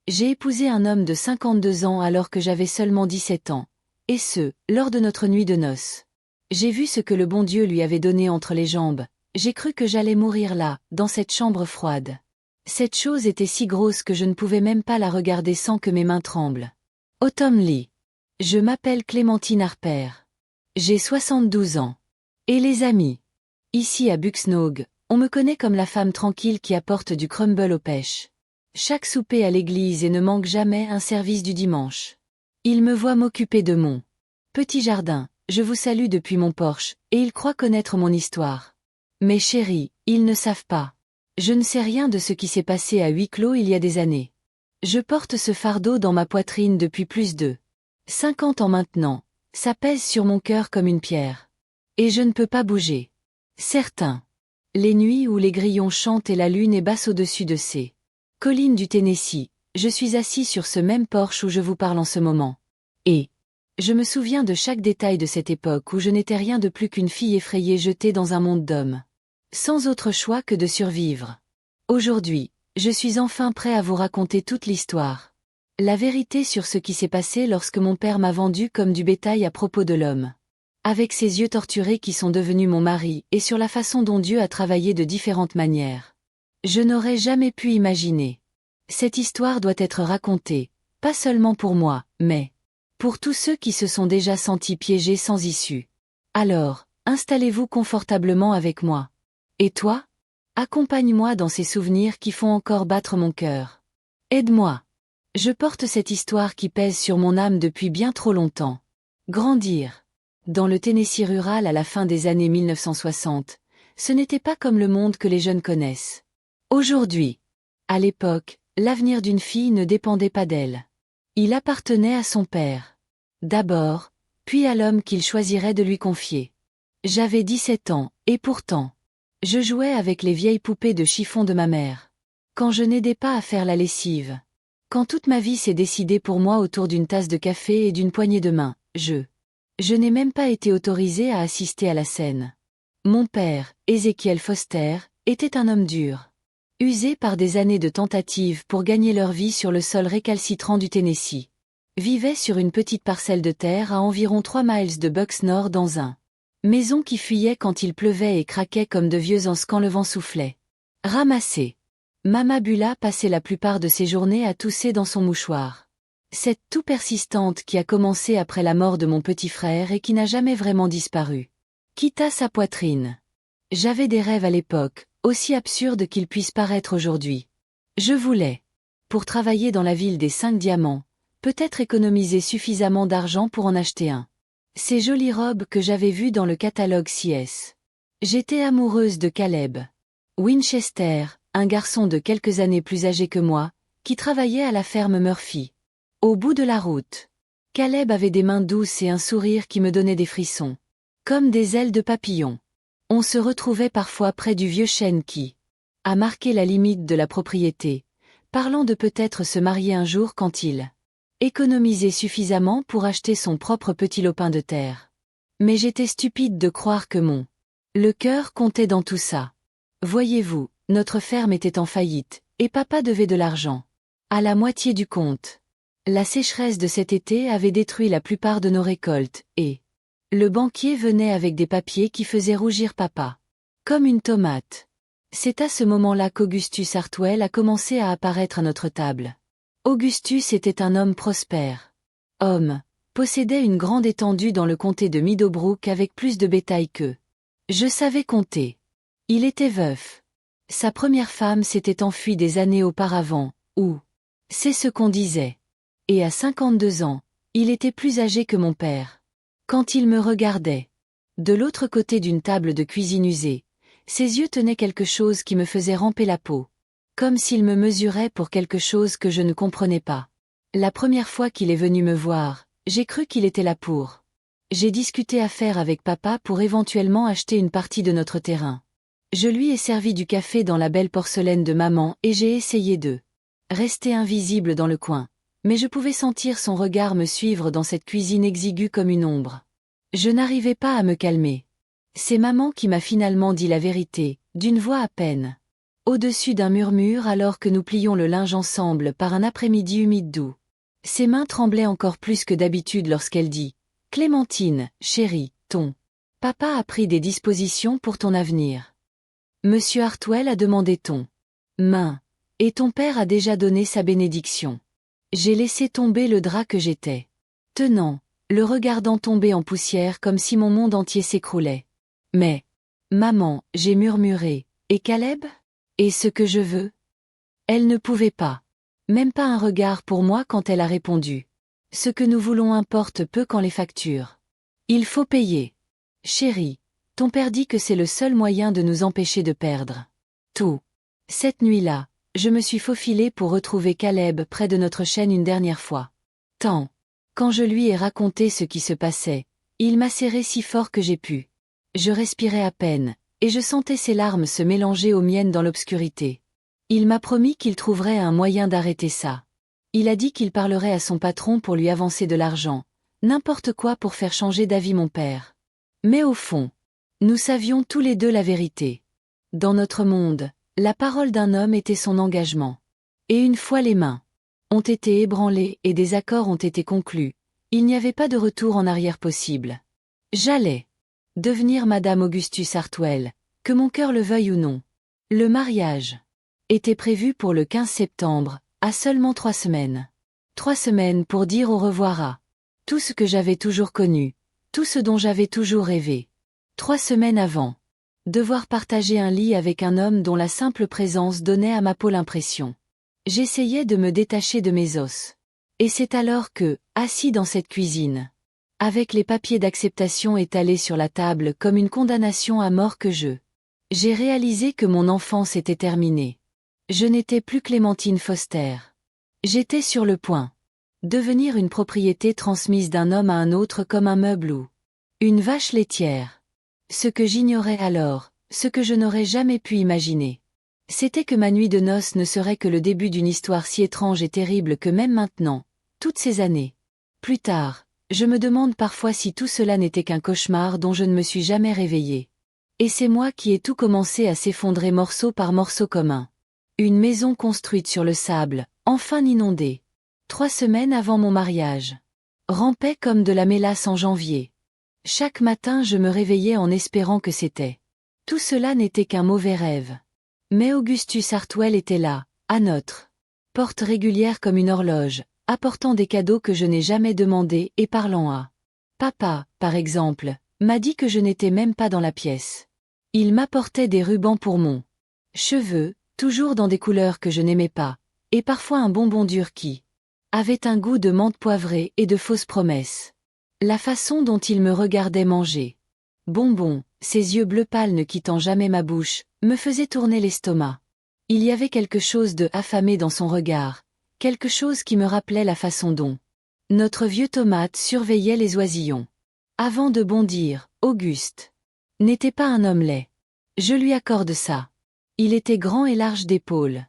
J'ai épousé un homme de 52 ans alors que j'avais seulement 17 ans. Et ce, lors de notre nuit de noces. J'ai vu ce que le bon Dieu lui avait donné entre les jambes. J'ai cru que j'allais mourir là, dans cette chambre froide. Cette chose était si grosse que je ne pouvais même pas la regarder sans que mes mains tremblent. Autumn Lee. Je m'appelle Clémentine Harper. J'ai 72 ans. Et les amis? Ici à Buxnaug, on me connaît comme la femme tranquille qui apporte du crumble aux pêches. Chaque souper à l'église et ne manque jamais un service du dimanche. Ils me voient m'occuper de mon petit jardin, je vous salue depuis mon porche, et ils croient connaître mon histoire. Mais chérie, ils ne savent pas. Je ne sais rien de ce qui s'est passé à huis clos il y a des années. Je porte ce fardeau dans ma poitrine depuis plus de 50 ans maintenant, ça pèse sur mon cœur comme une pierre. Et je ne peux pas bouger. Certains. Les nuits où les grillons chantent et la lune est basse au-dessus de ces collines du Tennessee, je suis assis sur ce même porche où je vous parle en ce moment. Et je me souviens de chaque détail de cette époque où je n'étais rien de plus qu'une fille effrayée jetée dans un monde d'hommes. Sans autre choix que de survivre. Aujourd'hui, je suis enfin prêt à vous raconter toute l'histoire. La vérité sur ce qui s'est passé lorsque mon père m'a vendu comme du bétail à propos de l'homme. Avec ses yeux torturés qui sont devenus mon mari et sur la façon dont Dieu a travaillé de différentes manières. Je n'aurais jamais pu imaginer. Cette histoire doit être racontée, pas seulement pour moi, mais pour tous ceux qui se sont déjà sentis piégés sans issue. Alors, installez-vous confortablement avec moi. Et toi? Accompagne-moi dans ces souvenirs qui font encore battre mon cœur. Aide-moi. Je porte cette histoire qui pèse sur mon âme depuis bien trop longtemps. Grandir. Dans le Tennessee rural à la fin des années 1960, ce n'était pas comme le monde que les jeunes connaissent. Aujourd'hui. À l'époque, l'avenir d'une fille ne dépendait pas d'elle. Il appartenait à son père. D'abord, puis à l'homme qu'il choisirait de lui confier. J'avais 17 ans, et pourtant, je jouais avec les vieilles poupées de chiffon de ma mère. Quand je n'aidais pas à faire la lessive. Quand toute ma vie s'est décidée pour moi autour d'une tasse de café et d'une poignée de main, je n'ai même pas été autorisée à assister à la scène. Mon père, Ézéchiel Foster, était un homme dur. Usé par des années de tentatives pour gagner leur vie sur le sol récalcitrant du Tennessee. Vivait sur une petite parcelle de terre à environ 3 miles de Bucks Nord dans un maison qui fuyait quand il pleuvait et craquait comme de vieux anses quand le vent soufflait. Ramassé. Mama Bula passait la plupart de ses journées à tousser dans son mouchoir. Cette toux persistante qui a commencé après la mort de mon petit frère et qui n'a jamais vraiment disparu. Quitta sa poitrine. J'avais des rêves à l'époque, aussi absurdes qu'ils puissent paraître aujourd'hui. Je voulais, pour travailler dans la ville des 5 diamants, peut-être économiser suffisamment d'argent pour en acheter un. Ces jolies robes que j'avais vues dans le catalogue CS. J'étais amoureuse de Caleb Winchester, un garçon de quelques années plus âgé que moi, qui travaillait à la ferme Murphy. Au bout de la route. Caleb avait des mains douces et un sourire qui me donnait des frissons. Comme des ailes de papillon. On se retrouvait parfois près du vieux chêne qui a marqué la limite de la propriété, parlant de peut-être se marier un jour quand il économisait suffisamment pour acheter son propre petit lopin de terre. Mais j'étais stupide de croire que le cœur comptait dans tout ça. Voyez-vous, notre ferme était en faillite, et papa devait de l'argent. À la moitié du compte. La sécheresse de cet été avait détruit la plupart de nos récoltes, et le banquier venait avec des papiers qui faisaient rougir papa. Comme une tomate. C'est à ce moment-là qu'Augustus Hartwell a commencé à apparaître à notre table. Augustus était un homme prospère. Homme, possédait une grande étendue dans le comté de Meadowbrook avec plus de bétail que je savais compter. Il était veuf. Sa première femme s'était enfuie des années auparavant, ou c'est ce qu'on disait. Et à 52 ans, il était plus âgé que mon père. Quand il me regardait, de l'autre côté d'une table de cuisine usée, ses yeux tenaient quelque chose qui me faisait ramper la peau. Comme s'il me mesurait pour quelque chose que je ne comprenais pas. La première fois qu'il est venu me voir, j'ai cru qu'il était là pour. J'ai discuté affaires avec papa pour éventuellement acheter une partie de notre terrain. Je lui ai servi du café dans la belle porcelaine de maman et j'ai essayé de rester invisible dans le coin. Mais je pouvais sentir son regard me suivre dans cette cuisine exiguë comme une ombre. Je n'arrivais pas à me calmer. C'est maman qui m'a finalement dit la vérité, d'une voix à peine au-dessus d'un murmure alors que nous plions le linge ensemble par un après-midi humide doux. Ses mains tremblaient encore plus que d'habitude lorsqu'elle dit « Clémentine, chérie, ton papa a pris des dispositions pour ton avenir. Monsieur Hartwell a demandé ton main, et ton père a déjà donné sa bénédiction. » J'ai laissé tomber le drap que j'étais tenant, le regardant tomber en poussière comme si mon monde entier s'écroulait. « Mais, maman, j'ai murmuré, et Caleb ? Et ce que je veux ?» Elle ne pouvait pas. Même pas un regard pour moi quand elle a répondu. « Ce que nous voulons importe peu quand les factures. Il faut payer. Chérie, ton père dit que c'est le seul moyen de nous empêcher de perdre tout. » Cette nuit-là, je me suis faufilée pour retrouver Caleb près de notre chaîne une dernière fois. Tant. Quand je lui ai raconté ce qui se passait, il m'a serré si fort que j'ai pu. Je respirais à peine, et je sentais ses larmes se mélanger aux miennes dans l'obscurité. Il m'a promis qu'il trouverait un moyen d'arrêter ça. Il a dit qu'il parlerait à son patron pour lui avancer de l'argent, n'importe quoi pour faire changer d'avis mon père. Mais au fond, nous savions tous les deux la vérité. Dans notre monde, la parole d'un homme était son engagement. Et une fois les mains ont été ébranlées et des accords ont été conclus, il n'y avait pas de retour en arrière possible. J'allais devenir Madame Augustus Hartwell, que mon cœur le veuille ou non. Le mariage était prévu pour le 15 septembre, à seulement 3 semaines. 3 semaines pour dire au revoir à tout ce que j'avais toujours connu, tout ce dont j'avais toujours rêvé. 3 semaines avant. Devoir partager un lit avec un homme dont la simple présence donnait à ma peau l'impression. J'essayais de me détacher de mes os. Et c'est alors que, assis dans cette cuisine, avec les papiers d'acceptation étalés sur la table comme une condamnation à mort que j'ai réalisé que mon enfance était terminée. Je n'étais plus Clémentine Foster. J'étais sur le point. Devenir une propriété transmise d'un homme à un autre comme un meuble ou une vache laitière. Ce que j'ignorais alors, ce que je n'aurais jamais pu imaginer, c'était que ma nuit de noces ne serait que le début d'une histoire si étrange et terrible que même maintenant, toutes ces années plus tard, je me demande parfois si tout cela n'était qu'un cauchemar dont je ne me suis jamais réveillée. Et c'est moi qui ai tout commencé à s'effondrer morceau par morceau commun. Une maison construite sur le sable, enfin inondée. 3 semaines avant mon mariage. Rampait comme de la mélasse en janvier. Chaque matin je me réveillais en espérant que c'était. Tout cela n'était qu'un mauvais rêve. Mais Augustus Hartwell était là, à notre porte régulière comme une horloge, apportant des cadeaux que je n'ai jamais demandés et parlant à papa, par exemple, m'a dit que je n'étais même pas dans la pièce. Il m'apportait des rubans pour mon cheveux, toujours dans des couleurs que je n'aimais pas, et parfois un bonbon dur qui avait un goût de menthe poivrée et de fausses promesses. La façon dont il me regardait manger bonbon, ses yeux bleu pâle ne quittant jamais ma bouche, me faisait tourner l'estomac. Il y avait quelque chose de affamé dans son regard, quelque chose qui me rappelait la façon dont notre vieux tomate surveillait les oisillons. Avant de bondir, Auguste n'était pas un homme laid. Je lui accorde ça. Il était grand et large d'épaules.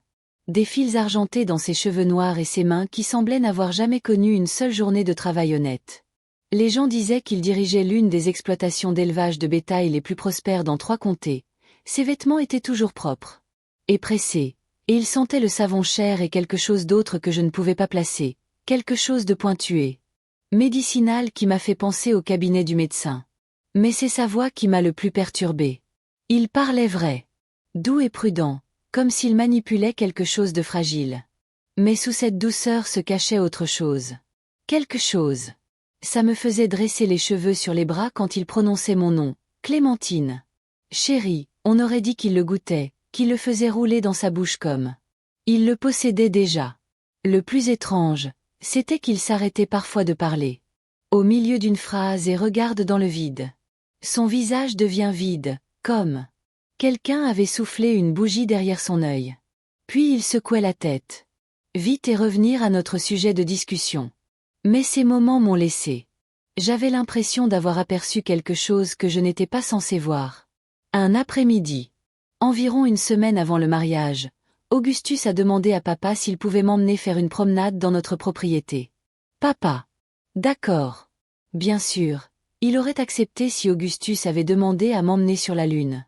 Des fils argentés dans ses cheveux noirs et ses mains qui semblaient n'avoir jamais connu une seule journée de travail honnête. Les gens disaient qu'il dirigeait l'une des exploitations d'élevage de bétail les plus prospères dans 3 comtés. Ses vêtements étaient toujours propres et pressés, et il sentait le savon cher et quelque chose d'autre que je ne pouvais pas placer, quelque chose de pointué, médicinal qui m'a fait penser au cabinet du médecin. Mais c'est sa voix qui m'a le plus perturbé. Il parlait vrai, doux et prudent, comme s'il manipulait quelque chose de fragile. Mais sous cette douceur se cachait autre chose. Quelque chose. Ça me faisait dresser les cheveux sur les bras quand il prononçait mon nom, Clémentine. Chérie, on aurait dit qu'il le goûtait, qu'il le faisait rouler dans sa bouche comme il le possédait déjà. Le plus étrange, c'était qu'il s'arrêtait parfois de parler au milieu d'une phrase et regarde dans le vide. Son visage devient vide, comme quelqu'un avait soufflé une bougie derrière son œil. Puis il secouait la tête. Vite et revenir à notre sujet de discussion. Mais ces moments m'ont laissé. J'avais l'impression d'avoir aperçu quelque chose que je n'étais pas censé voir. Un après-midi, environ une semaine avant le mariage, Augustus a demandé à papa s'il pouvait m'emmener faire une promenade dans notre propriété. Papa. D'accord. Bien sûr, il aurait accepté si Augustus avait demandé à m'emmener sur la Lune.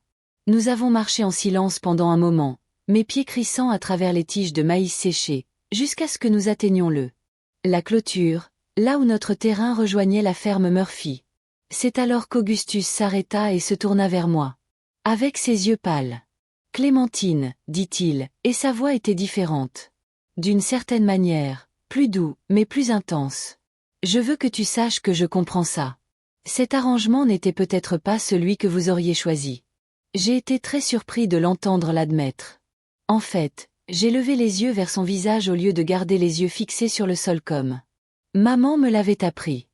Nous avons marché en silence pendant un moment, mes pieds crissant à travers les tiges de maïs séchées, jusqu'à ce que nous atteignions la clôture, là où notre terrain rejoignait la ferme Murphy. C'est alors qu'Augustus s'arrêta et se tourna vers moi. Avec ses yeux pâles. « Clémentine, dit-il, et sa voix était différente. D'une certaine manière, plus doux, mais plus intense. Je veux que tu saches que je comprends ça. Cet arrangement n'était peut-être pas celui que vous auriez choisi. » J'ai été très surpris de l'entendre l'admettre. En fait, j'ai levé les yeux vers son visage au lieu de garder les yeux fixés sur le sol comme maman me l'avait appris.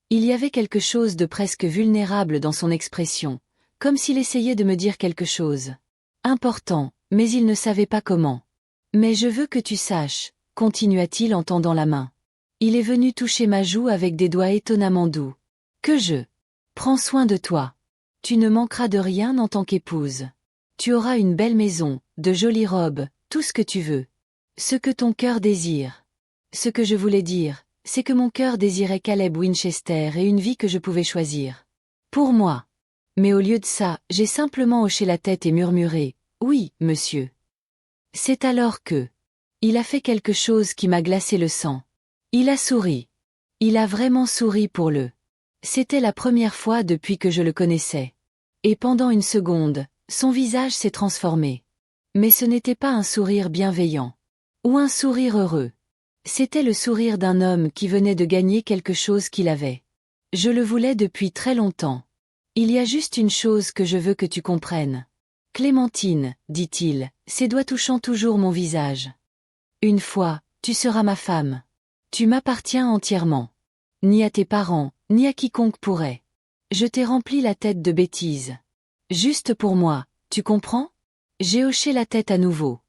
Il y avait quelque chose de presque vulnérable dans son expression, comme s'il essayait de me dire quelque chose. Important, mais il ne savait pas comment. « Mais je veux que tu saches, continua-t-il en tendant la main. Il est venu toucher ma joue avec des doigts étonnamment doux. Que je prends soin de toi. Tu ne manqueras de rien en tant qu'épouse. Tu auras une belle maison, de jolies robes, tout ce que tu veux. Ce que ton cœur désire. Ce que je voulais dire, c'est que mon cœur désirait Caleb Winchester et une vie que je pouvais choisir. Pour moi. Mais au lieu de ça, j'ai simplement hoché la tête et murmuré, « Oui, monsieur. » C'est alors que il a fait quelque chose qui m'a glacé le sang. Il a souri. Il a vraiment souri pour le. C'était la première fois depuis que je le connaissais. Et pendant une seconde, son visage s'est transformé. Mais ce n'était pas un sourire bienveillant. Ou un sourire heureux. C'était le sourire d'un homme qui venait de gagner quelque chose qu'il avait. Je le voulais depuis très longtemps. Il y a juste une chose que je veux que tu comprennes. Clémentine, dit-il, ses doigts touchant toujours mon visage. Une fois, tu seras ma femme. Tu m'appartiens entièrement. Ni à tes parents, ni à quiconque pourrait. Je t'ai rempli la tête de bêtises. Juste pour moi, tu comprends? J'ai hoché la tête à nouveau.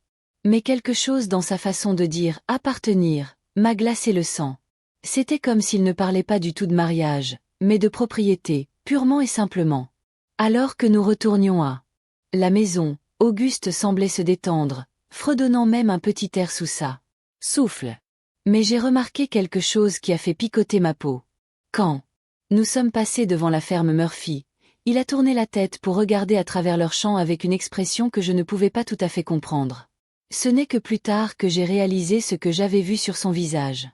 Mais quelque chose dans sa façon de dire « appartenir » m'a glacé le sang. C'était comme s'il ne parlait pas du tout de mariage, mais de propriété, purement et simplement. Alors que nous retournions à la maison, Auguste semblait se détendre, fredonnant même un petit air sous sa souffle. Mais j'ai remarqué quelque chose qui a fait picoter ma peau. Quand nous sommes passés devant la ferme Murphy, il a tourné la tête pour regarder à travers leurs champs avec une expression que je ne pouvais pas tout à fait comprendre. Ce n'est que plus tard que j'ai réalisé ce que j'avais vu sur son visage.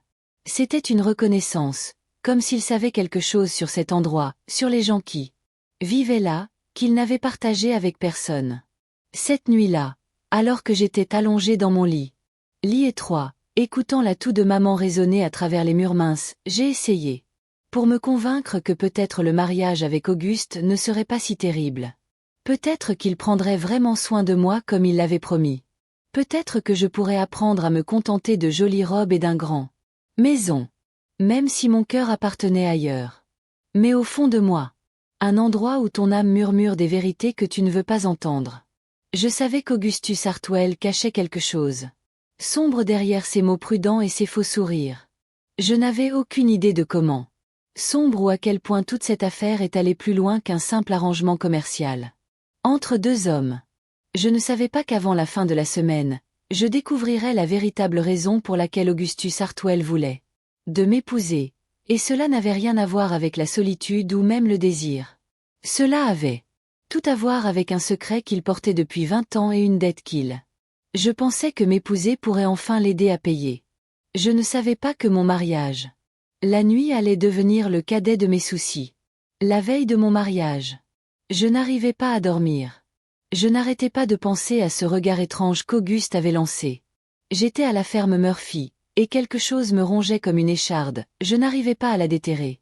C'était une reconnaissance, comme s'il savait quelque chose sur cet endroit, sur les gens qui vivaient là, qu'il n'avait partagé avec personne. Cette nuit-là, alors que j'étais allongé dans mon lit étroit, écoutant la toux de maman résonner à travers les murs minces, j'ai essayé. Pour me convaincre que peut-être le mariage avec Auguste ne serait pas si terrible. Peut-être qu'il prendrait vraiment soin de moi comme il l'avait promis. Peut-être que je pourrais apprendre à me contenter de jolies robes et d'un grand maison. Même si mon cœur appartenait ailleurs. Mais au fond de moi. Un endroit où ton âme murmure des vérités que tu ne veux pas entendre. Je savais qu'Augustus Hartwell cachait quelque chose. Sombre derrière ses mots prudents et ses faux sourires. Je n'avais aucune idée de comment. Sombre ou à quel point toute cette affaire est allée plus loin qu'un simple arrangement commercial. Entre deux hommes. Je ne savais pas qu'avant la fin de la semaine, je découvrirais la véritable raison pour laquelle Augustus Hartwell voulait de m'épouser, et cela n'avait rien à voir avec la solitude ou même le désir. Cela avait tout à voir avec un secret qu'il portait depuis 20 ans et une dette qu'il. Je pensais que m'épouser pourrait enfin l'aider à payer. Je ne savais pas que mon mariage, la nuit allait devenir le cadet de mes soucis. La veille de mon mariage, je n'arrivais pas à dormir. Je n'arrêtais pas de penser à ce regard étrange qu'Auguste avait lancé. J'étais à la ferme Murphy, et quelque chose me rongeait comme une écharde, je n'arrivais pas à la déterrer.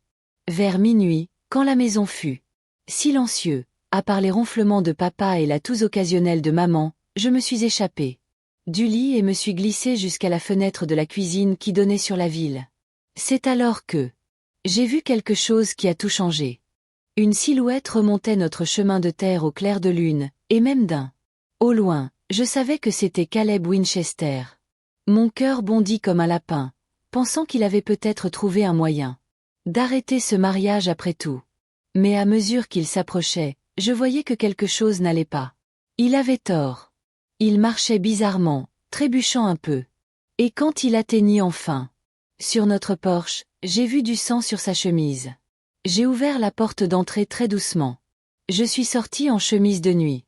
Vers minuit, quand la maison fut silencieux, à part les ronflements de papa et la toux occasionnelle de maman, je me suis échappée du lit et me suis glissée jusqu'à la fenêtre de la cuisine qui donnait sur la ville. C'est alors que j'ai vu quelque chose qui a tout changé. Une silhouette remontait notre chemin de terre au clair de lune, et même au loin, je savais que c'était Caleb Winchester. Mon cœur bondit comme un lapin, pensant qu'il avait peut-être trouvé un moyen d'arrêter ce mariage après tout. Mais à mesure qu'il s'approchait, je voyais que quelque chose n'allait pas. Il avait tort. Il marchait bizarrement, trébuchant un peu. Et quand il atteignit enfin sur notre porche, j'ai vu du sang sur sa chemise. J'ai ouvert la porte d'entrée très doucement. Je suis sortie en chemise de nuit.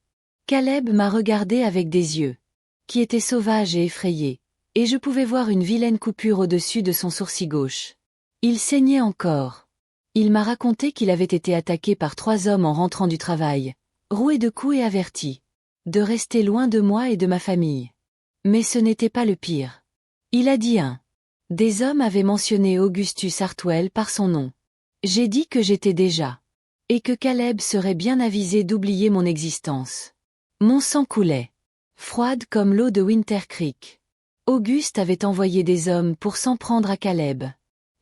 Caleb m'a regardé avec des yeux qui était sauvage et effrayé, et je pouvais voir une vilaine coupure au-dessus de son sourcil gauche. Il saignait encore. Il m'a raconté qu'il avait été attaqué par 3 hommes en rentrant du travail, roué de coups et averti de rester loin de moi et de ma famille. Mais ce n'était pas le pire. Il a dit des hommes avaient mentionné Augustus Hartwell par son nom. J'ai dit que j'étais déjà. Et que Caleb serait bien avisé d'oublier mon existence. Mon sang coulait. Froide comme l'eau de Winter Creek. Auguste avait envoyé des hommes pour s'en prendre à Caleb.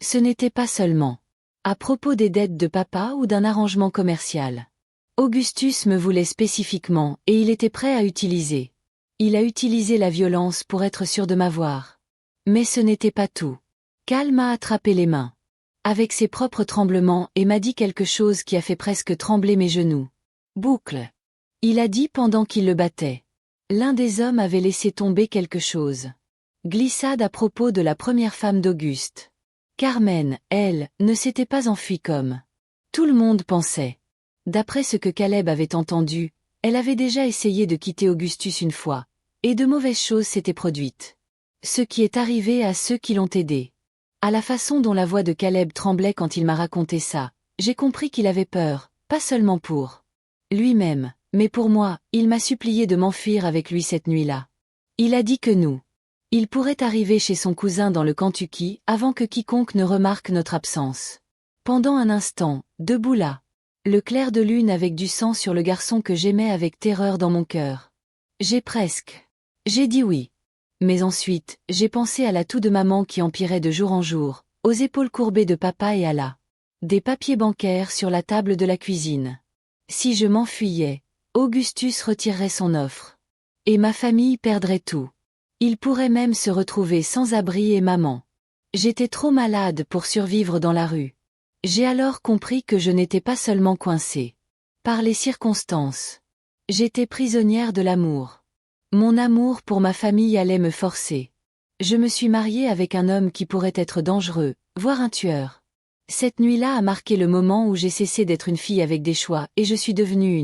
Ce n'était pas seulement à propos des dettes de papa ou d'un arrangement commercial. Augustus me voulait spécifiquement et il était prêt à utiliser. Il a utilisé la violence pour être sûr de m'avoir. Mais ce n'était pas tout. Cal m'a attrapé les mains avec ses propres tremblements et m'a dit quelque chose qui a fait presque trembler mes genoux. Boucle. Il a dit pendant qu'il le battait. L'un des hommes avait laissé tomber quelque chose. Glissade à propos de la première femme d'Auguste. Carmen, elle, ne s'était pas enfuie comme tout le monde pensait. D'après ce que Caleb avait entendu, elle avait déjà essayé de quitter Augustus une fois, et de mauvaises choses s'étaient produites. Ce qui est arrivé à ceux qui l'ont aidé. À la façon dont la voix de Caleb tremblait quand il m'a raconté ça, j'ai compris qu'il avait peur, pas seulement pour lui-même, mais pour moi. Il m'a supplié de m'enfuir avec lui cette nuit-là. Il a dit que il pourrait arriver chez son cousin dans le Kentucky avant que quiconque ne remarque notre absence. Pendant un instant, debout là, le clair de lune avec du sang sur le garçon que j'aimais avec terreur dans mon cœur. J'ai dit oui. Mais ensuite, j'ai pensé à la toux de maman qui empirait de jour en jour, aux épaules courbées de papa et à des papiers bancaires sur la table de la cuisine. Si je m'enfuyais, Augustus retirerait son offre. Et ma famille perdrait tout. Il pourrait même se retrouver sans abri et maman. J'étais trop malade pour survivre dans la rue. J'ai alors compris que je n'étais pas seulement coincée par les circonstances. J'étais prisonnière de l'amour. Mon amour pour ma famille allait me forcer. Je me suis mariée avec un homme qui pourrait être dangereux, voire un tueur. Cette nuit-là a marqué le moment où j'ai cessé d'être une fille avec des choix et je suis devenue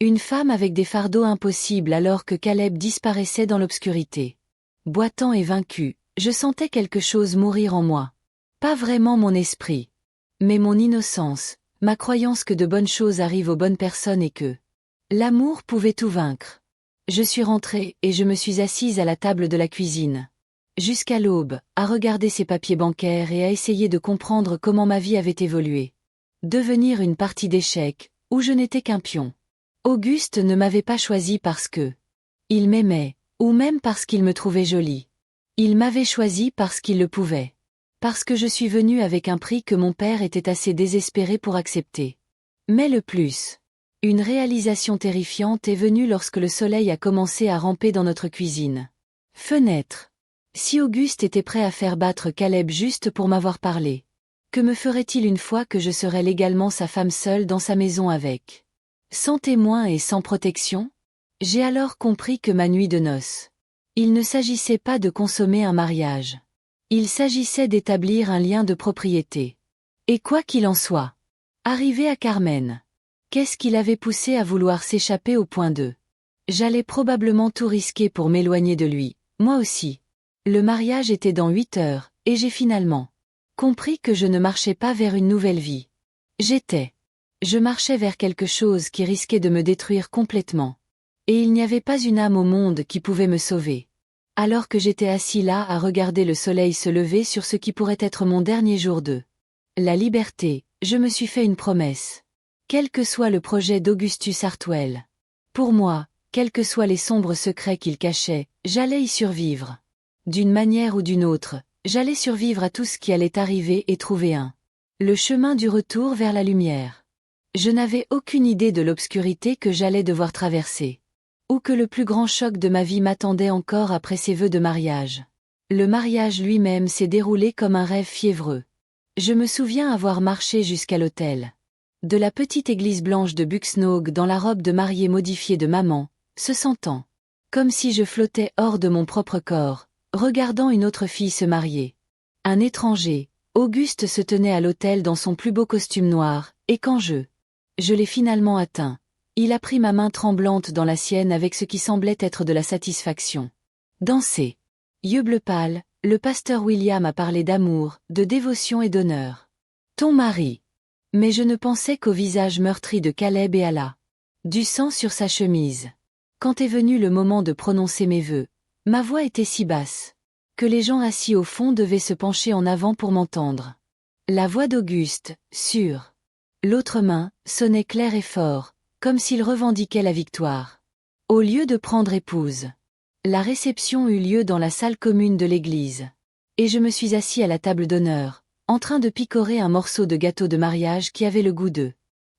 une femme avec des fardeaux impossibles alors que Caleb disparaissait dans l'obscurité. Boitant et vaincu, je sentais quelque chose mourir en moi. Pas vraiment mon esprit, mais mon innocence, ma croyance que de bonnes choses arrivent aux bonnes personnes et que l'amour pouvait tout vaincre. Je suis rentrée et je me suis assise à la table de la cuisine. Jusqu'à l'aube, à regarder ces papiers bancaires et à essayer de comprendre comment ma vie avait évolué. Devenir une partie d'échecs, où je n'étais qu'un pion. Auguste ne m'avait pas choisi parce que il m'aimait, ou même parce qu'il me trouvait jolie. Il m'avait choisi parce qu'il le pouvait. Parce que je suis venue avec un prix que mon père était assez désespéré pour accepter. Mais le plus, une réalisation terrifiante est venue lorsque le soleil a commencé à ramper dans notre cuisine. Fenêtre. Si Auguste était prêt à faire battre Caleb juste pour m'avoir parlé, que me ferait-il une fois que je serais légalement sa femme seule dans sa maison avec sans témoin et sans protection? J'ai alors compris que ma nuit de noces. Il ne s'agissait pas de consommer un mariage. Il s'agissait d'établir un lien de propriété. Et quoi qu'il en soit, arrivé à Carmen, qu'est-ce qui l'avait poussé à vouloir s'échapper au point de j'allais probablement tout risquer pour m'éloigner de lui, moi aussi. Le mariage était dans 8 heures, et j'ai finalement compris que je ne marchais pas vers une nouvelle vie. Je marchais vers quelque chose qui risquait de me détruire complètement. Et il n'y avait pas une âme au monde qui pouvait me sauver. Alors que j'étais assis là à regarder le soleil se lever sur ce qui pourrait être mon dernier jour de la liberté, je me suis fait une promesse. Quel que soit le projet d'Augustus Hartwell. Pour moi, quels que soient les sombres secrets qu'il cachait, j'allais y survivre. D'une manière ou d'une autre, j'allais survivre à tout ce qui allait arriver et trouver le chemin du retour vers la lumière. Je n'avais aucune idée de l'obscurité que j'allais devoir traverser. Ou que le plus grand choc de ma vie m'attendait encore après ces vœux de mariage. Le mariage lui-même s'est déroulé comme un rêve fiévreux. Je me souviens avoir marché jusqu'à l'autel de la petite église blanche de Buxnaug dans la robe de mariée modifiée de maman, se sentant comme si je flottais hors de mon propre corps, regardant une autre fille se marier. Un étranger, Auguste se tenait à l'autel dans son plus beau costume noir, et quand je l'ai finalement atteint, il a pris ma main tremblante dans la sienne avec ce qui semblait être de la satisfaction. Danser. Yeux bleus pâles, le pasteur William a parlé d'amour, de dévotion et d'honneur. Ton mari. Mais je ne pensais qu'au visage meurtri de Caleb et Allah. Du sang sur sa chemise. Quand est venu le moment de prononcer mes vœux, ma voix était si basse que les gens assis au fond devaient se pencher en avant pour m'entendre. La voix d'Auguste, sûre. L'autre main, sonnait clair et fort, comme s'il revendiquait la victoire. Au lieu de prendre épouse. La réception eut lieu dans la salle commune de l'église. Et je me suis assis à la table d'honneur, en train de picorer un morceau de gâteau de mariage qui avait le goût de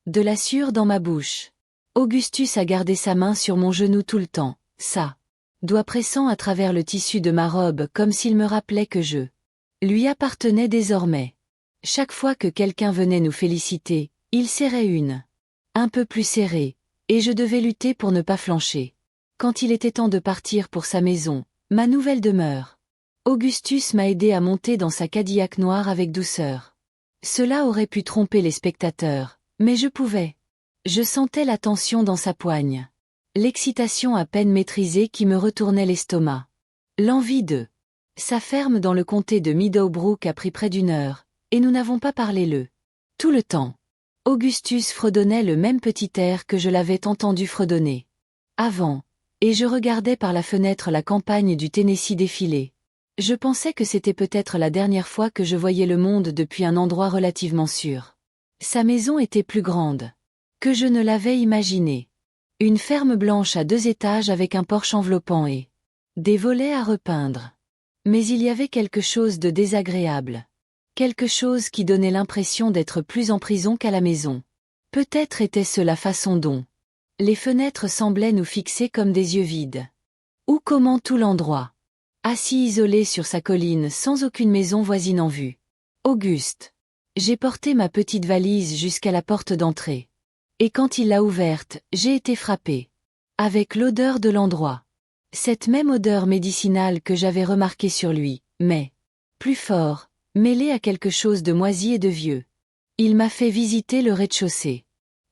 la sueur dans ma bouche. Augustus a gardé sa main sur mon genou tout le temps, ça. Doigt pressant à travers le tissu de ma robe comme s'il me rappelait que je lui appartenais désormais. Chaque fois que quelqu'un venait nous féliciter, il serrait un peu plus serrée, et je devais lutter pour ne pas flancher. Quand il était temps de partir pour sa maison, ma nouvelle demeure, Augustus m'a aidé à monter dans sa Cadillac noire avec douceur. Cela aurait pu tromper les spectateurs, mais je pouvais. Je sentais la tension dans sa poigne. L'excitation à peine maîtrisée qui me retournait l'estomac. L'envie de. Sa ferme dans le comté de Meadowbrook a pris près d'une heure, et nous n'avons pas parlé tout le temps. Augustus fredonnait le même petit air que je l'avais entendu fredonner avant, et je regardais par la fenêtre la campagne du Tennessee défiler. Je pensais que c'était peut-être la dernière fois que je voyais le monde depuis un endroit relativement sûr. Sa maison était plus grande que je ne l'avais imaginé. Une ferme blanche à 2 étages avec un porche enveloppant et des volets à repeindre. Mais il y avait quelque chose de désagréable. Quelque chose qui donnait l'impression d'être plus en prison qu'à la maison. Peut-être était-ce la façon dont les fenêtres semblaient nous fixer comme des yeux vides. Ou comment tout l'endroit. Assis isolé sur sa colline sans aucune maison voisine en vue. Auguste. J'ai porté ma petite valise jusqu'à la porte d'entrée. Et quand il l'a ouverte, j'ai été frappée. Avec l'odeur de l'endroit. Cette même odeur médicinale que j'avais remarquée sur lui, mais plus fort, mêlée à quelque chose de moisi et de vieux. Il m'a fait visiter le rez-de-chaussée.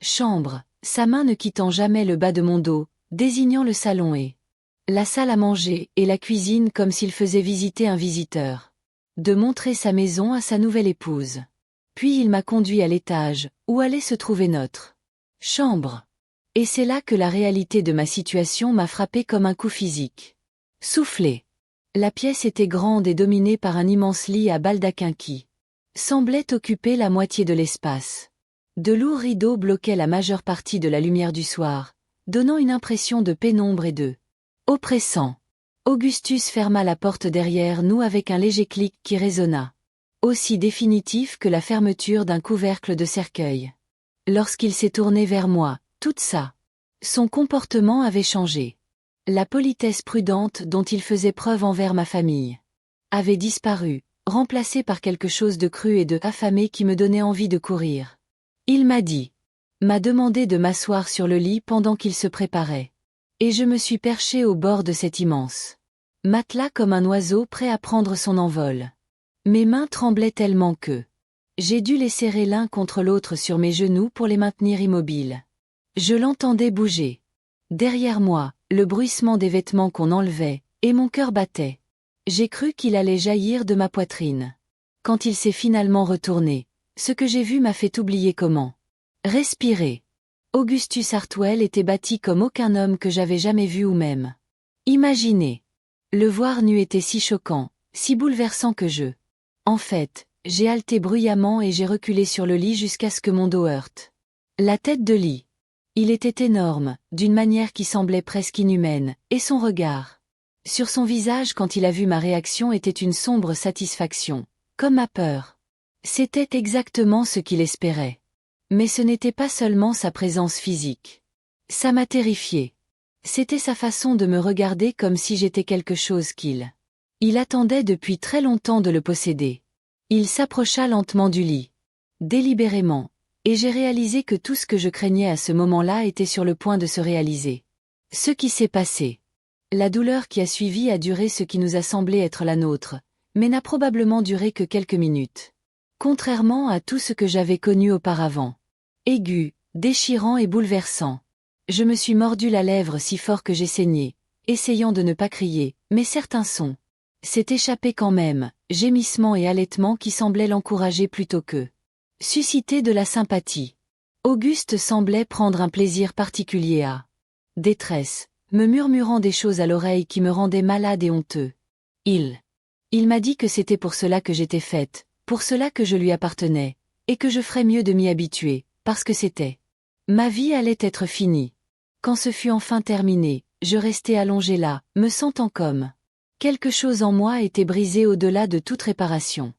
Chambre, sa main ne quittant jamais le bas de mon dos, désignant le salon et la salle à manger et la cuisine comme s'il faisait visiter un visiteur. De montrer sa maison à sa nouvelle épouse. Puis il m'a conduit à l'étage, où allait se trouver notre chambre. Et c'est là que la réalité de ma situation m'a frappé comme un coup physique. Soufflé. La pièce était grande et dominée par un immense lit à baldaquin qui semblait occuper la moitié de l'espace. De lourds rideaux bloquaient la majeure partie de la lumière du soir, donnant une impression de pénombre et de oppressant. Augustus ferma la porte derrière nous avec un léger clic qui résonna. Aussi définitif que la fermeture d'un couvercle de cercueil. Lorsqu'il s'est tourné vers moi, toute ça. Son comportement avait changé. La politesse prudente dont il faisait preuve envers ma famille avait disparu, remplacée par quelque chose de cru et de affamé qui me donnait envie de courir. Il m'a demandé de m'asseoir sur le lit pendant qu'il se préparait. Et je me suis perché au bord de cet immense matelas comme un oiseau prêt à prendre son envol. Mes mains tremblaient tellement que j'ai dû les serrer l'un contre l'autre sur mes genoux pour les maintenir immobiles. Je l'entendais bouger. Derrière moi, le bruissement des vêtements qu'on enlevait, et mon cœur battait. J'ai cru qu'il allait jaillir de ma poitrine. Quand il s'est finalement retourné, ce que j'ai vu m'a fait oublier comment respirer. Augustus Hartwell était bâti comme aucun homme que j'avais jamais vu ou même imaginé. Le voir nu était si choquant, si bouleversant que en fait, j'ai haleté bruyamment et j'ai reculé sur le lit jusqu'à ce que mon dos heurte la tête de lit. Il était énorme, d'une manière qui semblait presque inhumaine, et son regard sur son visage quand il a vu ma réaction était une sombre satisfaction, comme ma peur. C'était exactement ce qu'il espérait. Mais ce n'était pas seulement sa présence physique. Ça m'a terrifié. C'était sa façon de me regarder comme si j'étais quelque chose il attendait depuis très longtemps de le posséder. Il s'approcha lentement du lit. Délibérément. Et j'ai réalisé que tout ce que je craignais à ce moment-là était sur le point de se réaliser. Ce qui s'est passé. La douleur qui a suivi a duré ce qui nous a semblé être la nôtre, mais n'a probablement duré que quelques minutes. Contrairement à tout ce que j'avais connu auparavant. Aigu, déchirant et bouleversant. Je me suis mordu la lèvre si fort que j'ai saigné, essayant de ne pas crier, mais certains sons s'est échappé quand même, gémissements et halètements qui semblaient l'encourager plutôt que susciter de la sympathie. Auguste semblait prendre un plaisir particulier à détresse, me murmurant des choses à l'oreille qui me rendaient malade et honteux. Il m'a dit que c'était pour cela que j'étais faite, pour cela que je lui appartenais, et que je ferais mieux de m'y habituer, parce que ma vie allait être finie. Quand ce fut enfin terminé, je restai allongée là, me sentant comme quelque chose en moi était brisé au-delà de toute réparation.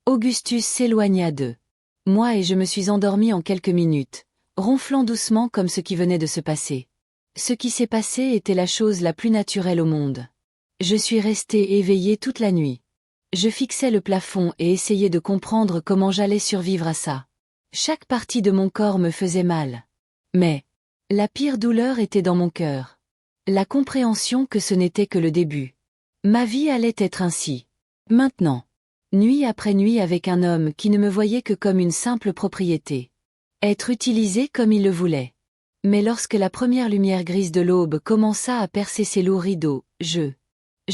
Augustus s'éloigna de moi et je me suis endormie en quelques minutes, ronflant doucement comme ce qui venait de se passer. Ce qui s'est passé était la chose la plus naturelle au monde. Je suis restée éveillée toute la nuit. Je fixais le plafond et essayais de comprendre comment j'allais survivre à ça. Chaque partie de mon corps me faisait mal. Mais la pire douleur était dans mon cœur. La compréhension que ce n'était que le début. Ma vie allait être ainsi. Maintenant. Nuit après nuit avec un homme qui ne me voyait que comme une simple propriété. Être utilisé comme il le voulait. Mais lorsque la première lumière grise de l'aube commença à percer ses lourds rideaux, je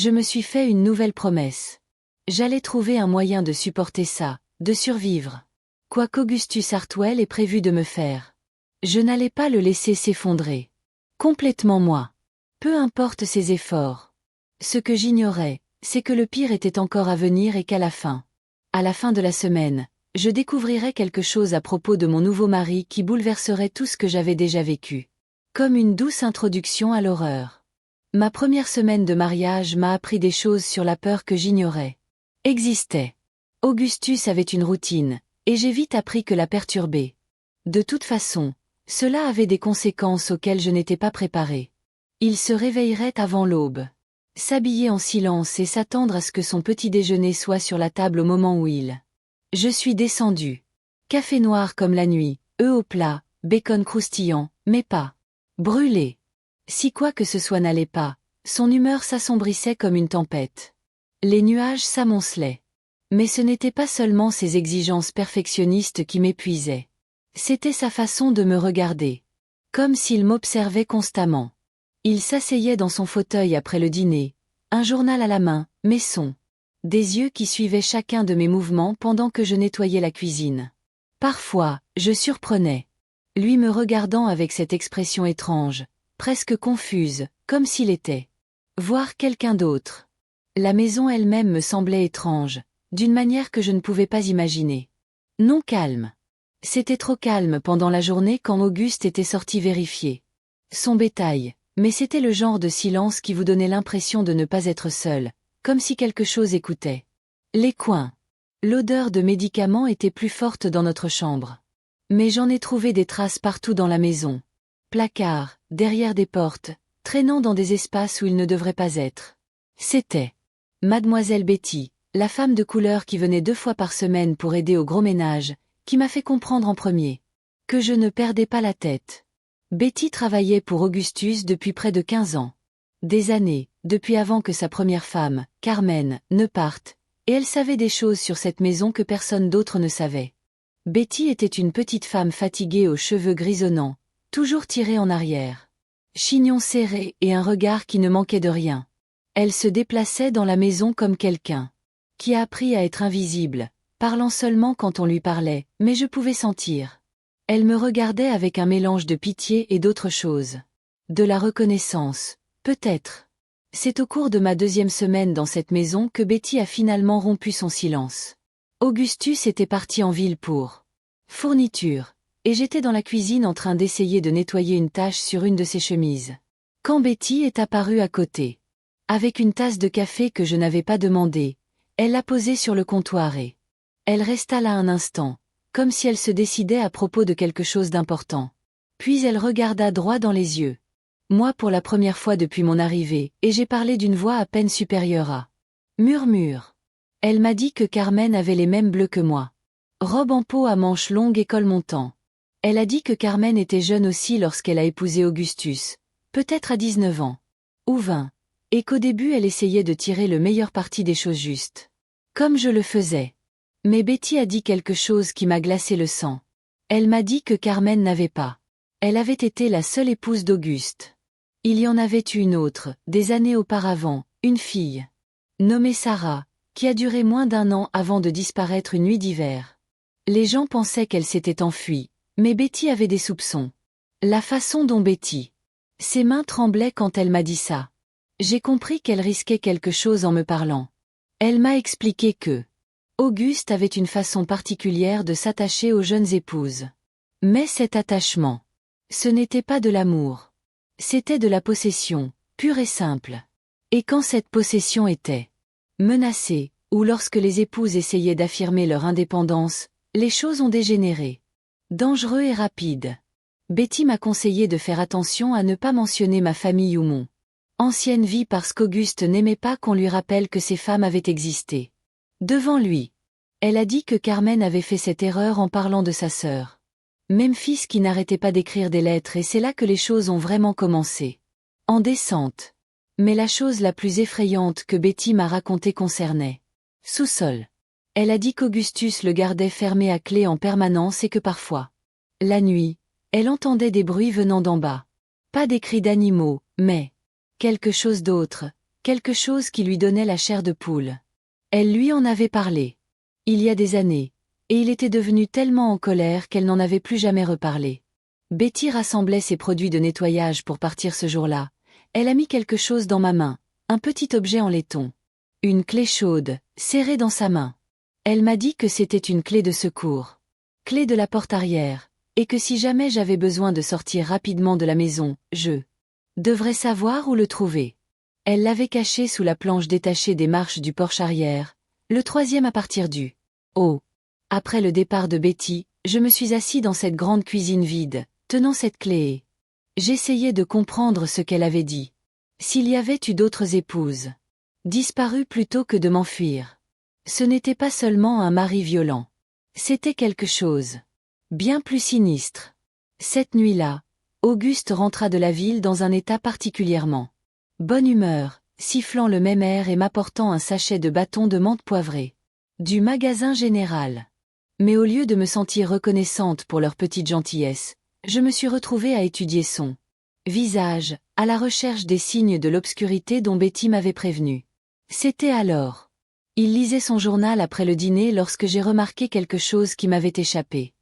me suis fait une nouvelle promesse. J'allais trouver un moyen de supporter ça, de survivre. Quoi qu'Augustus Hartwell ait prévu de me faire. Je n'allais pas le laisser s'effondrer. Complètement moi. Peu importe ses efforts. Ce que j'ignorais, c'est que le pire était encore à venir et qu'à la fin de la semaine, je découvrirais quelque chose à propos de mon nouveau mari qui bouleverserait tout ce que j'avais déjà vécu. Comme une douce introduction à l'horreur. Ma première semaine de mariage m'a appris des choses sur la peur que j'ignorais. Existait. Augustus avait une routine, et j'ai vite appris que la perturber. De toute façon, cela avait des conséquences auxquelles je n'étais pas préparée. Il se réveillerait avant l'aube. S'habiller en silence et s'attendre à ce que son petit déjeuner soit sur la table au moment où Je suis descendu. Café noir comme la nuit, œufs au plat, bacon croustillant, mais pas brûlé. Si quoi que ce soit n'allait pas, son humeur s'assombrissait comme une tempête. Les nuages s'amoncelaient. Mais ce n'était pas seulement ses exigences perfectionnistes qui m'épuisaient. C'était sa façon de me regarder. Comme s'il m'observait constamment. Il s'asseyait dans son fauteuil après le dîner, un journal à la main, des yeux qui suivaient chacun de mes mouvements pendant que je nettoyais la cuisine. Parfois, je surprenais. Lui me regardant avec cette expression étrange, presque confuse, comme s'il était voir quelqu'un d'autre. La maison elle-même me semblait étrange, d'une manière que je ne pouvais pas imaginer. Non calme. C'était trop calme pendant la journée quand Auguste était sorti vérifier son bétail. Mais c'était le genre de silence qui vous donnait l'impression de ne pas être seul, comme si quelque chose écoutait. Les coins. L'odeur de médicaments était plus forte dans notre chambre. Mais j'en ai trouvé des traces partout dans la maison. Placards, derrière des portes, traînant dans des espaces où ils ne devraient pas être. C'était Mademoiselle Betty, la femme de couleur qui venait 2 fois par semaine pour aider au gros ménage, qui m'a fait comprendre en premier que je ne perdais pas la tête. Betty travaillait pour Augustus depuis près de 15 ans. Des années, depuis avant que sa première femme, Carmen, ne parte, et elle savait des choses sur cette maison que personne d'autre ne savait. Betty était une petite femme fatiguée aux cheveux grisonnants, toujours tirés en arrière. Chignon serré et un regard qui ne manquait de rien. Elle se déplaçait dans la maison comme quelqu'un qui a appris à être invisible, parlant seulement quand on lui parlait, mais je pouvais sentir. Elle me regardait avec un mélange de pitié et d'autre chose. De la reconnaissance, peut-être. C'est au cours de ma 2e semaine dans cette maison que Betty a finalement rompu son silence. Augustus était parti en ville pour fourniture, et j'étais dans la cuisine en train d'essayer de nettoyer une tache sur une de ses chemises. Quand Betty est apparue à côté. Avec une tasse de café que je n'avais pas demandée, elle l'a posée sur le comptoir et elle resta là un instant. Comme si elle se décidait à propos de quelque chose d'important. Puis elle regarda droit dans les yeux. Moi pour la première fois depuis mon arrivée, et j'ai parlé d'une voix à peine supérieure à murmure. Elle m'a dit que Carmen avait les mêmes bleus que moi. Robe en peau à manches longues et col montant. Elle a dit que Carmen était jeune aussi lorsqu'elle a épousé Augustus, peut-être à 19 ans. Ou 20. Et qu'au début elle essayait de tirer le meilleur parti des choses justes. Comme je le faisais. Mais Betty a dit quelque chose qui m'a glacé le sang. Elle m'a dit que Carmen n'avait pas. Elle avait été la seule épouse d'Auguste. Il y en avait eu une autre, des années auparavant, une fille, nommée Sarah, qui a duré moins d'1 an avant de disparaître une nuit d'hiver. Les gens pensaient qu'elle s'était enfuie, mais Betty avait des soupçons. La façon dont Betty. Ses mains tremblaient quand elle m'a dit ça. J'ai compris qu'elle risquait quelque chose en me parlant. Elle m'a expliqué que Auguste avait une façon particulière de s'attacher aux jeunes épouses. Mais cet attachement, ce n'était pas de l'amour. C'était de la possession, pure et simple. Et quand cette possession était menacée, ou lorsque les épouses essayaient d'affirmer leur indépendance, les choses ont dégénéré. Dangereux et rapide. Betty m'a conseillé de faire attention à ne pas mentionner ma famille ou mon ancienne vie parce qu'Auguste n'aimait pas qu'on lui rappelle que ces femmes avaient existé. Devant lui. Elle a dit que Carmen avait fait cette erreur en parlant de sa sœur. Memphis qui n'arrêtait pas d'écrire des lettres et c'est là que les choses ont vraiment commencé. En descente. Mais la chose la plus effrayante que Betty m'a racontée concernait sous-sol. Elle a dit qu'Augustus le gardait fermé à clé en permanence et que parfois, la nuit, elle entendait des bruits venant d'en bas. Pas des cris d'animaux, mais quelque chose d'autre, quelque chose qui lui donnait la chair de poule. Elle lui en avait parlé. Il y a des années. Et il était devenu tellement en colère qu'elle n'en avait plus jamais reparlé. Betty rassemblait ses produits de nettoyage pour partir ce jour-là. Elle a mis quelque chose dans ma main, un petit objet en laiton. Une clé chaude, serrée dans sa main. Elle m'a dit que c'était une clé de secours. Clé de la porte arrière, et que si jamais j'avais besoin de sortir rapidement de la maison, je devrais savoir où le trouver. Elle l'avait caché sous la planche détachée des marches du porche arrière, le troisième à partir du haut. Après le départ de Betty, je me suis assis dans cette grande cuisine vide, tenant cette clé et j'essayais de comprendre ce qu'elle avait dit. S'il y avait eu d'autres épouses, disparues plutôt que de m'enfuir. Ce n'était pas seulement un mari violent. C'était quelque chose bien plus sinistre. Cette nuit-là, Auguste rentra de la ville dans un état particulièrement bonne humeur, sifflant le même air et m'apportant un sachet de bâtons de menthe poivrée. Du magasin général. Mais au lieu de me sentir reconnaissante pour leur petite gentillesse, je me suis retrouvée à étudier son visage, à la recherche des signes de l'obscurité dont Betty m'avait prévenu. C'était alors. Il lisait son journal après le dîner lorsque j'ai remarqué quelque chose qui m'avait échappé.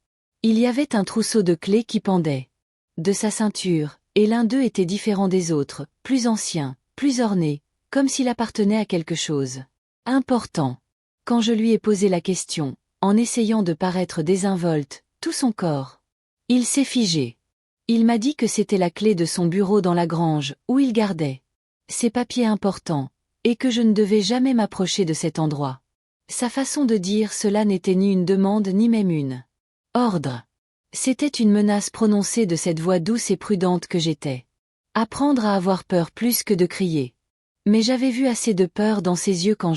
Il y avait un trousseau de clés qui pendait de sa ceinture, et l'un d'eux était différent des autres, plus ancien, plus orné, comme s'il appartenait à quelque chose important. Quand je lui ai posé la question, en essayant de paraître désinvolte, tout son corps, il s'est figé. Il m'a dit que c'était la clé de son bureau dans la grange, où il gardait ses papiers importants, et que je ne devais jamais m'approcher de cet endroit. Sa façon de dire cela n'était ni une demande ni même une ordre. C'était une menace prononcée de cette voix douce et prudente que j'étais. Apprendre à avoir peur plus que de crier. Mais j'avais vu assez de peur dans ses yeux quand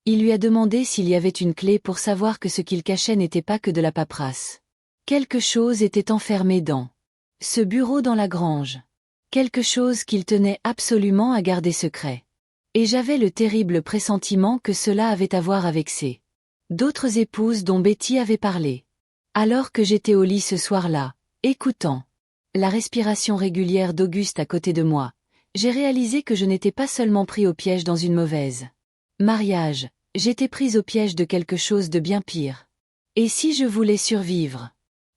il lui a demandé s'il y avait une clé pour savoir que ce qu'il cachait n'était pas que de la paperasse. Quelque chose était enfermé dans ce bureau dans la grange. Quelque chose qu'il tenait absolument à garder secret. Et j'avais le terrible pressentiment que cela avait à voir avec ces d'autres épouses dont Betty avait parlé. Alors que j'étais au lit ce soir-là, écoutant la respiration régulière d'Auguste à côté de moi, j'ai réalisé que je n'étais pas seulement pris au piège dans une mauvaise mariage, j'étais prise au piège de quelque chose de bien pire. Et si je voulais survivre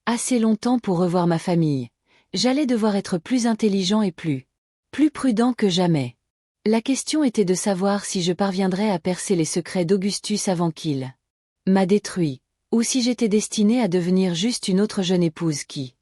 assez longtemps pour revoir ma famille, j'allais devoir être plus intelligent et plus prudent que jamais. La question était de savoir si je parviendrais à percer les secrets d'Augustus avant qu'il m'a détruit, ou si j'étais destinée à devenir juste une autre jeune épouse qui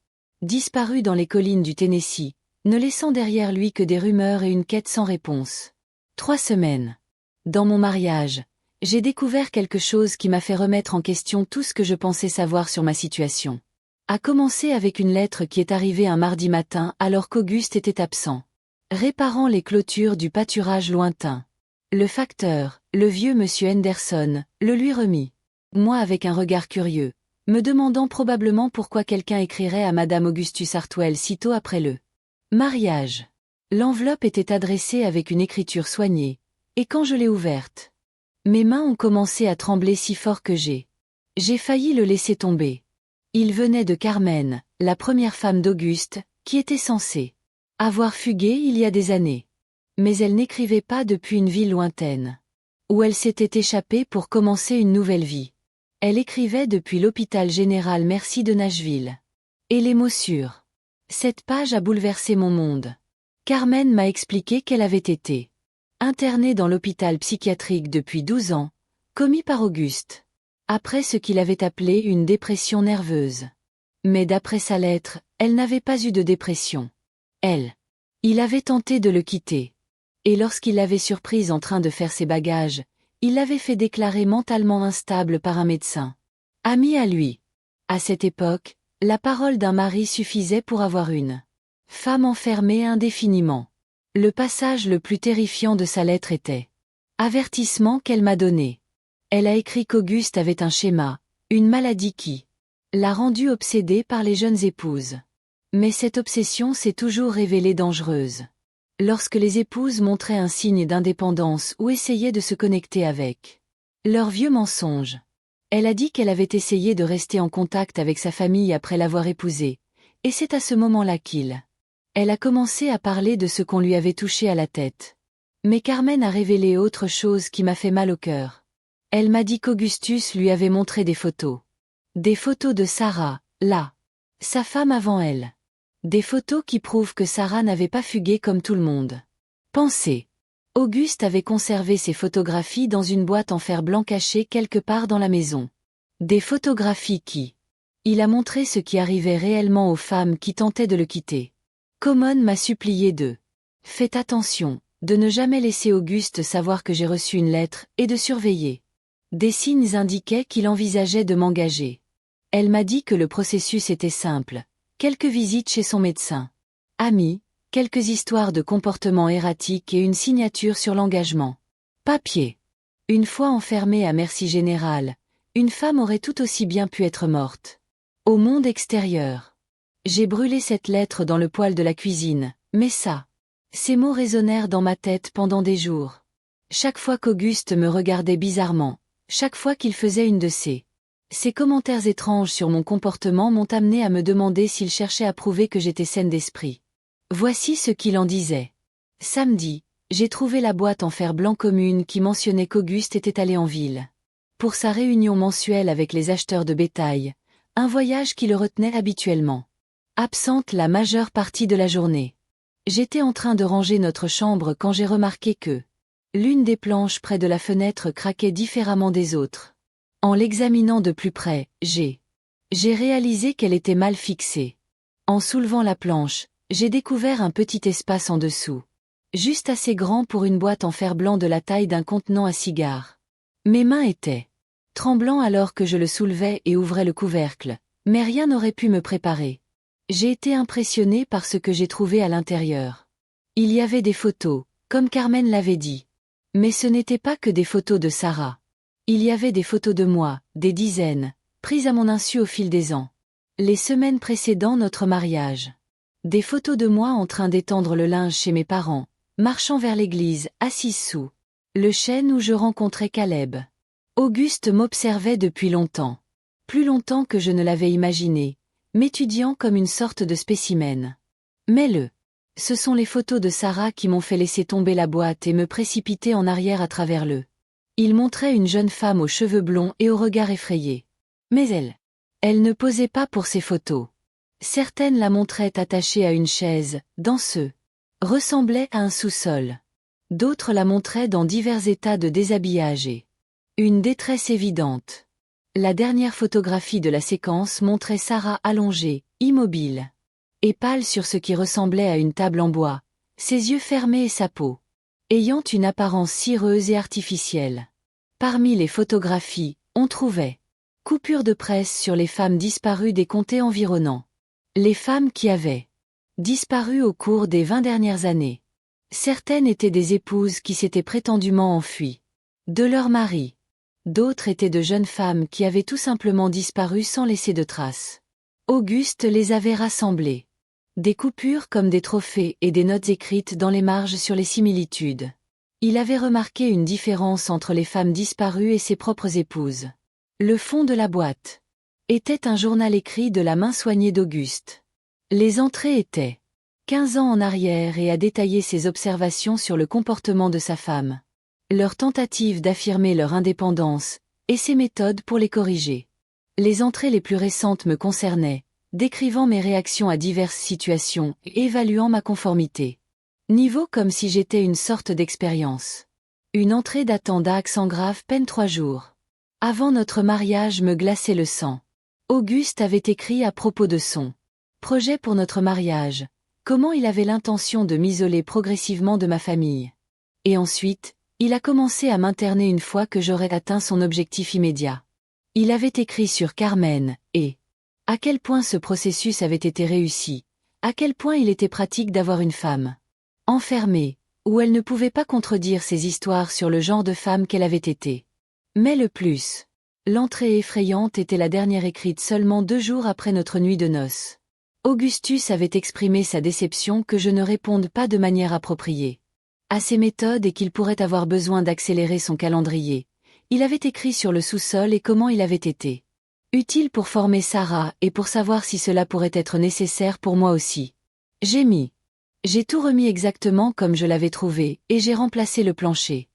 disparut dans les collines du Tennessee, ne laissant derrière lui que des rumeurs et une quête sans réponse. 3 semaines. Dans mon mariage, j'ai découvert quelque chose qui m'a fait remettre en question tout ce que je pensais savoir sur ma situation. A commencer avec une lettre qui est arrivée un mardi matin alors qu'Auguste était absent, réparant les clôtures du pâturage lointain. Le facteur, le vieux monsieur Henderson, le lui remit. Moi avec un regard curieux, me demandant probablement pourquoi quelqu'un écrirait à Madame Augustus Hartwell sitôt après le mariage. L'enveloppe était adressée avec une écriture soignée, et quand je l'ai ouverte, mes mains ont commencé à trembler si fort que j'ai failli le laisser tomber. Il venait de Carmen, la première femme d'Auguste, qui était censée Avoir fugué il y a des années. Mais elle n'écrivait pas depuis une ville lointaine. Où elle s'était échappée pour commencer une nouvelle vie. Elle écrivait depuis l'hôpital général Mercy de Nashville. Et les mots sûrs. Cette page a bouleversé mon monde. Carmen m'a expliqué qu'elle avait été internée dans l'hôpital psychiatrique depuis 12 ans, commis par Auguste. Après ce qu'il avait appelé une dépression nerveuse. Mais d'après sa lettre, elle n'avait pas eu de dépression. Il avait tenté de le quitter. Et lorsqu'il l'avait surprise en train de faire ses bagages, il l'avait fait déclarer mentalement instable par un médecin. Ami à lui. À cette époque, la parole d'un mari suffisait pour avoir une femme enfermée indéfiniment. Le passage le plus terrifiant de sa lettre était avertissement qu'elle m'a donné. Elle a écrit qu'Auguste avait un schéma, une maladie qui l'a rendue obsédée par les jeunes épouses. Mais cette obsession s'est toujours révélée dangereuse. Lorsque les épouses montraient un signe d'indépendance ou essayaient de se connecter avec leurs vieux mensonges. Elle a dit qu'elle avait essayé de rester en contact avec sa famille après l'avoir épousé, et c'est à ce moment-là elle a commencé à parler de ce qu'on lui avait touché à la tête. Mais Carmen a révélé autre chose qui m'a fait mal au cœur. Elle m'a dit qu'Augustus lui avait montré des photos. Des photos de Sarah, sa femme avant elle. Des photos qui prouvent que Sarah n'avait pas fugué comme tout le monde pensait. Auguste avait conservé ces photographies dans une boîte en fer blanc cachée quelque part dans la maison. Des photographies il a montré ce qui arrivait réellement aux femmes qui tentaient de le quitter. Common m'a supplié de faites attention, de ne jamais laisser Auguste savoir que j'ai reçu une lettre et de surveiller. Des signes indiquaient qu'il envisageait de m'engager. Elle m'a dit que le processus était simple. Quelques visites chez son médecin. Ami, quelques histoires de comportement erratique et une signature sur l'engagement. Papier. Une fois enfermée à Mercy Général, une femme aurait tout aussi bien pu être morte. Au monde extérieur. J'ai brûlé cette lettre dans le poêle de la cuisine, mais ces mots résonnèrent dans ma tête pendant des jours. Chaque fois qu'Auguste me regardait bizarrement, chaque fois qu'il faisait une de ces commentaires étranges sur mon comportement m'ont amené à me demander s'il cherchait à prouver que j'étais saine d'esprit. Voici ce qu'il en disait. Samedi, j'ai trouvé la boîte en fer blanc commune qui mentionnait qu'Auguste était allé en ville. Pour sa réunion mensuelle avec les acheteurs de bétail, un voyage qui le retenait habituellement. Absente la majeure partie de la journée. J'étais en train de ranger notre chambre quand j'ai remarqué que l'une des planches près de la fenêtre craquait différemment des autres. En l'examinant de plus près, j'ai réalisé qu'elle était mal fixée. En soulevant la planche, j'ai découvert un petit espace en dessous. Juste assez grand pour une boîte en fer blanc de la taille d'un contenant à cigares. Mes mains étaient tremblantes alors que je le soulevais et ouvrais le couvercle, mais rien n'aurait pu me préparer. J'ai été impressionné par ce que j'ai trouvé à l'intérieur. Il y avait des photos, comme Carmen l'avait dit. Mais ce n'était pas que des photos de Sarah. Il y avait des photos de moi, des dizaines, prises à mon insu au fil des ans. Les semaines précédant notre mariage. Des photos de moi en train d'étendre le linge chez mes parents, marchant vers l'église, assise sous le chêne où je rencontrais Caleb. Auguste m'observait depuis longtemps. Plus longtemps que je ne l'avais imaginé, m'étudiant comme une sorte de spécimen. Mais ce sont les photos de Sarah qui m'ont fait laisser tomber la boîte et me précipiter en arrière à travers Il montrait une jeune femme aux cheveux blonds et au regard effrayé. Mais elle ne posait pas pour ces photos. Certaines la montraient attachée à une chaise, dans ressemblait à un sous-sol. D'autres la montraient dans divers états de déshabillage et une détresse évidente. La dernière photographie de la séquence montrait Sarah allongée, immobile, et pâle sur ce qui ressemblait à une table en bois, ses yeux fermés et sa peau ayant une apparence cireuse et artificielle. Parmi les photographies, on trouvait coupures de presse sur les femmes disparues des comtés environnants. Les femmes qui avaient disparu au cours des 20 dernières années. Certaines étaient des épouses qui s'étaient prétendument enfuies de leur mari. D'autres étaient de jeunes femmes qui avaient tout simplement disparu sans laisser de traces. Auguste les avait rassemblées. Des coupures comme des trophées et des notes écrites dans les marges sur les similitudes. Il avait remarqué une différence entre les femmes disparues et ses propres épouses. Le fond de la boîte était un journal écrit de la main soignée d'Auguste. Les entrées étaient 15 ans en arrière et a détaillé ses observations sur le comportement de sa femme. Leur tentative d'affirmer leur indépendance, et ses méthodes pour les corriger. Les entrées les plus récentes me concernaient, décrivant mes réactions à diverses situations et évaluant ma conformité. Niveau comme si j'étais une sorte d'expérience. Une entrée datant d'accent grave peine 3 jours. Avant notre mariage me glaçait le sang. Auguste avait écrit à propos de son projet pour notre mariage, comment il avait l'intention de m'isoler progressivement de ma famille. Et ensuite, il a commencé à m'interner une fois que j'aurais atteint son objectif immédiat. Il avait écrit sur Carmen, et à quel point ce processus avait été réussi, à quel point il était pratique d'avoir une femme enfermée, où elle ne pouvait pas contredire ses histoires sur le genre de femme qu'elle avait été. Mais le plus, l'entrée effrayante était la dernière écrite seulement 2 jours après notre nuit de noces. Augustus avait exprimé sa déception que je ne réponde pas de manière appropriée à ses méthodes et qu'il pourrait avoir besoin d'accélérer son calendrier. Il avait écrit sur le sous-sol et comment il avait été utile pour former Sarah et pour savoir si cela pourrait être nécessaire pour moi aussi. J'ai tout remis exactement comme je l'avais trouvé et j'ai remplacé le plancher.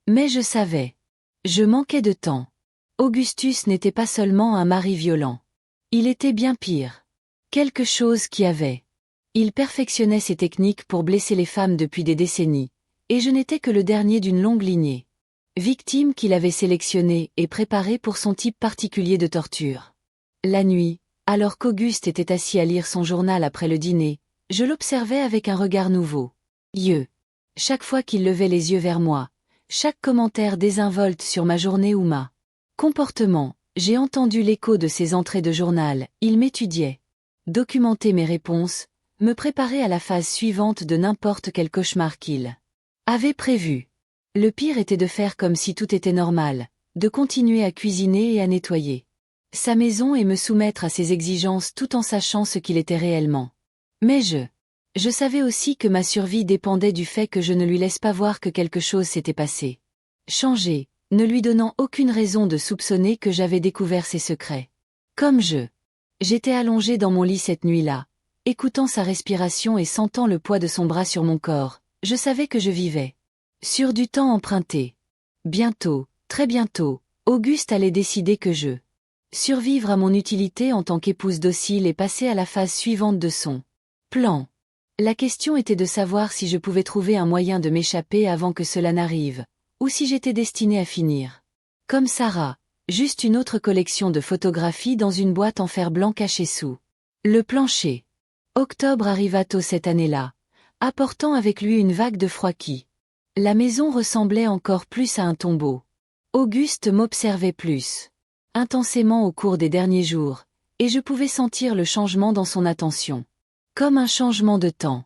Mais je savais. Je manquais de temps. Augustus n'était pas seulement un mari violent. Il était bien pire. Quelque chose qui avait. Il perfectionnait ses techniques pour blesser les femmes depuis des décennies. Et je n'étais que le dernier d'une longue lignée. Victime qu'il avait sélectionnée et préparée pour son type particulier de torture. La nuit, alors qu'Auguste était assis à lire son journal après le dîner, je l'observais avec un regard nouveau. Chaque fois qu'il levait les yeux vers moi, chaque commentaire désinvolte sur ma journée ou ma comportement, j'ai entendu l'écho de ses entrées de journal, il m'étudiait. Documenter mes réponses, me préparer à la phase suivante de n'importe quel cauchemar qu'il avait prévu. Le pire était de faire comme si tout était normal, de continuer à cuisiner et à nettoyer sa maison et me soumettre à ses exigences tout en sachant ce qu'il était réellement. Mais je savais aussi que ma survie dépendait du fait que je ne lui laisse pas voir que quelque chose s'était passé. Changé, ne lui donnant aucune raison de soupçonner que j'avais découvert ses secrets. Comme j'étais allongé dans mon lit cette nuit-là, écoutant sa respiration et sentant le poids de son bras sur mon corps, je savais que je vivais sur du temps emprunté. Bientôt, très bientôt, Auguste allait décider que je survivre à mon utilité en tant qu'épouse docile et passer à la phase suivante de son plan. La question était de savoir si je pouvais trouver un moyen de m'échapper avant que cela n'arrive, ou si j'étais destinée à finir comme Sarah, juste une autre collection de photographies dans une boîte en fer blanc cachée sous le plancher. Octobre arriva tôt cette année-là, apportant avec lui une vague de froid qui. La maison ressemblait encore plus à un tombeau. Auguste m'observait plus intensément au cours des derniers jours, et je pouvais sentir le changement dans son attention. Comme un changement de temps.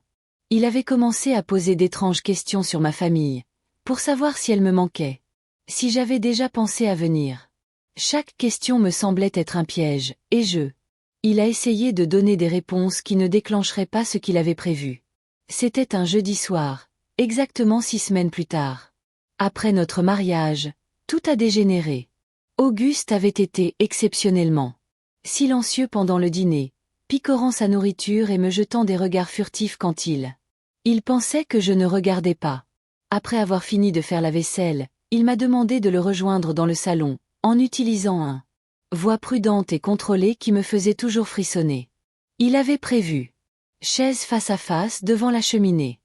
Il avait commencé à poser d'étranges questions sur ma famille, pour savoir si elle me manquait, si j'avais déjà pensé à venir. Chaque question me semblait être un piège, et il a essayé de donner des réponses qui ne déclencheraient pas ce qu'il avait prévu. C'était un jeudi soir, exactement 6 semaines plus tard. Après notre mariage, tout a dégénéré. Auguste avait été exceptionnellement silencieux pendant le dîner, picorant sa nourriture et me jetant des regards furtifs quand il pensait que je ne regardais pas. Après avoir fini de faire la vaisselle, il m'a demandé de le rejoindre dans le salon, en utilisant un voix prudente et contrôlée qui me faisait toujours frissonner. Il avait prévu chaise face à face devant la cheminée.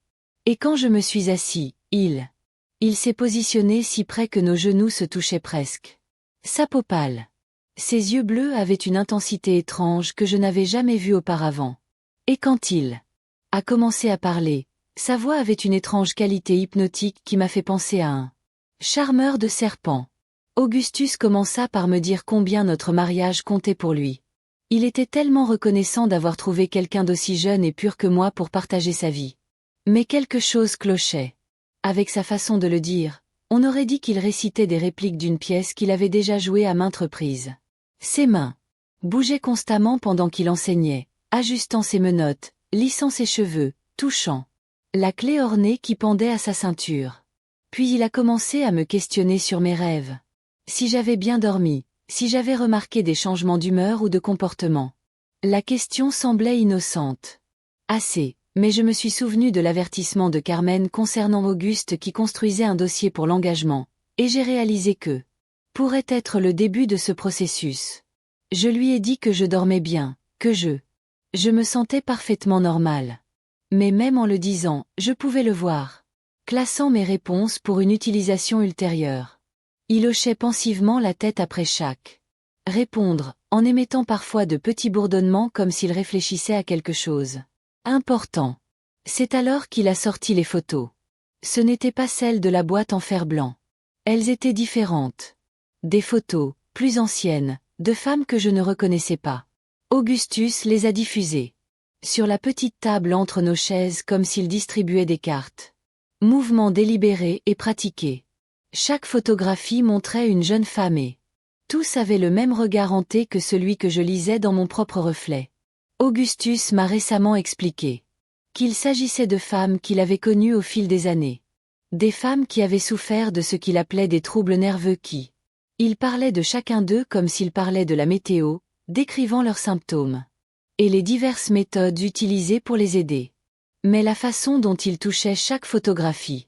Et quand je me suis assis, il s'est positionné si près que nos genoux se touchaient presque. Sa peau pâle. Ses yeux bleus avaient une intensité étrange que je n'avais jamais vue auparavant. Et quand il a commencé à parler, sa voix avait une étrange qualité hypnotique qui m'a fait penser à un charmeur de serpents. Augustus commença par me dire combien notre mariage comptait pour lui. Il était tellement reconnaissant d'avoir trouvé quelqu'un d'aussi jeune et pur que moi pour partager sa vie. Mais quelque chose clochait. Avec sa façon de le dire, on aurait dit qu'il récitait des répliques d'une pièce qu'il avait déjà jouée à maintes reprises. Ses mains bougeaient constamment pendant qu'il enseignait, ajustant ses menottes, lissant ses cheveux, touchant la clé ornée qui pendait à sa ceinture. Puis il a commencé à me questionner sur mes rêves. Si j'avais bien dormi, si j'avais remarqué des changements d'humeur ou de comportement. La question semblait innocente. Assez, Mais je me suis souvenu de l'avertissement de Carmen concernant Auguste qui construisait un dossier pour l'engagement, et j'ai réalisé que pourrait être le début de ce processus. Je lui ai dit que je dormais bien, que je me sentais parfaitement normal. Mais même en le disant, je pouvais le voir, classant mes réponses pour une utilisation ultérieure. Il hochait pensivement la tête après chaque répondre, en émettant parfois de petits bourdonnements comme s'il réfléchissait à quelque chose important. C'est alors qu'il a sorti les photos. Ce n'étaient pas celles de la boîte en fer blanc. Elles étaient différentes. Des photos, plus anciennes, de femmes que je ne reconnaissais pas. Augustus les a diffusées sur la petite table entre nos chaises comme s'il distribuait des cartes. Mouvement délibéré et pratiqué. Chaque photographie montrait une jeune femme et tous avaient le même regard hanté que celui que je lisais dans mon propre reflet. Augustus m'a récemment expliqué qu'il s'agissait de femmes qu'il avait connues au fil des années. Des femmes qui avaient souffert de ce qu'il appelait des troubles nerveux qui. Il parlait de chacun d'eux comme s'il parlait de la météo, décrivant leurs symptômes et les diverses méthodes utilisées pour les aider. Mais la façon dont il touchait chaque photographie,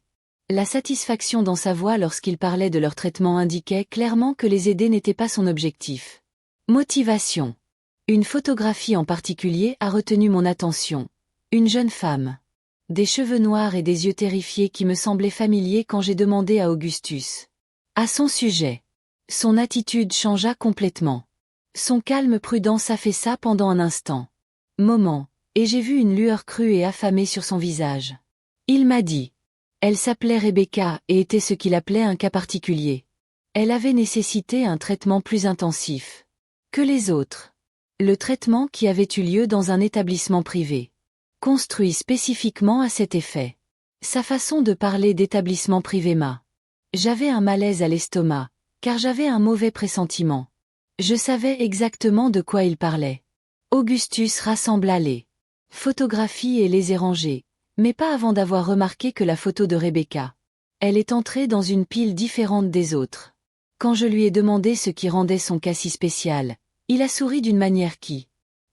la satisfaction dans sa voix lorsqu'il parlait de leur traitement indiquait clairement que les aider n'était pas son objectif. Motivation. Une photographie en particulier a retenu mon attention. Une jeune femme. Des cheveux noirs et des yeux terrifiés qui me semblaient familiers quand j'ai demandé à Augustus à son sujet. Son attitude changea complètement. Son calme prudent s'affaissa pendant un instant. Moment, et j'ai vu une lueur crue et affamée sur son visage. Il m'a dit. Elle s'appelait Rebecca et était ce qu'il appelait un cas particulier. Elle avait nécessité un traitement plus intensif que les autres. Le traitement qui avait eu lieu dans un établissement privé, construit spécifiquement à cet effet. Sa façon de parler d'établissement privé m'a. J'avais un malaise à l'estomac, car j'avais un mauvais pressentiment. Je savais exactement de quoi il parlait. Augustus rassembla les photographies et les rangeait, mais pas avant d'avoir remarqué que la photo de Rebecca. Elle est entrée dans une pile différente des autres. Quand je lui ai demandé ce qui rendait son cas si spécial, il a souri d'une manière qui.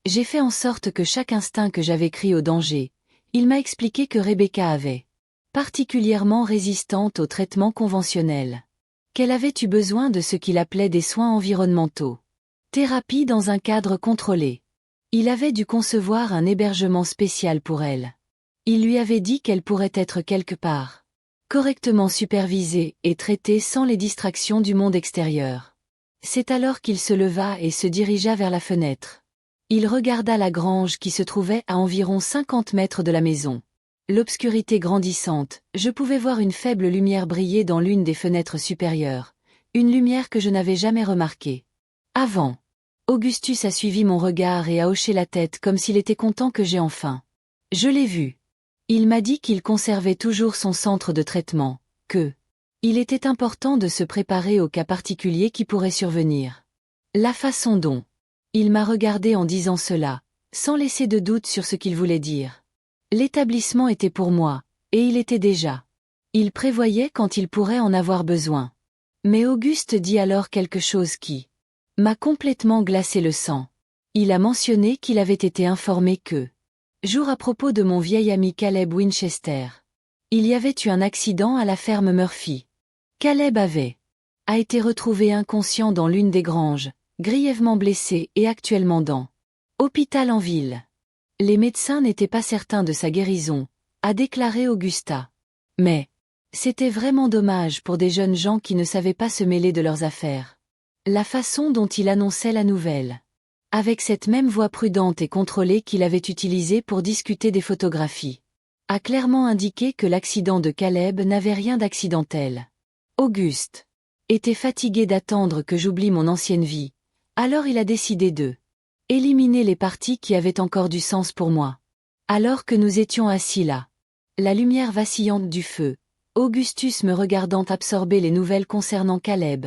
J'ai fait en sorte que chaque instinct que j'avais crié au danger, il m'a expliqué que Rebecca avait particulièrement résistante aux traitements conventionnels. Qu'elle avait eu besoin de ce qu'il appelait des soins environnementaux. Thérapie dans un cadre contrôlé. Il avait dû concevoir un hébergement spécial pour elle. Il lui avait dit qu'elle pourrait être quelque part, correctement supervisée et traitée sans les distractions du monde extérieur. C'est alors qu'il se leva et se dirigea vers la fenêtre. Il regarda la grange qui se trouvait à environ 50 mètres de la maison. L'obscurité grandissante, je pouvais voir une faible lumière briller dans l'une des fenêtres supérieures, une lumière que je n'avais jamais remarquée avant. Augustus a suivi mon regard et a hoché la tête comme s'il était content que j'ai enfin. Je l'ai vu. Il m'a dit qu'il conservait toujours son centre de traitement, que il était important de se préparer au cas particulier qui pourrait survenir. La façon dont il m'a regardé en disant cela, sans laisser de doute sur ce qu'il voulait dire. L'établissement était pour moi, et il était déjà. Il prévoyait quand il pourrait en avoir besoin. Mais Auguste dit alors quelque chose qui m'a complètement glacé le sang. Il a mentionné qu'il avait été informé que jour à propos de mon vieil ami Caleb Winchester. Il y avait eu un accident à la ferme Murphy. Caleb a été retrouvé inconscient dans l'une des granges, grièvement blessé et actuellement dans hôpital en ville. Les médecins n'étaient pas certains de sa guérison, a déclaré Augusta. Mais c'était vraiment dommage pour des jeunes gens qui ne savaient pas se mêler de leurs affaires. La façon dont il annonçait la nouvelle, avec cette même voix prudente et contrôlée qu'il avait utilisée pour discuter des photographies, a clairement indiqué que l'accident de Caleb n'avait rien d'accidentel. Auguste était fatigué d'attendre que j'oublie mon ancienne vie, alors il a décidé de éliminer les parties qui avaient encore du sens pour moi. Alors que nous étions assis là, la lumière vacillante du feu, Augustus me regardant absorber les nouvelles concernant Caleb,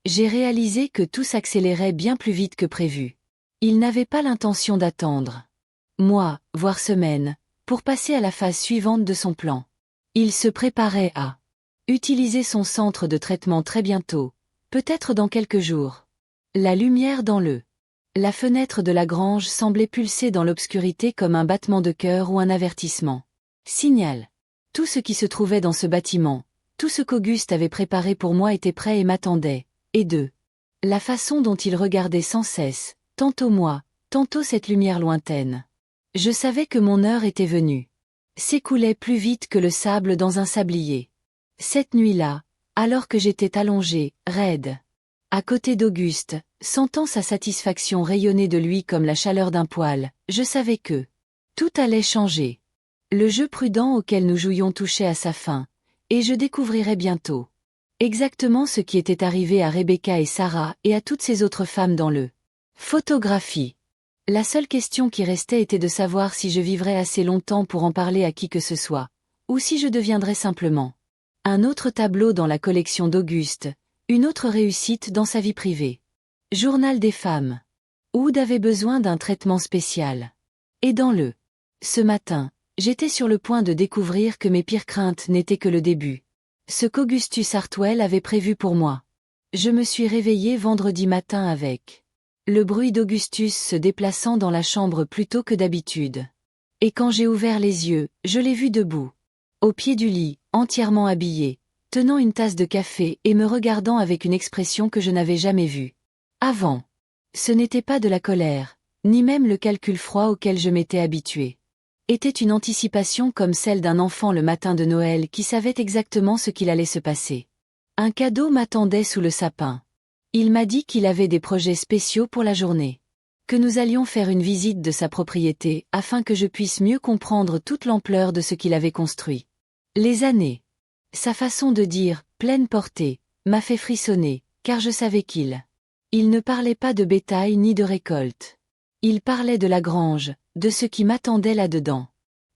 j'ai réalisé que tout s'accélérait bien plus vite que prévu. Il n'avait pas l'intention d'attendre mois, voire semaines, pour passer à la phase suivante de son plan. Il se préparait à utiliser son centre de traitement très bientôt, peut-être dans quelques jours. La lumière dans le La fenêtre de la grange semblait pulser dans l'obscurité comme un battement de cœur ou un avertissement. Signal. Tout ce qui se trouvait dans ce bâtiment, tout ce qu'Auguste avait préparé pour moi était prêt et m'attendait, et la façon dont il regardait sans cesse, tantôt moi, tantôt cette lumière lointaine. Je savais que mon heure était venue. S'écoulait plus vite que le sable dans un sablier. Cette nuit-là, alors que j'étais allongée, raide, à côté d'Auguste, sentant sa satisfaction rayonner de lui comme la chaleur d'un poêle, je savais que tout allait changer. Le jeu prudent auquel nous jouions touchait à sa fin, et je découvrirais bientôt exactement ce qui était arrivé à Rebecca et Sarah et à toutes ces autres femmes dans le photographie. La seule question qui restait était de savoir si je vivrais assez longtemps pour en parler à qui que ce soit, ou si je deviendrais simplement un autre tableau dans la collection d'Auguste, une autre réussite dans sa vie privée. Journal des femmes. Oud avait besoin d'un traitement spécial. Et ce matin, j'étais sur le point de découvrir que mes pires craintes n'étaient que le début. Ce qu'Augustus Hartwell avait prévu pour moi. Je me suis réveillée vendredi matin avec le bruit d'Augustus se déplaçant dans la chambre plus tôt que d'habitude. Et quand j'ai ouvert les yeux, je l'ai vu debout, au pied du lit, entièrement habillé, tenant une tasse de café et me regardant avec une expression que je n'avais jamais vue avant. Ce n'était pas de la colère, ni même le calcul froid auquel je m'étais habituée. Était une anticipation comme celle d'un enfant le matin de Noël qui savait exactement ce qu'il allait se passer. Un cadeau m'attendait sous le sapin. Il m'a dit qu'il avait des projets spéciaux pour la journée. Que nous allions faire une visite de sa propriété afin que je puisse mieux comprendre toute l'ampleur de ce qu'il avait construit. Les années. Sa façon de dire, pleine portée, m'a fait frissonner, car je savais qu'il ne parlait pas de bétail ni de récolte. Il parlait de la grange, de ce qui m'attendait là-dedans.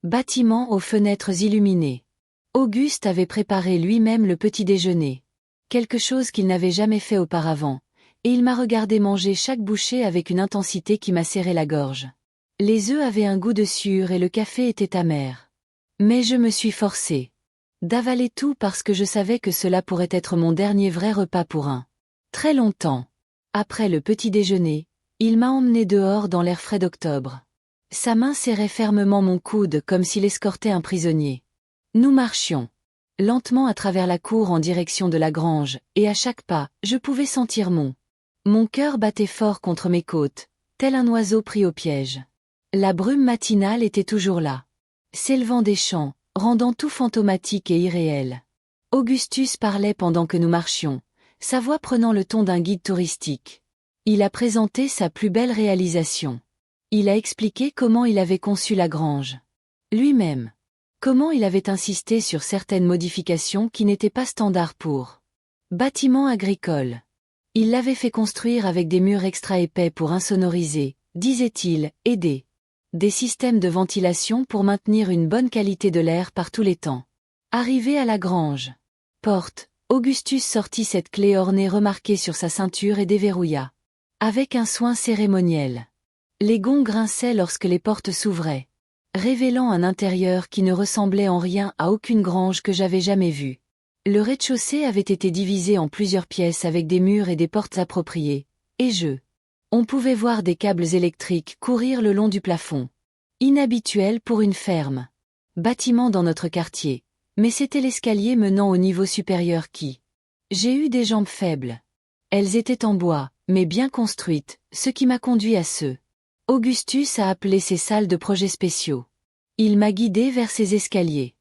Bâtiment aux fenêtres illuminées. Auguste avait préparé lui-même le petit déjeuner. Quelque chose qu'il n'avait jamais fait auparavant, et il m'a regardé manger chaque bouchée avec une intensité qui m'a serré la gorge. Les œufs avaient un goût de sueur et le café était amer. Mais je me suis forcée d'avaler tout parce que je savais que cela pourrait être mon dernier vrai repas pour un très longtemps. Après le petit déjeuner, il m'a emmené dehors dans l'air frais d'octobre. Sa main serrait fermement mon coude comme s'il escortait un prisonnier. Nous marchions lentement à travers la cour en direction de la grange, et à chaque pas, je pouvais sentir mon cœur battait fort contre mes côtes, tel un oiseau pris au piège. La brume matinale était toujours là, s'élevant des champs, rendant tout fantomatique et irréel. Augustus parlait pendant que nous marchions, sa voix prenant le ton d'un guide touristique. Il a présenté sa plus belle réalisation. Il a expliqué comment il avait conçu la grange. Lui-même. Comment il avait insisté sur certaines modifications qui n'étaient pas standards pour bâtiments agricoles. Il l'avait fait construire avec des murs extra épais pour insonoriser, disait-il, et des systèmes de ventilation pour maintenir une bonne qualité de l'air par tous les temps. Arrivé à la grange. Porte, Augustus sortit cette clé ornée remarquée sur sa ceinture et déverrouilla. Avec un soin cérémoniel. Les gonds grinçaient lorsque les portes s'ouvraient, révélant un intérieur qui ne ressemblait en rien à aucune grange que j'avais jamais vue. Le rez-de-chaussée avait été divisé en plusieurs pièces avec des murs et des portes appropriées, et on pouvait voir des câbles électriques courir le long du plafond. Inhabituel pour une ferme. Bâtiment dans notre quartier, mais c'était l'escalier menant au niveau supérieur qui. J'ai eu des jambes faibles. Elles étaient en bois, mais bien construites, ce qui m'a conduit à Augustus a appelé ces salles de projets spéciaux. Il m'a guidé vers ces escaliers.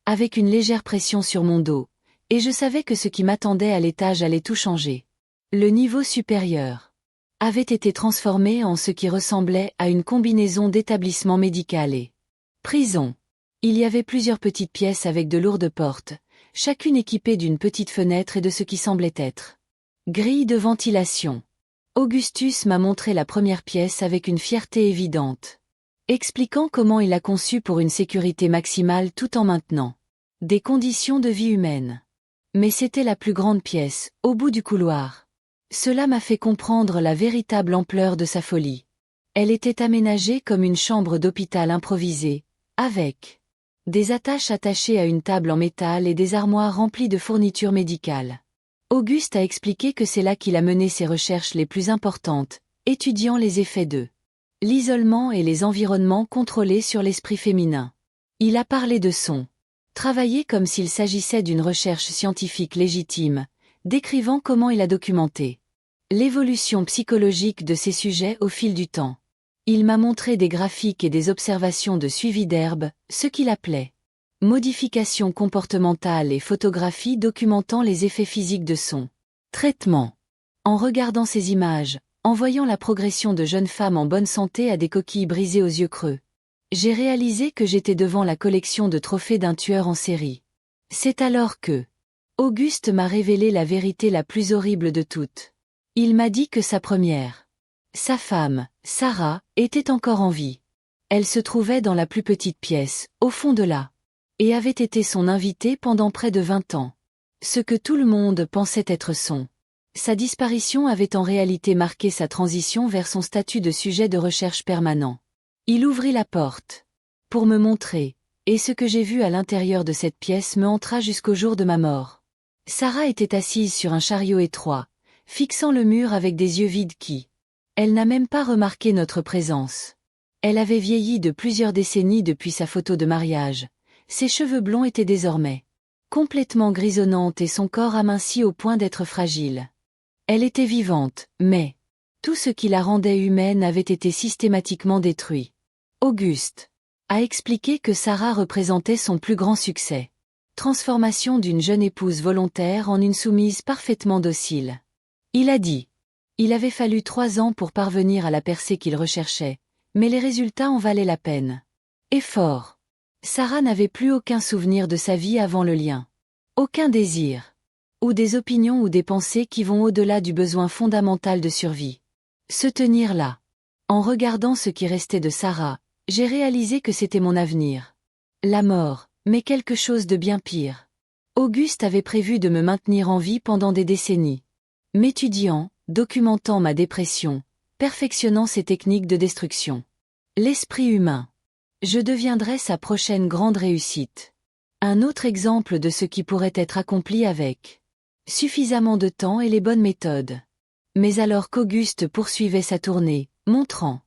Avec une légère pression sur mon dos, et je savais que ce qui m'attendait à l'étage allait tout changer. Le niveau supérieur avait été transformé en ce qui ressemblait à une combinaison d'établissement médical et prison. Il y avait plusieurs petites pièces avec de lourdes portes, chacune équipée d'une petite fenêtre et de ce qui semblait être grille de ventilation. Augustus m'a montré la première pièce avec une fierté évidente, expliquant comment il l'a conçue pour une sécurité maximale tout en maintenant des conditions de vie humaines. Mais c'était la plus grande pièce, au bout du couloir. Cela m'a fait comprendre la véritable ampleur de sa folie. Elle était aménagée comme une chambre d'hôpital improvisée, avec des attaches attachées à une table en métal et des armoires remplies de fournitures médicales. Auguste a expliqué que c'est là qu'il a mené ses recherches les plus importantes, étudiant les effets de l'isolement et les environnements contrôlés sur l'esprit féminin. Il a parlé de son travailler comme s'il s'agissait d'une recherche scientifique légitime, décrivant comment il a documenté l'évolution psychologique de ces sujets au fil du temps. Il m'a montré des graphiques et des observations de suivi d'herbes, ce qu'il appelait modifications comportementales et photographies documentant les effets physiques de son traitement. En regardant ces images, en voyant la progression de jeunes femmes en bonne santé à des coquilles brisées aux yeux creux, j'ai réalisé que j'étais devant la collection de trophées d'un tueur en série. C'est alors que Auguste m'a révélé la vérité la plus horrible de toutes. Il m'a dit que sa femme, Sarah, était encore en vie. Elle se trouvait dans la plus petite pièce, au fond de là, et avait été son invitée pendant près de 20 ans. Ce que tout le monde pensait être sa disparition avait en réalité marqué sa transition vers son statut de sujet de recherche permanent. Il ouvrit la porte pour me montrer, et ce que j'ai vu à l'intérieur de cette pièce me hantera jusqu'au jour de ma mort. Sarah était assise sur un chariot étroit, fixant le mur avec des yeux vides qui. Elle n'a même pas remarqué notre présence. Elle avait vieilli de plusieurs décennies depuis sa photo de mariage. Ses cheveux blonds étaient désormais complètement grisonnantes et son corps aminci au point d'être fragile. Elle était vivante, mais tout ce qui la rendait humaine avait été systématiquement détruit. Auguste a expliqué que Sarah représentait son plus grand succès. Transformation d'une jeune épouse volontaire en une soumise parfaitement docile. Il a dit. Il avait fallu 3 ans pour parvenir à la percée qu'il recherchait, mais les résultats en valaient la peine. Effort. Sarah n'avait plus aucun souvenir de sa vie avant le lien. Aucun désir. Ou des opinions ou des pensées qui vont au-delà du besoin fondamental de survie. Se tenir là. En regardant ce qui restait de Sarah, j'ai réalisé que c'était mon avenir. La mort, mais quelque chose de bien pire. Auguste avait prévu de me maintenir en vie pendant des décennies. M'étudiant, documentant ma dépression, perfectionnant ses techniques de destruction. L'esprit humain. Je deviendrai sa prochaine grande réussite. Un autre exemple de ce qui pourrait être accompli avec suffisamment de temps et les bonnes méthodes. Mais alors qu'Auguste poursuivait sa tournée, montrant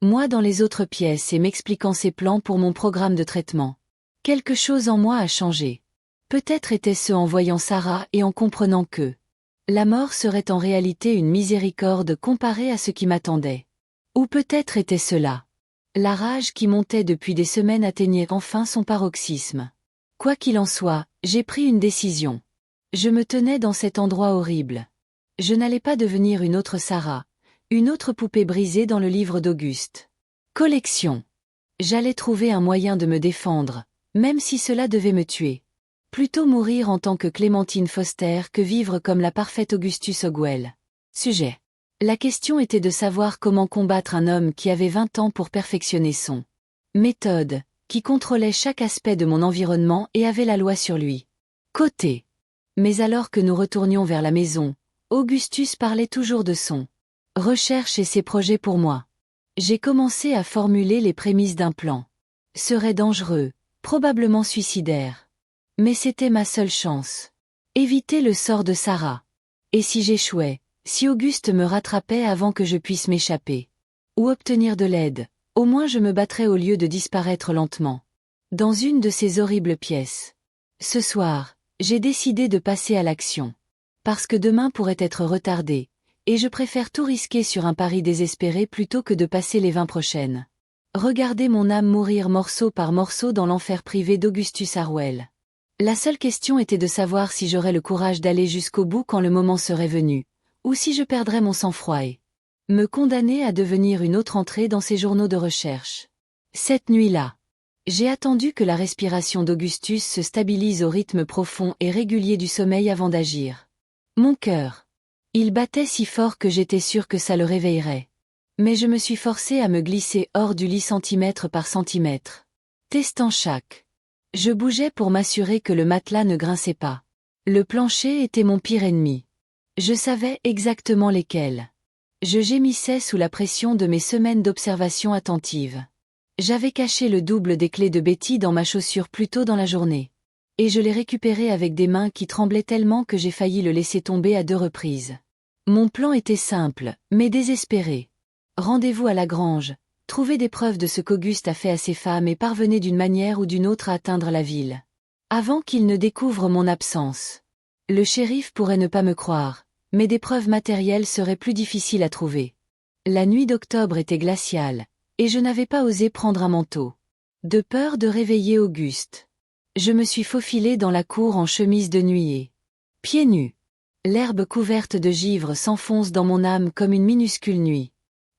moi dans les autres pièces et m'expliquant ses plans pour mon programme de traitement. Quelque chose en moi a changé. Peut-être était-ce en voyant Sarah et en comprenant que la mort serait en réalité une miséricorde comparée à ce qui m'attendait. Ou peut-être était cela. La rage qui montait depuis des semaines atteignait enfin son paroxysme. Quoi qu'il en soit, j'ai pris une décision. Je me tenais dans cet endroit horrible. Je n'allais pas devenir une autre Sarah, une autre poupée brisée dans le livre d'Auguste. Collection. J'allais trouver un moyen de me défendre, même si cela devait me tuer. Plutôt mourir en tant que Clémentine Foster que vivre comme la parfaite Augustus Ogwell. Sujet. La question était de savoir comment combattre un homme qui avait 20 ans pour perfectionner son méthode, qui contrôlait chaque aspect de mon environnement et avait la loi sur lui. Côté. Mais alors que nous retournions vers la maison, Augustus parlait toujours de son recherche et ses projets pour moi. J'ai commencé à formuler les prémices d'un plan. Serait dangereux, probablement suicidaire. Mais c'était ma seule chance. Éviter le sort de Sarah. Et si j'échouais, si Auguste me rattrapait avant que je puisse m'échapper, ou obtenir de l'aide, au moins je me battrais au lieu de disparaître lentement. Dans une de ces horribles pièces. Ce soir, j'ai décidé de passer à l'action. Parce que demain pourrait être retardé, et je préfère tout risquer sur un pari désespéré plutôt que de passer les 20 prochaines. Regarder mon âme mourir morceau par morceau dans l'enfer privé d'Augustus Harwell. La seule question était de savoir si j'aurais le courage d'aller jusqu'au bout quand le moment serait venu, ou si je perdrais mon sang-froid et me condamner à devenir une autre entrée dans ces journaux de recherche. Cette nuit-là, j'ai attendu que la respiration d'Augustus se stabilise au rythme profond et régulier du sommeil avant d'agir. Mon cœur. Il battait si fort que j'étais sûre que ça le réveillerait. Mais je me suis forcée à me glisser hors du lit centimètre par centimètre. Testant chaque. Je bougeais pour m'assurer que le matelas ne grinçait pas. Le plancher était mon pire ennemi. Je savais exactement lesquels. Je gémissais sous la pression de mes semaines d'observation attentive. J'avais caché le double des clés de Betty dans ma chaussure plus tôt dans la journée. Et je l'ai récupéré avec des mains qui tremblaient tellement que j'ai failli le laisser tomber à 2 reprises. Mon plan était simple, mais désespéré. Rendez-vous à la grange, trouvez des preuves de ce qu'Auguste a fait à ses femmes et parvenez d'une manière ou d'une autre à atteindre la ville. Avant qu'il ne découvre mon absence. Le shérif pourrait ne pas me croire, mais des preuves matérielles seraient plus difficiles à trouver. La nuit d'octobre était glaciale, et je n'avais pas osé prendre un manteau. De peur de réveiller Auguste. Je me suis faufilée dans la cour en chemise de nuit. Pieds nus. L'herbe couverte de givre s'enfonce dans mon âme comme une minuscule nuit.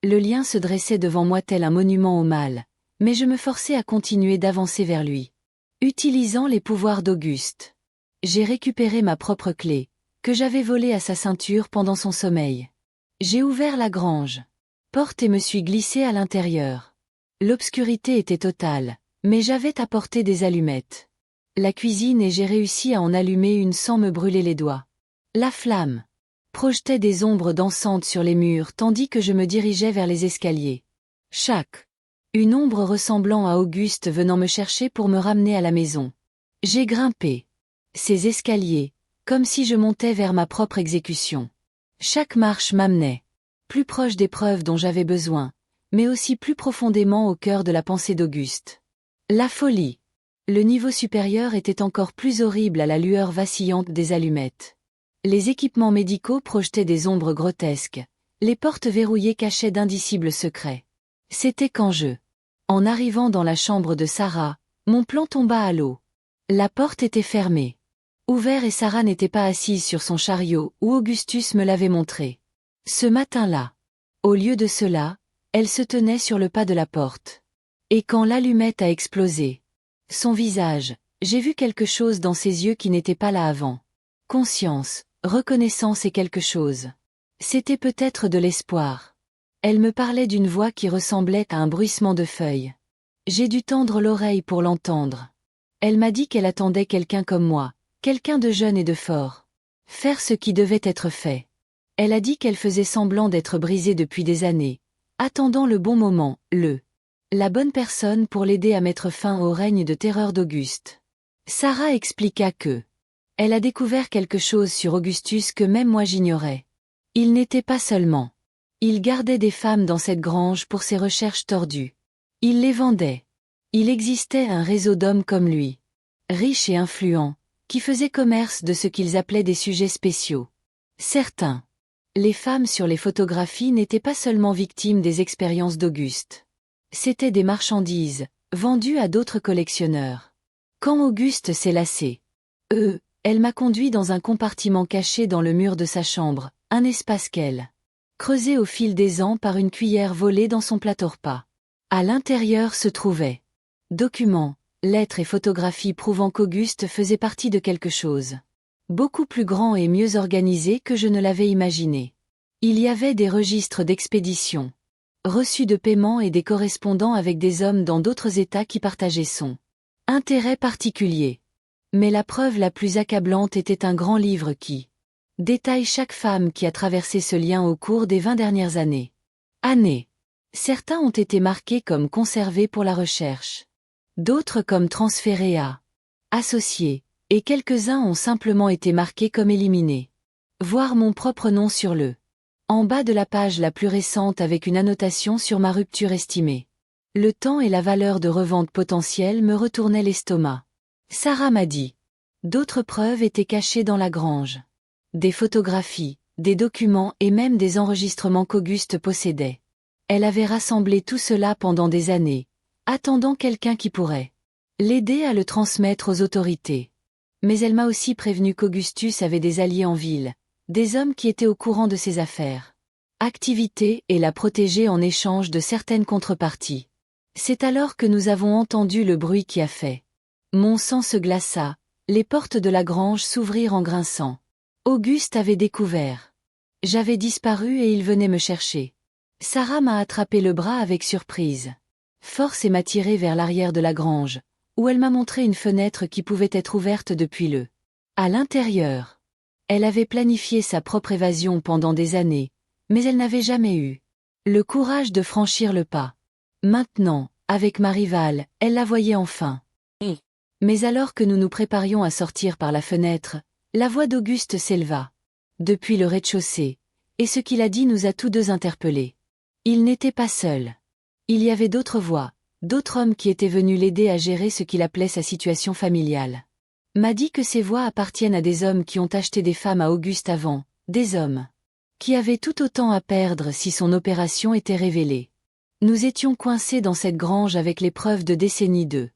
Le lion se dressait devant moi tel un monument au mal, mais je me forçais à continuer d'avancer vers lui. Utilisant les pouvoirs d'Auguste. J'ai récupéré ma propre clé, que j'avais volée à sa ceinture pendant son sommeil. J'ai ouvert la grange. Porte et me suis glissée à l'intérieur. L'obscurité était totale, mais j'avais apporté des allumettes. La cuisine et j'ai réussi à en allumer une sans me brûler les doigts. La flamme projetait des ombres dansantes sur les murs tandis que je me dirigeais vers les escaliers. Une ombre ressemblant à Auguste venant me chercher pour me ramener à la maison. J'ai grimpé ces escaliers, comme si je montais vers ma propre exécution. Chaque marche m'amenait plus proche des preuves dont j'avais besoin, mais aussi plus profondément au cœur de la pensée d'Auguste. La folie. Le niveau supérieur était encore plus horrible à la lueur vacillante des allumettes. Les équipements médicaux projetaient des ombres grotesques, les portes verrouillées cachaient d'indicibles secrets. C'était en arrivant dans la chambre de Sarah, mon plan tomba à l'eau. La porte était fermée. Ouvert et Sarah n'était pas assise sur son chariot où Augustus me l'avait montré. Ce matin-là. Au lieu de cela, elle se tenait sur le pas de la porte. Et quand l'allumette a explosé, son visage, j'ai vu quelque chose dans ses yeux qui n'était pas là avant. Conscience, reconnaissance et quelque chose. C'était peut-être de l'espoir. Elle me parlait d'une voix qui ressemblait à un bruissement de feuilles. J'ai dû tendre l'oreille pour l'entendre. Elle m'a dit qu'elle attendait quelqu'un comme moi, quelqu'un de jeune et de fort. Faire ce qui devait être fait. Elle a dit qu'elle faisait semblant d'être brisée depuis des années, attendant le bon moment, la bonne personne pour l'aider à mettre fin au règne de terreur d'Auguste. Sarah expliqua que elle a découvert quelque chose sur Augustus que même moi j'ignorais. Il n'était pas seulement. Il gardait des femmes dans cette grange pour ses recherches tordues. Il les vendait. Il existait un réseau d'hommes comme lui, riches et influents, qui faisaient commerce de ce qu'ils appelaient des sujets spéciaux. Certains. Les femmes sur les photographies n'étaient pas seulement victimes des expériences d'Auguste. C'étaient des marchandises, vendues à d'autres collectionneurs. Quand Auguste s'est lassé, elle m'a conduit dans un compartiment caché dans le mur de sa chambre, un espace qu'elle creusé au fil des ans par une cuillère volée dans son plateau-repas. À l'intérieur se trouvaient documents, lettres et photographies prouvant qu'Auguste faisait partie de quelque chose. Beaucoup plus grand et mieux organisé que je ne l'avais imaginé. Il y avait des registres d'expédition, reçus de paiement et des correspondants avec des hommes dans d'autres États qui partageaient son intérêt particulier. Mais la preuve la plus accablante était un grand livre qui détaille chaque femme qui a traversé ce lien au cours des 20 dernières années. Certains ont été marqués comme conservés pour la recherche. D'autres comme transférés à associés. Et quelques-uns ont simplement été marqués comme éliminés. Voir mon propre nom sur en bas de la page la plus récente avec une annotation sur ma rupture estimée. Le temps et la valeur de revente potentielle me retournaient l'estomac. Sarah m'a dit. D'autres preuves étaient cachées dans la grange. Des photographies, des documents et même des enregistrements qu'Auguste possédait. Elle avait rassemblé tout cela pendant des années, attendant quelqu'un qui pourrait l'aider à le transmettre aux autorités. Mais elle m'a aussi prévenu qu'Augustus avait des alliés en ville, des hommes qui étaient au courant de ses affaires, activités et la protéger en échange de certaines contreparties. C'est alors que nous avons entendu le bruit qui a fait. Mon sang se glaça, les portes de la grange s'ouvrirent en grinçant. Auguste avait découvert. J'avais disparu et il venait me chercher. Sarah m'a attrapé le bras avec surprise. Force et m'a tiré vers l'arrière de la grange, où elle m'a montré une fenêtre qui pouvait être ouverte depuis à l'intérieur. Elle avait planifié sa propre évasion pendant des années, mais elle n'avait jamais eu le courage de franchir le pas. Maintenant, avec ma rivale, elle la voyait enfin. Mais alors que nous nous préparions à sortir par la fenêtre, la voix d'Auguste s'éleva depuis le rez-de-chaussée, et ce qu'il a dit nous a tous deux interpellés. Il n'était pas seul. Il y avait d'autres voix, d'autres hommes qui étaient venus l'aider à gérer ce qu'il appelait sa situation familiale. M'a dit que ces voix appartiennent à des hommes qui ont acheté des femmes à Auguste avant, des hommes qui avaient tout autant à perdre si son opération était révélée. Nous étions coincés dans cette grange avec les preuves de décennies de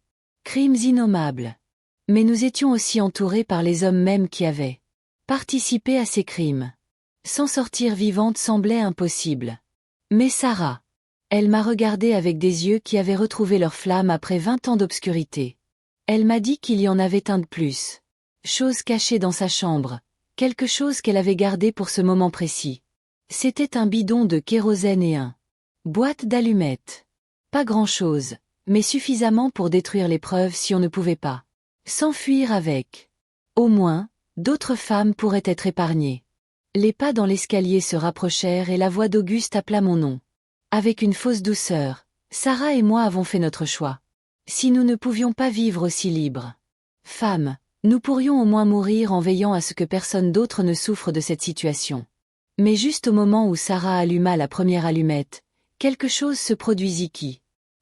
crimes innommables. Mais nous étions aussi entourés par les hommes mêmes qui avaient participé à ces crimes. S'en sortir vivante semblait impossible. Mais Sarah, elle m'a regardé avec des yeux qui avaient retrouvé leur flamme après 20 ans d'obscurité. Elle m'a dit qu'il y en avait un de plus. Chose cachée dans sa chambre, quelque chose qu'elle avait gardé pour ce moment précis. C'était un bidon de kérosène et un boîte d'allumettes. Pas grand-chose, mais suffisamment pour détruire les preuves si on ne pouvait pas s'enfuir avec. Au moins, d'autres femmes pourraient être épargnées. Les pas dans l'escalier se rapprochèrent et la voix d'Auguste appela mon nom. Avec une fausse douceur, Sarah et moi avons fait notre choix. Si nous ne pouvions pas vivre aussi libres femmes, nous pourrions au moins mourir en veillant à ce que personne d'autre ne souffre de cette situation. Mais juste au moment où Sarah alluma la première allumette, quelque chose se produisit qui.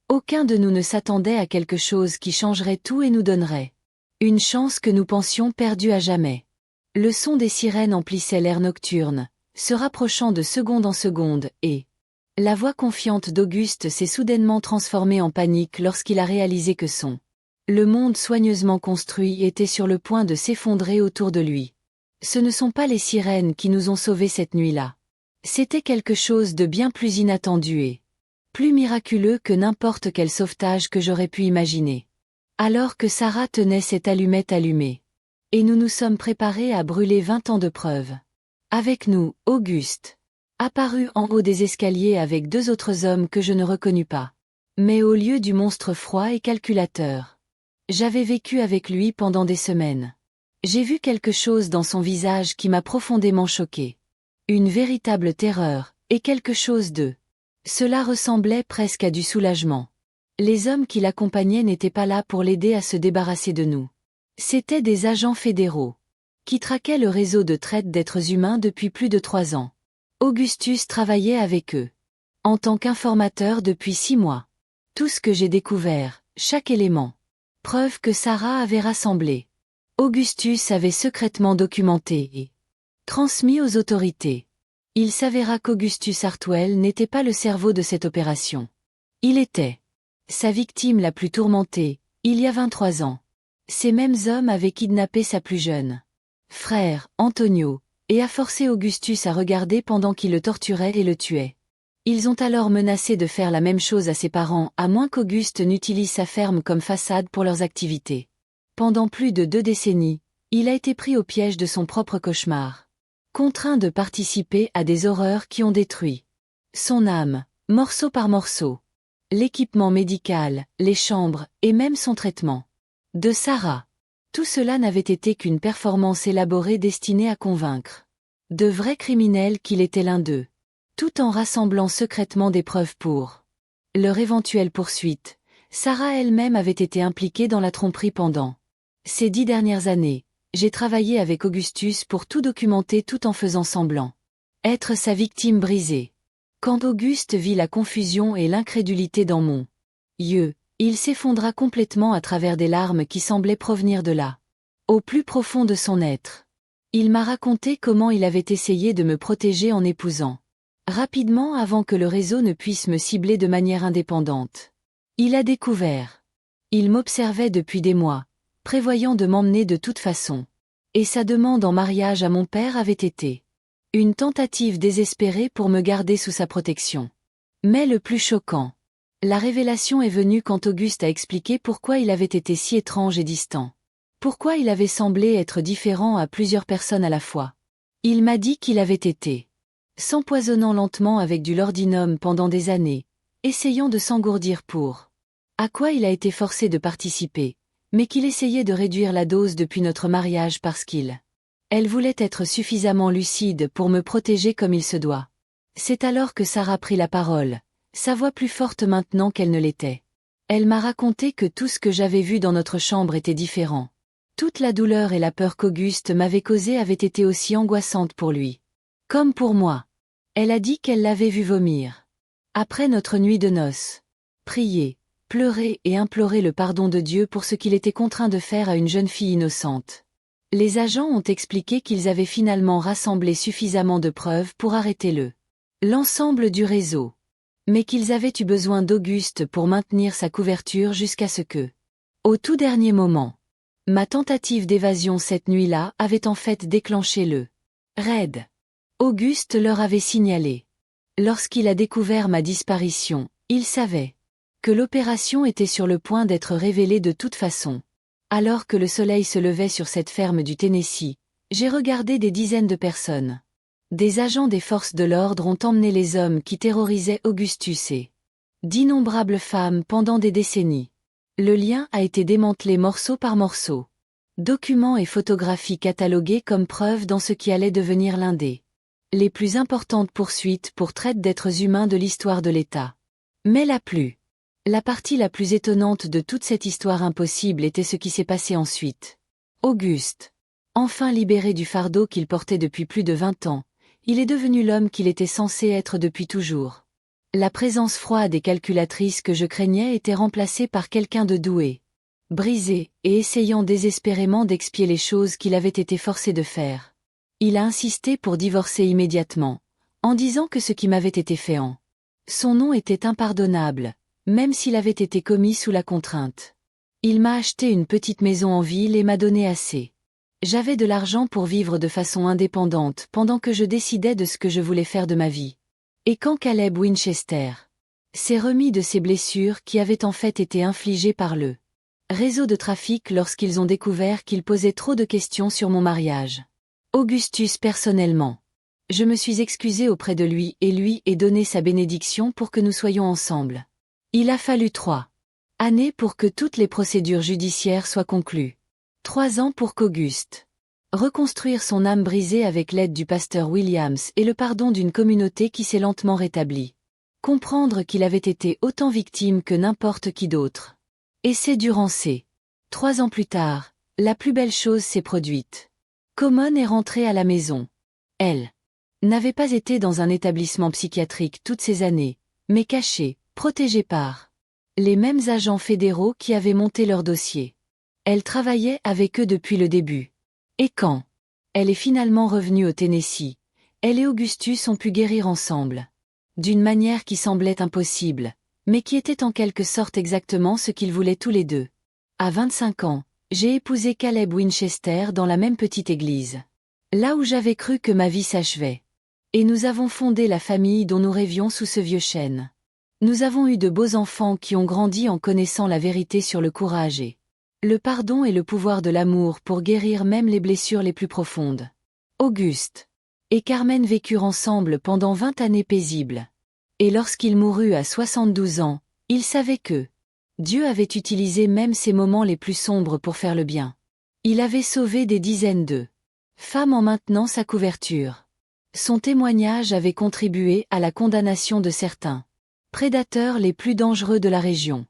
Aucun de nous ne s'attendait à quelque chose qui changerait tout et nous donnerait une chance que nous pensions perdue à jamais. Le son des sirènes emplissait l'air nocturne, se rapprochant de seconde en seconde, et la voix confiante d'Auguste s'est soudainement transformée en panique lorsqu'il a réalisé que le monde soigneusement construit était sur le point de s'effondrer autour de lui. Ce ne sont pas les sirènes qui nous ont sauvés cette nuit-là. C'était quelque chose de bien plus inattendu et plus miraculeux que n'importe quel sauvetage que j'aurais pu imaginer. Alors que Sarah tenait cette allumette allumée. Et nous nous sommes préparés à brûler 20 ans de preuves. Avec nous, Auguste, apparu en haut des escaliers avec 2 autres hommes que je ne reconnus pas. Mais au lieu du monstre froid et calculateur. J'avais vécu avec lui pendant des semaines. J'ai vu quelque chose dans son visage qui m'a profondément choqué. Une véritable terreur, et quelque chose de. Cela ressemblait presque à du soulagement. Les hommes qui l'accompagnaient n'étaient pas là pour l'aider à se débarrasser de nous. C'étaient des agents fédéraux, qui traquaient le réseau de traite d'êtres humains depuis plus de 3 ans. Augustus travaillait avec eux. En tant qu'informateur depuis 6 mois. Tout ce que j'ai découvert, chaque élément. Preuve que Sarah avait rassemblé. Augustus avait secrètement documenté et transmis aux autorités. Il s'avéra qu'Augustus Hartwell n'était pas le cerveau de cette opération. Il était sa victime la plus tourmentée, il y a 23 ans. Ces mêmes hommes avaient kidnappé sa plus jeune frère, Antonio, et a forcé Augustus à regarder pendant qu'il le torturait et le tuait. Ils ont alors menacé de faire la même chose à ses parents à moins qu'Auguste n'utilise sa ferme comme façade pour leurs activités. Pendant plus de 2 décennies, il a été pris au piège de son propre cauchemar. Contraint de participer à des horreurs qui ont détruit son âme, morceau par morceau. L'équipement médical, les chambres, et même son traitement. De Sarah. Tout cela n'avait été qu'une performance élaborée destinée à convaincre de vrais criminels qu'il était l'un d'eux. Tout en rassemblant secrètement des preuves pour leur éventuelle poursuite, Sarah elle-même avait été impliquée dans la tromperie pendant ces 10 dernières années. J'ai travaillé avec Augustus pour tout documenter tout en faisant semblant être sa victime brisée. Quand Auguste vit la confusion et l'incrédulité dans mon yeux, il s'effondra complètement à travers des larmes qui semblaient provenir de là. Au plus profond de son être. Il m'a raconté comment il avait essayé de me protéger en épousant. Rapidement avant que le réseau ne puisse me cibler de manière indépendante. Il a découvert. Il m'observait depuis des mois, prévoyant de m'emmener de toute façon. Et sa demande en mariage à mon père avait été une tentative désespérée pour me garder sous sa protection. Mais le plus choquant, la révélation est venue quand Auguste a expliqué pourquoi il avait été si étrange et distant. Pourquoi il avait semblé être différent à plusieurs personnes à la fois. Il m'a dit qu'il avait été s'empoisonnant lentement avec du laudanum pendant des années, essayant de s'engourdir pour à quoi il a été forcé de participer, mais qu'il essayait de réduire la dose depuis notre mariage parce elle voulait être suffisamment lucide pour me protéger comme il se doit. C'est alors que Sarah prit la parole, sa voix plus forte maintenant qu'elle ne l'était. Elle m'a raconté que tout ce que j'avais vu dans notre chambre était différent. Toute la douleur et la peur qu'Auguste m'avait causée avaient été aussi angoissantes pour lui. Comme pour moi. Elle a dit qu'elle l'avait vu vomir. Après notre nuit de noces. Prier, pleurer et implorer le pardon de Dieu pour ce qu'il était contraint de faire à une jeune fille innocente. Les agents ont expliqué qu'ils avaient finalement rassemblé suffisamment de preuves pour arrêter l'ensemble du réseau. Mais qu'ils avaient eu besoin d'Auguste pour maintenir sa couverture jusqu'à ce que, au tout dernier moment, ma tentative d'évasion cette nuit-là avait en fait déclenché le raid. Auguste leur avait signalé. Lorsqu'il a découvert ma disparition, il savait que l'opération était sur le point d'être révélée de toute façon. Alors que le soleil se levait sur cette ferme du Tennessee, j'ai regardé des dizaines de personnes. Des agents des forces de l'ordre ont emmené les hommes qui terrorisaient Augustus et d'innombrables femmes pendant des décennies. Le lien a été démantelé morceau par morceau. Documents et photographies catalogués comme preuve dans ce qui allait devenir l'un des les plus importantes poursuites pour traite d'êtres humains de l'histoire de l'État. Mais la partie la plus étonnante de toute cette histoire impossible était ce qui s'est passé ensuite. Auguste, enfin libéré du fardeau qu'il portait depuis plus de 20 ans, il est devenu l'homme qu'il était censé être depuis toujours. La présence froide et calculatrice que je craignais était remplacée par quelqu'un de doué, brisé, et essayant désespérément d'expier les choses qu'il avait été forcé de faire. Il a insisté pour divorcer immédiatement, en disant que ce qui m'avait été fait en son nom était impardonnable, même s'il avait été commis sous la contrainte. Il m'a acheté une petite maison en ville et m'a donné assez. J'avais de l'argent pour vivre de façon indépendante pendant que je décidais de ce que je voulais faire de ma vie. Et quand Caleb Winchester s'est remis de ses blessures qui avaient en fait été infligées par le réseau de trafic lorsqu'ils ont découvert qu'il posait trop de questions sur mon mariage. Augustus personnellement. Je me suis excusé auprès de lui et donné sa bénédiction pour que nous soyons ensemble. Il a fallu 3 années pour que toutes les procédures judiciaires soient conclues. 3 ans pour qu'Auguste reconstruire son âme brisée avec l'aide du pasteur Williams et le pardon d'une communauté qui s'est lentement rétablie. Comprendre qu'il avait été autant victime que n'importe qui d'autre. Et c'est durant ces 3 ans plus tard, la plus belle chose s'est produite. Common est rentrée à la maison. Elle n'avait pas été dans un établissement psychiatrique toutes ces années, mais cachée, protégée par les mêmes agents fédéraux qui avaient monté leur dossier. Elle travaillait avec eux depuis le début. Et quand elle est finalement revenue au Tennessee, elle et Augustus ont pu guérir ensemble. D'une manière qui semblait impossible, mais qui était en quelque sorte exactement ce qu'ils voulaient tous les deux. À 25 ans, j'ai épousé Caleb Winchester dans la même petite église. Là où j'avais cru que ma vie s'achevait. Et nous avons fondé la famille dont nous rêvions sous ce vieux chêne. Nous avons eu de beaux enfants qui ont grandi en connaissant la vérité sur le courage et le pardon et le pouvoir de l'amour pour guérir même les blessures les plus profondes. Auguste et Carmen vécurent ensemble pendant 20 années paisibles. Et lorsqu'il mourut à 72 ans, il savait que Dieu avait utilisé même ces moments les plus sombres pour faire le bien. Il avait sauvé des dizaines de femmes en maintenant sa couverture. Son témoignage avait contribué à la condamnation de certains prédateurs les plus dangereux de la région.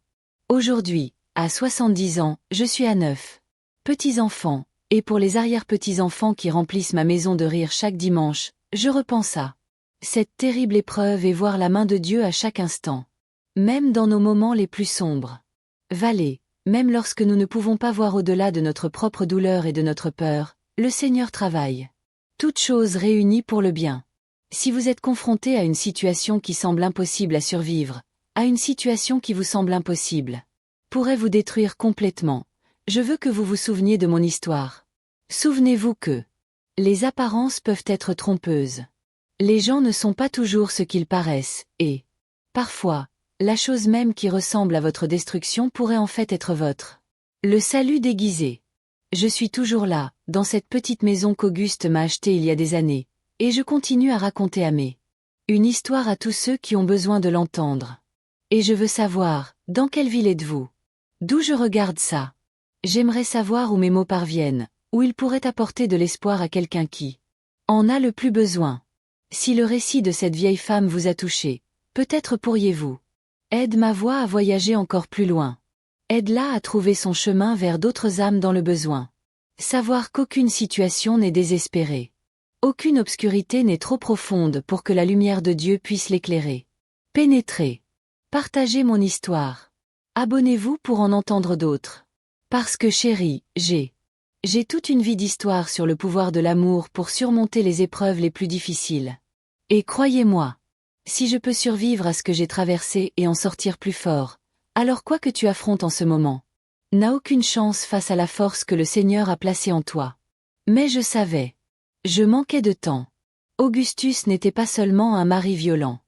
Aujourd'hui, à 70 ans, je suis à 9 petits-enfants, et pour les arrière-petits-enfants qui remplissent ma maison de rire chaque dimanche, je repense à cette terrible épreuve et voir la main de Dieu à chaque instant. Même dans nos moments les plus sombres. Vallée, même lorsque nous ne pouvons pas voir au-delà de notre propre douleur et de notre peur, le Seigneur travaille. Toutes choses réunies pour le bien. Si vous êtes confronté à une situation qui semble impossible à survivre, à une situation qui vous semble impossible, pourrait vous détruire complètement, je veux que vous vous souveniez de mon histoire. Souvenez-vous que les apparences peuvent être trompeuses. Les gens ne sont pas toujours ce qu'ils paraissent, et parfois, la chose même qui ressemble à votre destruction pourrait en fait être votre le salut déguisé. Je suis toujours là, dans cette petite maison qu'Auguste m'a achetée il y a des années, et je continue à raconter à une histoire à tous ceux qui ont besoin de l'entendre. Et je veux savoir, dans quelle ville êtes-vous? D'où je regarde ça? J'aimerais savoir où mes mots parviennent, où ils pourraient apporter de l'espoir à quelqu'un qui en a le plus besoin. Si le récit de cette vieille femme vous a touché, peut-être pourriez-vous aide ma voix à voyager encore plus loin. Aide-la à trouver son chemin vers d'autres âmes dans le besoin. Savoir qu'aucune situation n'est désespérée. Aucune obscurité n'est trop profonde pour que la lumière de Dieu puisse l'éclairer. Pénétrez. Partagez mon histoire. Abonnez-vous pour en entendre d'autres. Parce que chérie, j'ai toute une vie d'histoire sur le pouvoir de l'amour pour surmonter les épreuves les plus difficiles. Et croyez-moi, si je peux survivre à ce que j'ai traversé et en sortir plus fort, alors quoi que tu affrontes en ce moment n'a aucune chance face à la force que le Seigneur a placée en toi. Mais je savais. Je manquais de temps. Augustus n'était pas seulement un mari violent.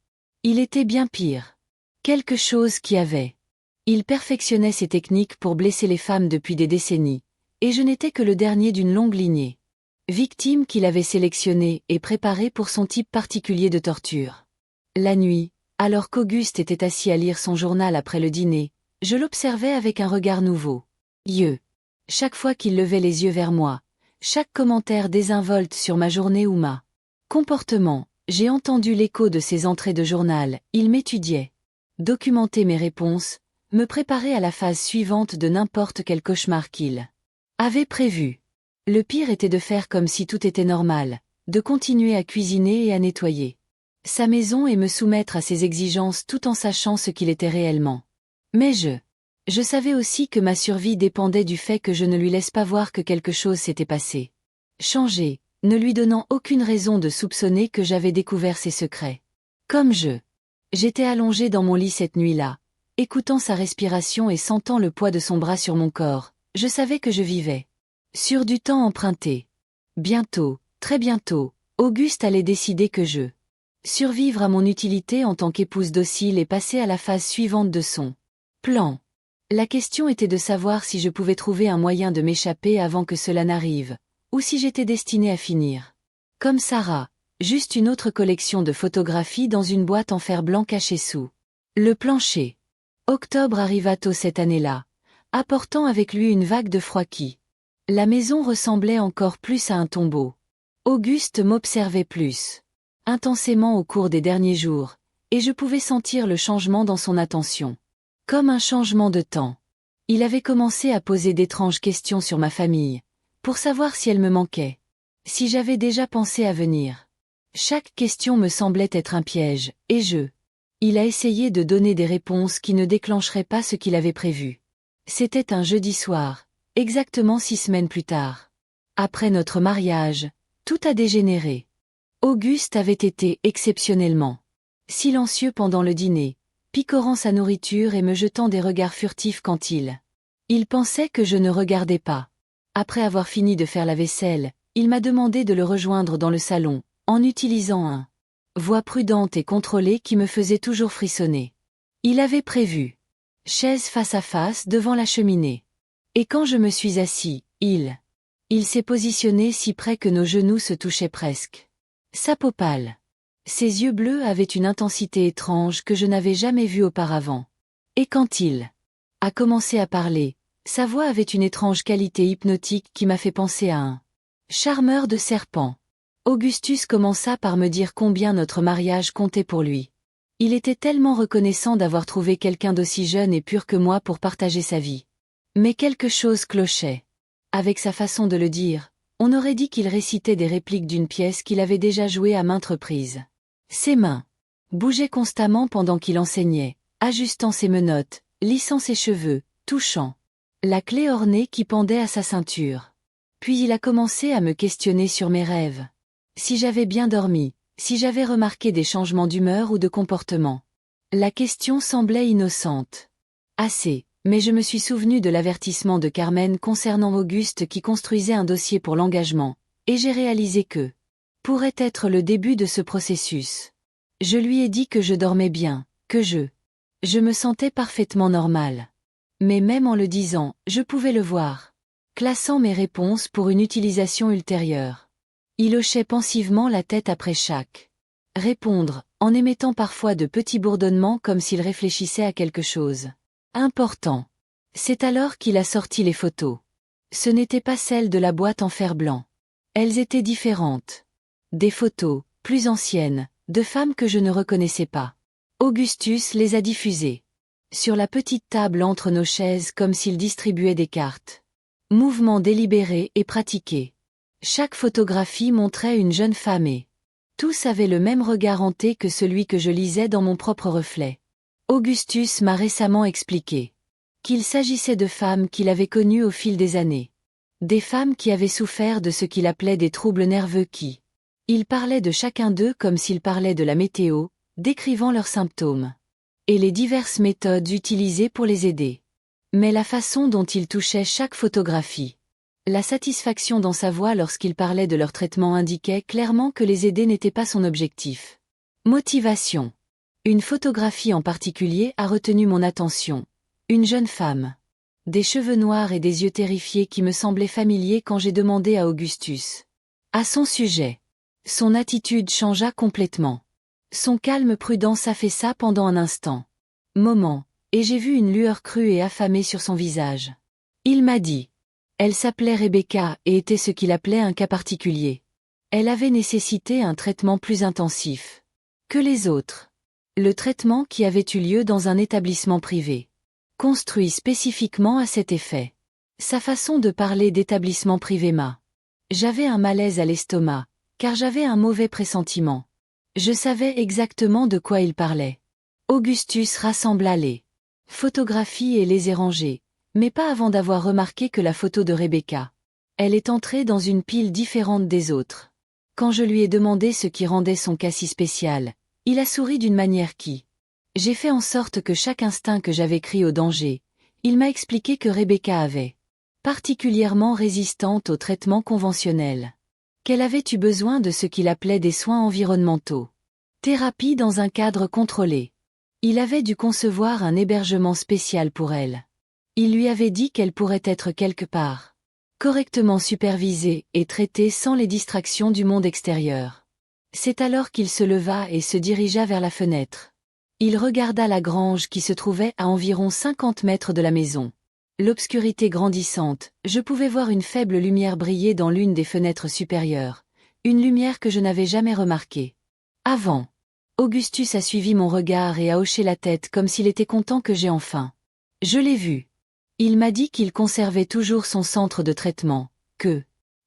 Il était bien pire. Quelque chose qui avait. Il perfectionnait ses techniques pour blesser les femmes depuis des décennies, et je n'étais que le dernier d'une longue lignée. Victime qu'il avait sélectionnée et préparée pour son type particulier de torture. La nuit, alors qu'Auguste était assis à lire son journal après le dîner, je l'observais avec un regard nouveau. Chaque fois qu'il levait les yeux vers moi, chaque commentaire désinvolte sur ma journée ou ma comportement, j'ai entendu l'écho de ses entrées de journal, il m'étudiait. Documenter mes réponses, me préparer à la phase suivante de n'importe quel cauchemar qu'il avait prévu. Le pire était de faire comme si tout était normal, de continuer à cuisiner et à nettoyer sa maison et me soumettre à ses exigences tout en sachant ce qu'il était réellement. Mais je savais aussi que ma survie dépendait du fait que je ne lui laisse pas voir que quelque chose s'était passé. Changé, ne lui donnant aucune raison de soupçonner que j'avais découvert ses secrets. Comme j'étais allongé dans mon lit cette nuit-là, écoutant sa respiration et sentant le poids de son bras sur mon corps, je savais que je vivais sur du temps emprunté. Bientôt, très bientôt, Auguste allait décider que je survivre à mon utilité en tant qu'épouse docile et passer à la phase suivante de son plan. La question était de savoir si je pouvais trouver un moyen de m'échapper avant que cela n'arrive, ou si j'étais destinée à finir comme Sarah, juste une autre collection de photographies dans une boîte en fer blanc cachée sous le plancher. Octobre arriva tôt cette année-là, apportant avec lui une vague de froid qui. La maison ressemblait encore plus à un tombeau. Auguste m'observait plus intensément au cours des derniers jours, et je pouvais sentir le changement dans son attention. Comme un changement de temps. Il avait commencé à poser d'étranges questions sur ma famille, pour savoir si elle me manquait, si j'avais déjà pensé à venir. Chaque question me semblait être un piège, et il a essayé de donner des réponses qui ne déclencheraient pas ce qu'il avait prévu. C'était un jeudi soir, exactement 6 semaines plus tard. Après notre mariage, tout a dégénéré. Auguste avait été exceptionnellement silencieux pendant le dîner, picorant sa nourriture et me jetant des regards furtifs quand il pensait que je ne regardais pas. Après avoir fini de faire la vaisselle, il m'a demandé de le rejoindre dans le salon, en utilisant un voix prudente et contrôlée qui me faisait toujours frissonner. Il avait prévu chaise face à face devant la cheminée. Et quand je me suis assis, il s'est positionné si près que nos genoux se touchaient presque. Sa peau pâle. Ses yeux bleus avaient une intensité étrange que je n'avais jamais vue auparavant. Et quand il a commencé à parler, sa voix avait une étrange qualité hypnotique qui m'a fait penser à un charmeur de serpents. Augustus commença par me dire combien notre mariage comptait pour lui. Il était tellement reconnaissant d'avoir trouvé quelqu'un d'aussi jeune et pur que moi pour partager sa vie. Mais quelque chose clochait. Avec sa façon de le dire, on aurait dit qu'il récitait des répliques d'une pièce qu'il avait déjà jouée à maintes reprises. Ses mains bougeaient constamment pendant qu'il enseignait, ajustant ses menottes, lissant ses cheveux, touchant la clé ornée qui pendait à sa ceinture. Puis il a commencé à me questionner sur mes rêves. Si j'avais bien dormi, si j'avais remarqué des changements d'humeur ou de comportement. La question semblait innocente. Assez. Mais je me suis souvenu de l'avertissement de Carmen concernant Auguste qui construisait un dossier pour l'engagement, et j'ai réalisé que pourrait être le début de ce processus. Je lui ai dit que je dormais bien, que je me sentais parfaitement normal. Mais même en le disant, je pouvais le voir, classant mes réponses pour une utilisation ultérieure. Il hochait pensivement la tête après chaque répondre, en émettant parfois de petits bourdonnements comme s'il réfléchissait à quelque chose. Important. C'est alors qu'il a sorti les photos. Ce n'étaient pas celles de la boîte en fer blanc. Elles étaient différentes. Des photos, plus anciennes, de femmes que je ne reconnaissais pas. Augustus les a diffusées sur la petite table entre nos chaises comme s'il distribuait des cartes. Mouvement délibéré et pratiqué. Chaque photographie montrait une jeune femme et Tous avaient le même regard hanté que celui que je lisais dans mon propre reflet. Augustus m'a récemment expliqué qu'il s'agissait de femmes qu'il avait connues au fil des années. Des femmes qui avaient souffert de ce qu'il appelait des troubles nerveux qui. Il parlait de chacun d'eux comme s'il parlait de la météo, décrivant leurs symptômes. Et les diverses méthodes utilisées pour les aider. Mais la façon dont il touchait chaque photographie. La satisfaction dans sa voix lorsqu'il parlait de leur traitement indiquait clairement que les aider n'était pas son objectif. Motivation. Une photographie en particulier a retenu mon attention. Une jeune femme. Des cheveux noirs et des yeux terrifiés qui me semblaient familiers quand j'ai demandé à Augustus. À son sujet. Son attitude changea complètement. Son calme prudent s'affaissa pendant un instant. Moment, et j'ai vu une lueur crue et affamée sur son visage. Il m'a dit. Elle s'appelait Rebecca et était ce qu'il appelait un cas particulier. Elle avait nécessité un traitement plus intensif que les autres. Le traitement qui avait eu lieu dans un établissement privé. Construit spécifiquement à cet effet. Sa façon de parler d'établissement privé m'a. J'avais un malaise à l'estomac, car j'avais un mauvais pressentiment. Je savais exactement de quoi il parlait. Augustus rassembla les photographies et les rangées, mais pas avant d'avoir remarqué que la photo de Rebecca. Elle est entrée dans une pile différente des autres. Quand je lui ai demandé ce qui rendait son cas si spécial, il a souri d'une manière qui. J'ai fait en sorte que chaque instinct que j'avais crié au danger, il m'a expliqué que Rebecca avait particulièrement résistante au traitement conventionnel. Qu'elle avait eu besoin de ce qu'il appelait des soins environnementaux. Thérapie dans un cadre contrôlé. Il avait dû concevoir un hébergement spécial pour elle. Il lui avait dit qu'elle pourrait être quelque part. Correctement supervisée et traitée sans les distractions du monde extérieur. C'est alors qu'il se leva et se dirigea vers la fenêtre. Il regarda la grange qui se trouvait à environ 50 mètres de la maison. L'obscurité grandissante, je pouvais voir une faible lumière briller dans l'une des fenêtres supérieures, une lumière que je n'avais jamais remarquée. Avant. Augustus a suivi mon regard et a hoché la tête comme s'il était content que j'ai enfin. Je l'ai vu. Il m'a dit qu'il conservait toujours son centre de traitement, que.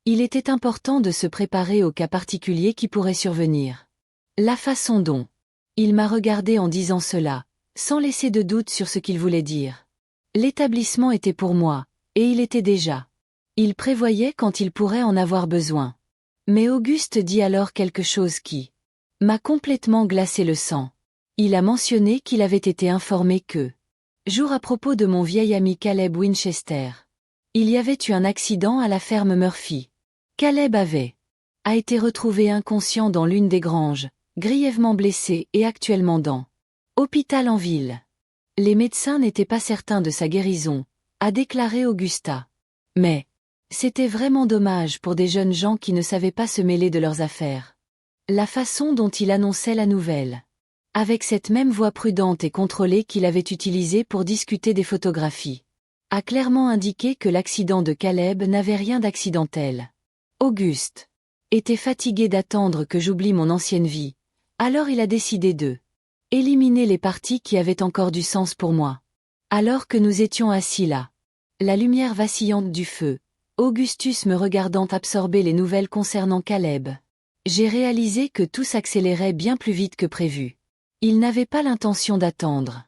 Il était important de se préparer au cas particulier qui pourrait survenir. La façon dont. Il m'a regardé en disant cela, sans laisser de doute sur ce qu'il voulait dire. L'établissement était pour moi, et il était déjà. Il prévoyait quand il pourrait en avoir besoin. Mais Auguste dit alors quelque chose qui m'a complètement glacé le sang. Il a mentionné qu'il avait été informé que, jour à propos de mon vieil ami Caleb Winchester, il y avait eu un accident à la ferme Murphy. Caleb a été retrouvé inconscient dans l'une des granges, grièvement blessé et actuellement dans hôpital en ville. Les médecins n'étaient pas certains de sa guérison, a déclaré Augusta. Mais c'était vraiment dommage pour des jeunes gens qui ne savaient pas se mêler de leurs affaires. La façon dont il annonçait la nouvelle. Avec cette même voix prudente et contrôlée qu'il avait utilisée pour discuter des photographies, a clairement indiqué que l'accident de Caleb n'avait rien d'accidentel. Auguste était fatigué d'attendre que j'oublie mon ancienne vie, alors il a décidé de éliminer les parties qui avaient encore du sens pour moi. Alors que nous étions assis là, la lumière vacillante du feu, Augustus me regardant absorber les nouvelles concernant Caleb. J'ai réalisé que tout s'accélérait bien plus vite que prévu. Il n'avait pas l'intention d'attendre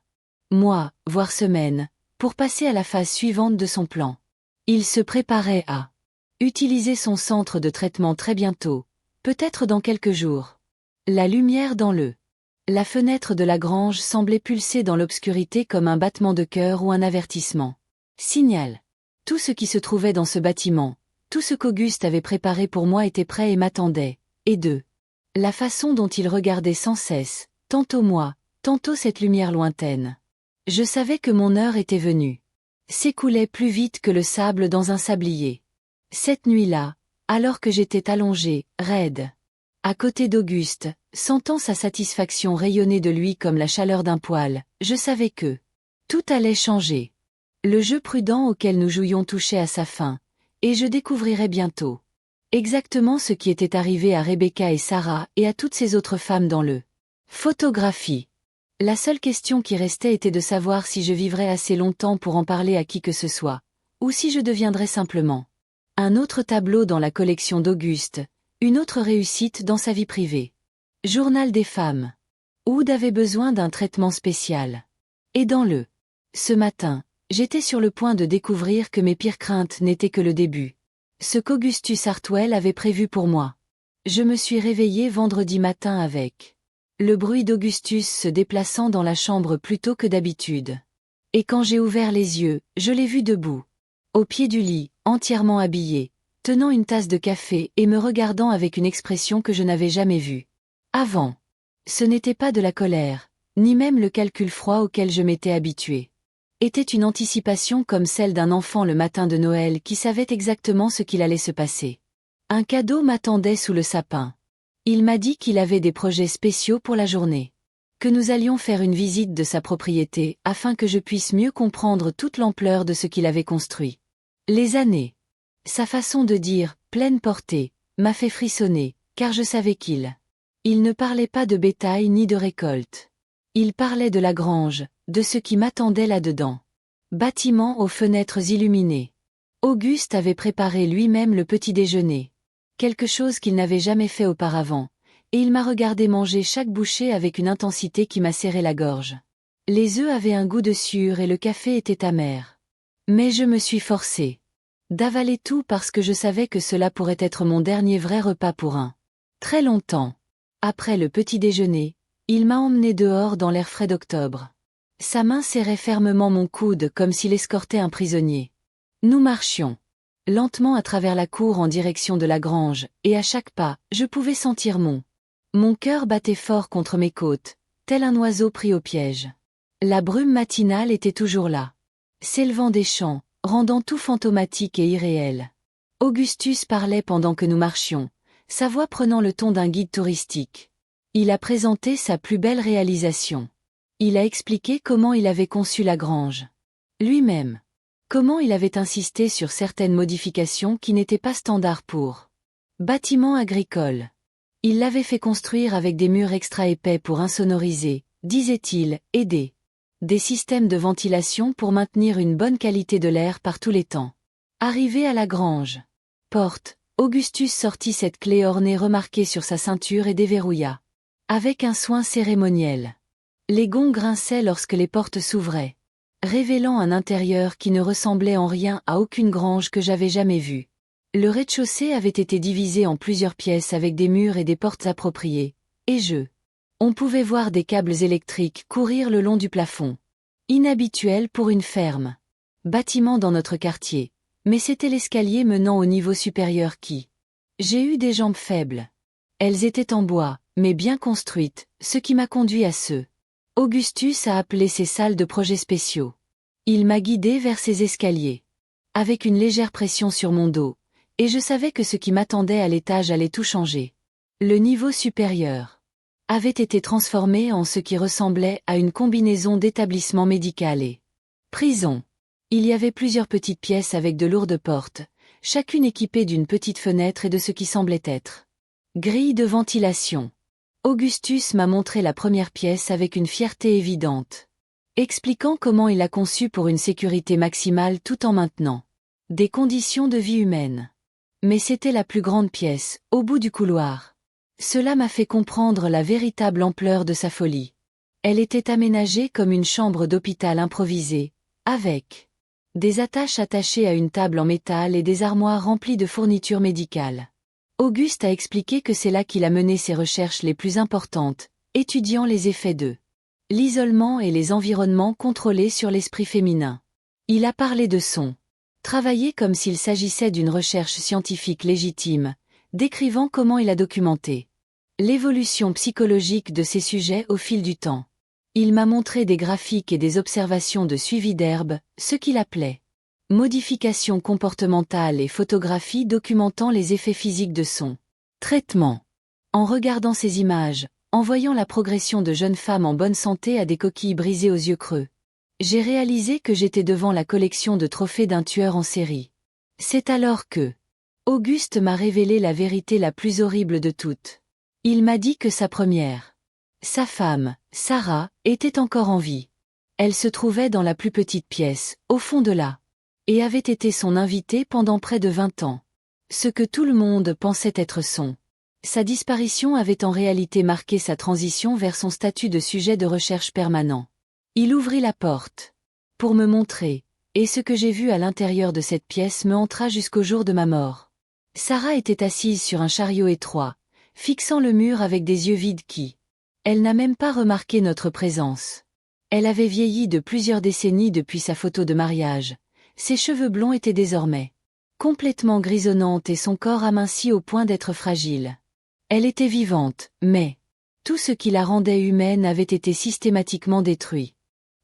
mois, voire semaines, pour passer à la phase suivante de son plan. Il se préparait à utiliser son centre de traitement très bientôt, peut-être dans quelques jours. La lumière dans la fenêtre de la grange semblait pulser dans l'obscurité comme un battement de cœur ou un avertissement. Signal. Tout ce qui se trouvait dans ce bâtiment, tout ce qu'Auguste avait préparé pour moi était prêt et m'attendait, et la façon dont il regardait sans cesse, tantôt moi, tantôt cette lumière lointaine. Je savais que mon heure était venue. S'écoulait plus vite que le sable dans un sablier. Cette nuit-là, alors que j'étais allongé, raide, à côté d'Auguste, sentant sa satisfaction rayonner de lui comme la chaleur d'un poêle, je savais que tout allait changer. Le jeu prudent auquel nous jouions touchait à sa fin, et je découvrirais bientôt exactement ce qui était arrivé à Rebecca et Sarah et à toutes ces autres femmes dans photographie. La seule question qui restait était de savoir si je vivrais assez longtemps pour en parler à qui que ce soit, ou si je deviendrais simplement un autre tableau dans la collection d'Auguste, une autre réussite dans sa vie privée. Journal des femmes. Oud avait besoin d'un traitement spécial. Aidant-le. Ce matin, j'étais sur le point de découvrir que mes pires craintes n'étaient que le début. Ce qu'Augustus Hartwell avait prévu pour moi. Je me suis réveillée vendredi matin avec le bruit d'Augustus se déplaçant dans la chambre plus tôt que d'habitude. Et quand j'ai ouvert les yeux, je l'ai vu debout, au pied du lit, entièrement habillé, tenant une tasse de café et me regardant avec une expression que je n'avais jamais vue avant. Ce n'était pas de la colère, ni même le calcul froid auquel je m'étais habituée. Était une anticipation comme celle d'un enfant le matin de Noël qui savait exactement ce qu'il allait se passer. Un cadeau m'attendait sous le sapin. Il m'a dit qu'il avait des projets spéciaux pour la journée. Que nous allions faire une visite de sa propriété afin que je puisse mieux comprendre toute l'ampleur de ce qu'il avait construit. Les années. Sa façon de dire, pleine portée, m'a fait frissonner, car je savais il ne parlait pas de bétail ni de récolte. Il parlait de la grange, de ce qui m'attendait là-dedans. Bâtiment aux fenêtres illuminées. Auguste avait préparé lui-même le petit déjeuner. Quelque chose qu'il n'avait jamais fait auparavant, et il m'a regardé manger chaque bouchée avec une intensité qui m'a serré la gorge. Les œufs avaient un goût de sueur et le café était amer. Mais je me suis forcée d'avaler tout parce que je savais que cela pourrait être mon dernier vrai repas pour très longtemps. Après le petit déjeuner, il m'a emmené dehors dans l'air frais d'octobre. Sa main serrait fermement mon coude comme s'il escortait un prisonnier. Nous marchions lentement à travers la cour en direction de la grange, et à chaque pas, je pouvais sentir mon cœur battait fort contre mes côtes, tel un oiseau pris au piège. La brume matinale était toujours là, s'élevant des champs, rendant tout fantomatique et irréel. Augustus parlait pendant que nous marchions, sa voix prenant le ton d'un guide touristique. Il a présenté sa plus belle réalisation. Il a expliqué comment il avait conçu la grange. Lui-même. Comment il avait insisté sur certaines modifications qui n'étaient pas standards pour bâtiments agricoles. Il l'avait fait construire avec des murs extra épais pour insonoriser, disait-il, et des systèmes de ventilation pour maintenir une bonne qualité de l'air par tous les temps. Arrivé à la grange. Porte, Augustus sortit cette clé ornée remarquée sur sa ceinture et déverrouilla. Avec un soin cérémoniel. Les gonds grinçaient lorsque les portes s'ouvraient, révélant un intérieur qui ne ressemblait en rien à aucune grange que j'avais jamais vue. Le rez-de-chaussée avait été divisé en plusieurs pièces avec des murs et des portes appropriées, et on pouvait voir des câbles électriques courir le long du plafond. Inhabituel pour une ferme. Bâtiment dans notre quartier, mais c'était l'escalier menant au niveau supérieur qui. J'ai eu des jambes faibles. Elles étaient en bois, mais bien construites, ce qui m'a conduit à ce. Augustus a appelé ces salles de projets spéciaux. Il m'a guidé vers ces escaliers. Avec une légère pression sur mon dos, et je savais que ce qui m'attendait à l'étage allait tout changer. Le niveau supérieur avait été transformé en ce qui ressemblait à une combinaison d'établissement médical et prison. Il y avait plusieurs petites pièces avec de lourdes portes, chacune équipée d'une petite fenêtre et de ce qui semblait être grille de ventilation. Augustus m'a montré la première pièce avec une fierté évidente, expliquant comment il l'a conçue pour une sécurité maximale tout en maintenant des conditions de vie humaines. Mais c'était la plus grande pièce, au bout du couloir. Cela m'a fait comprendre la véritable ampleur de sa folie. Elle était aménagée comme une chambre d'hôpital improvisée, avec des attaches attachées à une table en métal et des armoires remplies de fournitures médicales. Auguste a expliqué que c'est là qu'il a mené ses recherches les plus importantes, étudiant les effets de l'isolement et les environnements contrôlés sur l'esprit féminin. Il a parlé de son travailler comme s'il s'agissait d'une recherche scientifique légitime, décrivant comment il a documenté l'évolution psychologique de ces sujets au fil du temps. Il m'a montré des graphiques et des observations de suivi d'herbe, ce qu'il appelait modifications comportementales et photographies documentant les effets physiques de son traitement. En regardant ces images, en voyant la progression de jeunes femmes en bonne santé à des coquilles brisées aux yeux creux, j'ai réalisé que j'étais devant la collection de trophées d'un tueur en série. C'est alors que Auguste m'a révélé la vérité la plus horrible de toutes. Il m'a dit que sa femme, Sarah, était encore en vie. Elle se trouvait dans la plus petite pièce, au fond de là, et avait été son invitée pendant près de 20 ans. Ce que tout le monde pensait être son Sa disparition avait en réalité marqué sa transition vers son statut de sujet de recherche permanent. Il ouvrit la porte pour me montrer, et ce que j'ai vu à l'intérieur de cette pièce me hantera jusqu'au jour de ma mort. Sarah était assise sur un chariot étroit, fixant le mur avec des yeux vides qui... Elle n'a même pas remarqué notre présence. Elle avait vieilli de plusieurs décennies depuis sa photo de mariage. Ses cheveux blonds étaient désormais complètement grisonnantes et son corps aminci au point d'être fragile. Elle était vivante, mais tout ce qui la rendait humaine avait été systématiquement détruit.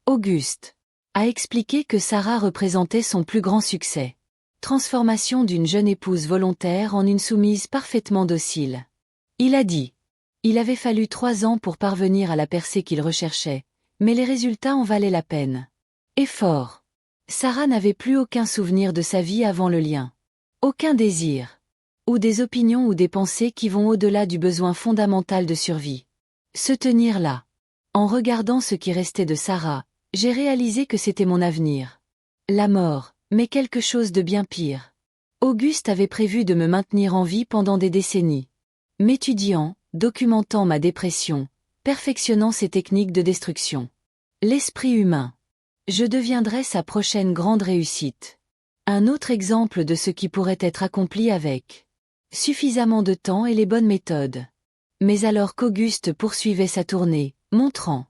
Auguste a expliqué que Sarah représentait son plus grand succès. Transformation d'une jeune épouse volontaire en une soumise parfaitement docile. Il a dit. Il avait fallu 3 ans pour parvenir à la percée qu'il recherchait, mais les résultats en valaient la peine. Effort. Sarah n'avait plus aucun souvenir de sa vie avant le lien. Aucun désir. Ou des opinions ou des pensées qui vont au-delà du besoin fondamental de survie. Se tenir là. En regardant ce qui restait de Sarah, j'ai réalisé que c'était mon avenir. La mort, mais quelque chose de bien pire. Auguste avait prévu de me maintenir en vie pendant des décennies. M'étudiant, documentant ma dépression, perfectionnant ses techniques de destruction. L'esprit humain. Je deviendrai sa prochaine grande réussite. Un autre exemple de ce qui pourrait être accompli avec suffisamment de temps et les bonnes méthodes. Mais alors qu'Auguste poursuivait sa tournée, montrant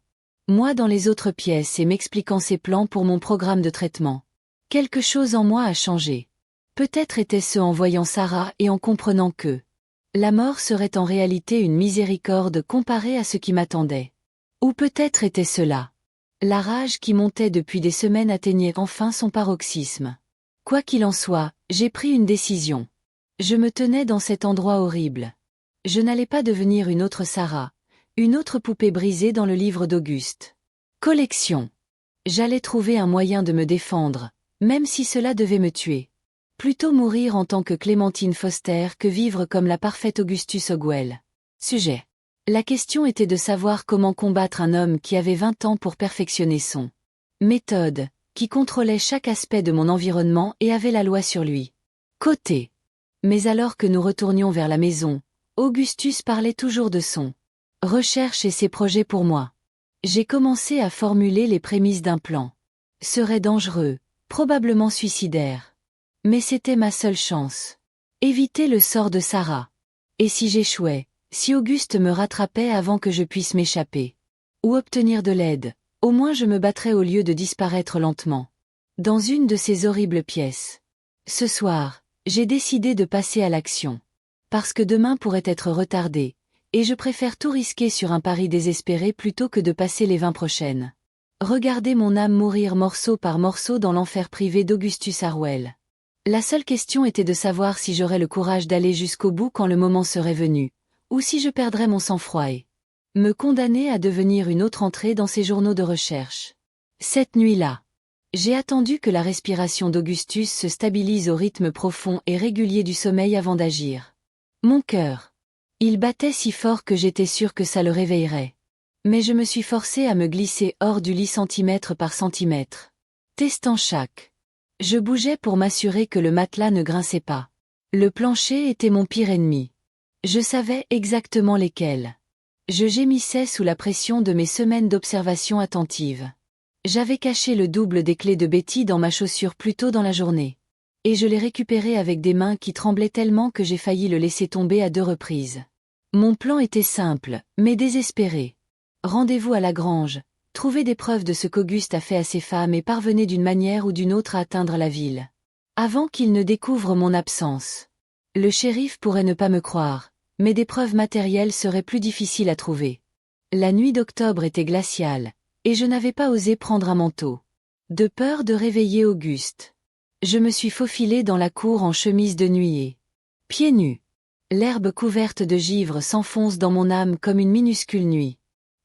moi dans les autres pièces et m'expliquant ses plans pour mon programme de traitement. Quelque chose en moi a changé. Peut-être était-ce en voyant Sarah et en comprenant que la mort serait en réalité une miséricorde comparée à ce qui m'attendait. Ou peut-être était cela. La rage qui montait depuis des semaines atteignait enfin son paroxysme. Quoi qu'il en soit, j'ai pris une décision. Je me tenais dans cet endroit horrible. Je n'allais pas devenir une autre Sarah, une autre poupée brisée dans le livre d'Auguste. Collection. J'allais trouver un moyen de me défendre, même si cela devait me tuer. Plutôt mourir en tant que Clémentine Foster que vivre comme la parfaite Augustus Ogwell. Sujet. La question était de savoir comment combattre un homme qui avait 20 ans pour perfectionner son méthode, qui contrôlait chaque aspect de mon environnement et avait la loi sur lui. Côté. Mais alors que nous retournions vers la maison, Augustus parlait toujours de son recherche et ses projets pour moi. J'ai commencé à formuler les prémices d'un plan. Serait dangereux, probablement suicidaire. Mais c'était ma seule chance. Éviter le sort de Sarah. Et si j'échouais, si Auguste me rattrapait avant que je puisse m'échapper, ou obtenir de l'aide, au moins je me battrais au lieu de disparaître lentement. Dans une de ces horribles pièces. Ce soir, j'ai décidé de passer à l'action. Parce que demain pourrait être retardé, et je préfère tout risquer sur un pari désespéré plutôt que de passer les 20 prochaines. Regarder mon âme mourir morceau par morceau dans l'enfer privé d'Augustus Harwell. La seule question était de savoir si j'aurais le courage d'aller jusqu'au bout quand le moment serait venu, ou si je perdrais mon sang-froid et me condamner à devenir une autre entrée dans ces journaux de recherche. Cette nuit-là, j'ai attendu que la respiration d'Augustus se stabilise au rythme profond et régulier du sommeil avant d'agir. Mon cœur. Il battait si fort que j'étais sûre que ça le réveillerait. Mais je me suis forcée à me glisser hors du lit centimètre par centimètre. Testant chaque. Je bougeais pour m'assurer que le matelas ne grinçait pas. Le plancher était mon pire ennemi. Je savais exactement lesquels. Je gémissais sous la pression de mes semaines d'observation attentive. J'avais caché le double des clés de Betty dans ma chaussure plus tôt dans la journée. Et je l'ai récupéré avec des mains qui tremblaient tellement que j'ai failli le laisser tomber à 2 reprises. Mon plan était simple, mais désespéré. Rendez-vous à la grange, trouver des preuves de ce qu'Auguste a fait à ses femmes et parvenez d'une manière ou d'une autre à atteindre la ville. Avant qu'il ne découvre mon absence. Le shérif pourrait ne pas me croire, mais des preuves matérielles seraient plus difficiles à trouver. La nuit d'octobre était glaciale, et je n'avais pas osé prendre un manteau. De peur de réveiller Auguste. Je me suis faufilée dans la cour en chemise de nuit et pieds nus. L'herbe couverte de givre s'enfonce dans mon âme comme une minuscule nuit.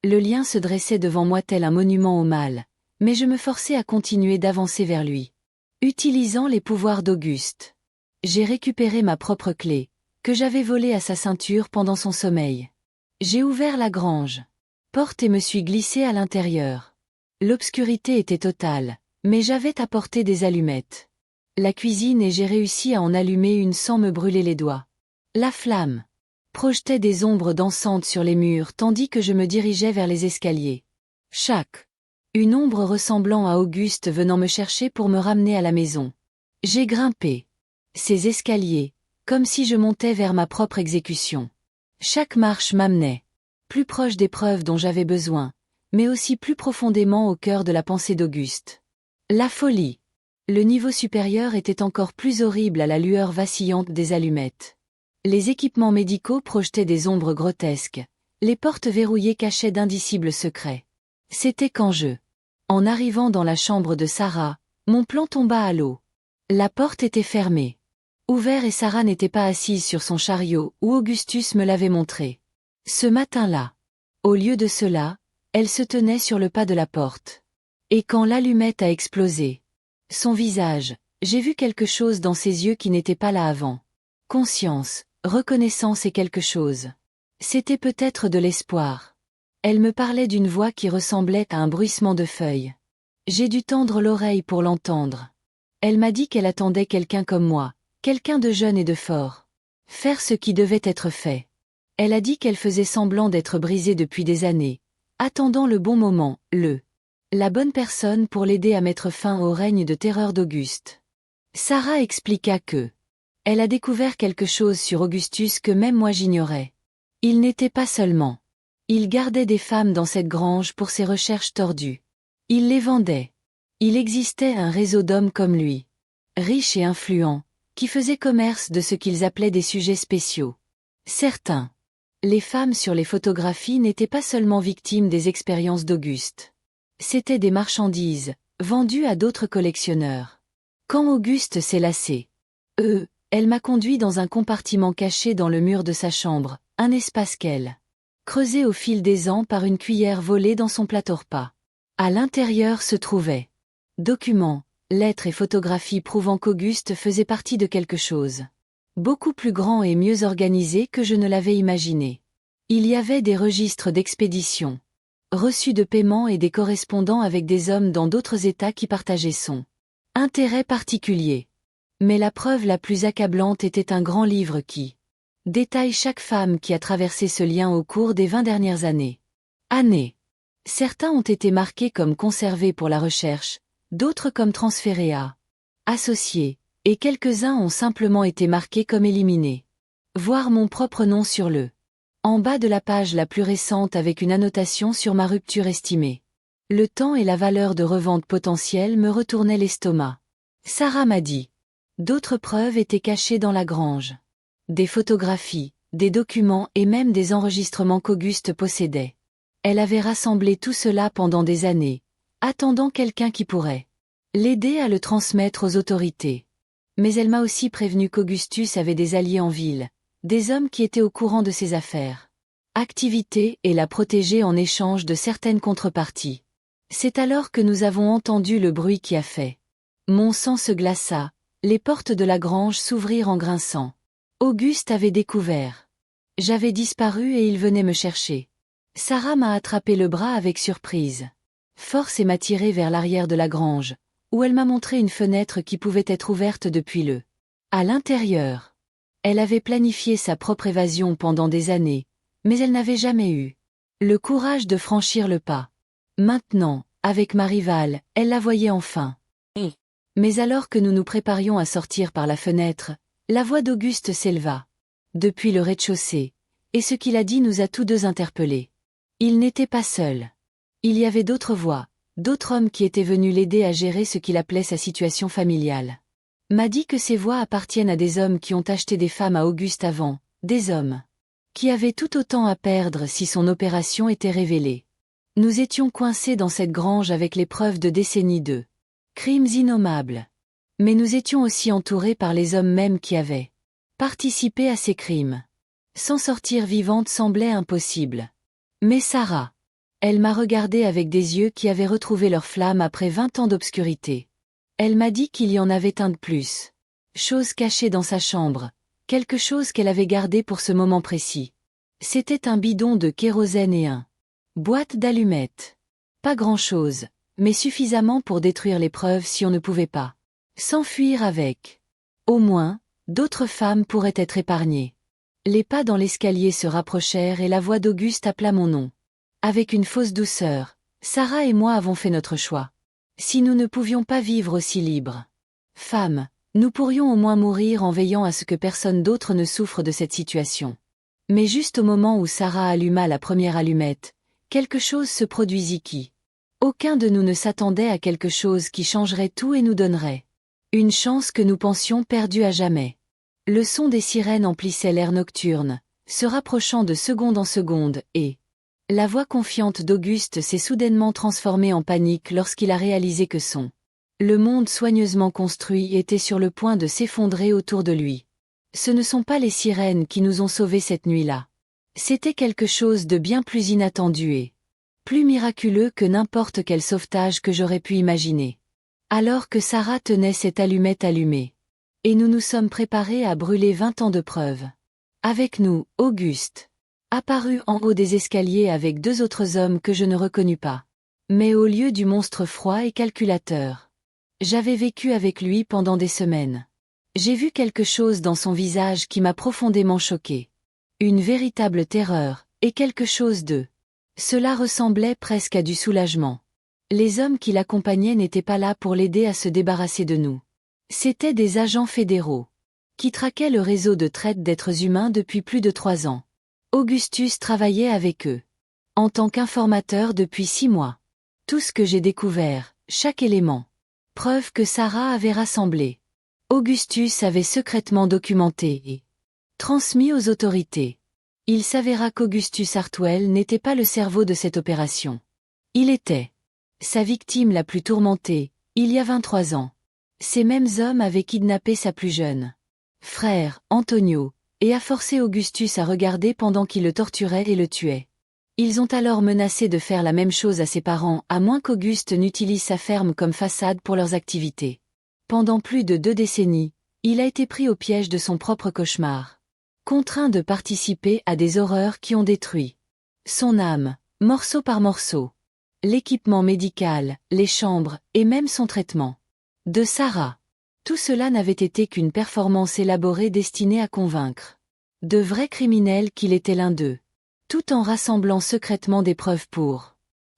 Le lien se dressait devant moi tel un monument au mal, mais je me forçais à continuer d'avancer vers lui. Utilisant les pouvoirs d'Auguste. J'ai récupéré ma propre clé, que j'avais volée à sa ceinture pendant son sommeil. J'ai ouvert la grange. Porte et me suis glissée à l'intérieur. L'obscurité était totale, mais j'avais apporté des allumettes. La cuisine et j'ai réussi à en allumer une sans me brûler les doigts. La flamme. projetait des ombres dansantes sur les murs tandis que je me dirigeais vers les escaliers. Une ombre ressemblant à Auguste venant me chercher pour me ramener à la maison. J'ai grimpé ces escaliers, comme si je montais vers ma propre exécution. Chaque marche m'amenait plus proche des preuves dont j'avais besoin, mais aussi plus profondément au cœur de la pensée d'Auguste. La folie. Le niveau supérieur était encore plus horrible à la lueur vacillante des allumettes. Les équipements médicaux projetaient des ombres grotesques, les portes verrouillées cachaient d'indicibles secrets. C'était en arrivant dans la chambre de Sarah, mon plan tomba à l'eau. La porte était fermée. Ouvert et Sarah n'était pas assise sur son chariot où Augustus me l'avait montré. Ce matin-là. Au lieu de cela, elle se tenait sur le pas de la porte. Et quand l'allumette a explosé, son visage, j'ai vu quelque chose dans ses yeux qui n'était pas là avant. Conscience, reconnaissance et quelque chose. C'était peut-être de l'espoir. Elle me parlait d'une voix qui ressemblait à un bruissement de feuilles. J'ai dû tendre l'oreille pour l'entendre. Elle m'a dit qu'elle attendait quelqu'un comme moi, quelqu'un de jeune et de fort. Faire ce qui devait être fait. Elle a dit qu'elle faisait semblant d'être brisée depuis des années, attendant le bon moment, la bonne personne pour l'aider à mettre fin au règne de terreur d'Auguste. Sarah expliqua que elle a découvert quelque chose sur Augustus que même moi j'ignorais. Il n'était pas seulement. Il gardait des femmes dans cette grange pour ses recherches tordues. Il les vendait. Il existait un réseau d'hommes comme lui, riches et influents, qui faisaient commerce de ce qu'ils appelaient des sujets spéciaux. Certains. Les femmes sur les photographies n'étaient pas seulement victimes des expériences d'Auguste. C'étaient des marchandises, vendues à d'autres collectionneurs. Quand Auguste s'est lassé, elle m'a conduit dans un compartiment caché dans le mur de sa chambre, un espace qu'elle creusé au fil des ans par une cuillère volée dans son plateau-repas. À l'intérieur se trouvaient documents, lettres et photographies prouvant qu'Auguste faisait partie de quelque chose beaucoup plus grand et mieux organisé que je ne l'avais imaginé. Il y avait des registres d'expédition, reçus de paiement et des correspondants avec des hommes dans d'autres États qui partageaient son intérêt particulier. Mais la preuve la plus accablante était un grand livre qui détaille chaque femme qui a traversé ce lien au cours des 20 dernières années. Certains ont été marqués comme conservés pour la recherche, d'autres comme transférés à associés, et quelques-uns ont simplement été marqués comme éliminés. Voir mon propre nom sur en bas de la page la plus récente avec une annotation sur ma rupture estimée. Le temps et la valeur de revente potentielle me retournaient l'estomac. Sarah m'a dit. D'autres preuves étaient cachées dans la grange. Des photographies, des documents et même des enregistrements qu'Auguste possédait. Elle avait rassemblé tout cela pendant des années, attendant quelqu'un qui pourrait l'aider à le transmettre aux autorités. Mais elle m'a aussi prévenu qu'Augustus avait des alliés en ville, des hommes qui étaient au courant de ses affaires, activités et la protéger en échange de certaines contreparties. C'est alors que nous avons entendu le bruit qui a fait. Mon sang se glaça, les portes de la grange s'ouvrirent en grinçant. Auguste avait découvert. J'avais disparu et il venait me chercher. Sarah m'a attrapé le bras avec surprise. Force et m'a tiré vers l'arrière de la grange, où elle m'a montré une fenêtre qui pouvait être ouverte depuis à l'intérieur. Elle avait planifié sa propre évasion pendant des années, mais elle n'avait jamais eu le courage de franchir le pas. Maintenant, avec ma rivale, elle la voyait enfin. Mais alors que nous nous préparions à sortir par la fenêtre, la voix d'Auguste s'éleva. Depuis le rez-de-chaussée, et ce qu'il a dit nous a tous deux interpellés. Il n'était pas seul. Il y avait d'autres voix, d'autres hommes qui étaient venus l'aider à gérer ce qu'il appelait sa situation familiale. M'a dit que ces voix appartiennent à des hommes qui ont acheté des femmes à Auguste avant, des hommes qui avaient tout autant à perdre si son opération était révélée. Nous étions coincés dans cette grange avec les preuves de décennies de crimes innommables. Mais nous étions aussi entourés par les hommes mêmes qui avaient participé à ces crimes. S'en sortir vivante semblait impossible. Mais Sarah, elle m'a regardé avec des yeux qui avaient retrouvé leur flamme après 20 ans d'obscurité. Elle m'a dit qu'il y en avait un de plus. Chose cachée dans sa chambre, quelque chose qu'elle avait gardé pour ce moment précis. C'était un bidon de kérosène et un boîte d'allumettes. Pas grand-chose, mais suffisamment pour détruire les preuves si on ne pouvait pas s'enfuir avec. Au moins, d'autres femmes pourraient être épargnées. Les pas dans l'escalier se rapprochèrent et la voix d'Auguste appela mon nom. Avec une fausse douceur, Sarah et moi avons fait notre choix. Si nous ne pouvions pas vivre aussi libres, femmes, nous pourrions au moins mourir en veillant à ce que personne d'autre ne souffre de cette situation. Mais juste au moment où Sarah alluma la première allumette, quelque chose se produisit qui. Aucun de nous ne s'attendait à quelque chose qui changerait tout et nous donnerait une chance que nous pensions perdue à jamais. Le son des sirènes emplissait l'air nocturne, se rapprochant de seconde en seconde, et la voix confiante d'Auguste s'est soudainement transformée en panique lorsqu'il a réalisé que le monde soigneusement construit était sur le point de s'effondrer autour de lui. Ce ne sont pas les sirènes qui nous ont sauvés cette nuit-là. C'était quelque chose de bien plus inattendu et plus miraculeux que n'importe quel sauvetage que j'aurais pu imaginer. Alors que Sarah tenait cette allumette allumée. Et nous nous sommes préparés à brûler 20 ans de preuves. Avec nous, Auguste, apparu en haut des escaliers avec 2 autres hommes que je ne reconnus pas. Mais au lieu du monstre froid et calculateur, j'avais vécu avec lui pendant des semaines. J'ai vu quelque chose dans son visage qui m'a profondément choqué. Une véritable terreur, et quelque chose de. Cela ressemblait presque à du soulagement. Les hommes qui l'accompagnaient n'étaient pas là pour l'aider à se débarrasser de nous. C'étaient des agents fédéraux, qui traquaient le réseau de traite d'êtres humains depuis plus de 3 ans. Augustus travaillait avec eux, en tant qu'informateur depuis 6 mois. Tout ce que j'ai découvert, chaque élément, preuve que Sarah avait rassemblé. Augustus avait secrètement documenté et transmis aux autorités. Il s'avéra qu'Augustus Hartwell n'était pas le cerveau de cette opération. Il était sa victime la plus tourmentée, il y a 23 ans. Ces mêmes hommes avaient kidnappé sa plus jeune frère, Antonio, et a forcé Augustus à regarder pendant qu'il le torturait et le tuait. Ils ont alors menacé de faire la même chose à ses parents à moins qu'Auguste n'utilise sa ferme comme façade pour leurs activités. Pendant plus de 2 décennies, il a été pris au piège de son propre cauchemar. Contraint de participer à des horreurs qui ont détruit son âme, morceau par morceau. L'équipement médical, les chambres, et même son traitement. De Sarah. Tout cela n'avait été qu'une performance élaborée destinée à convaincre de vrais criminels qu'il était l'un d'eux. Tout en rassemblant secrètement des preuves pour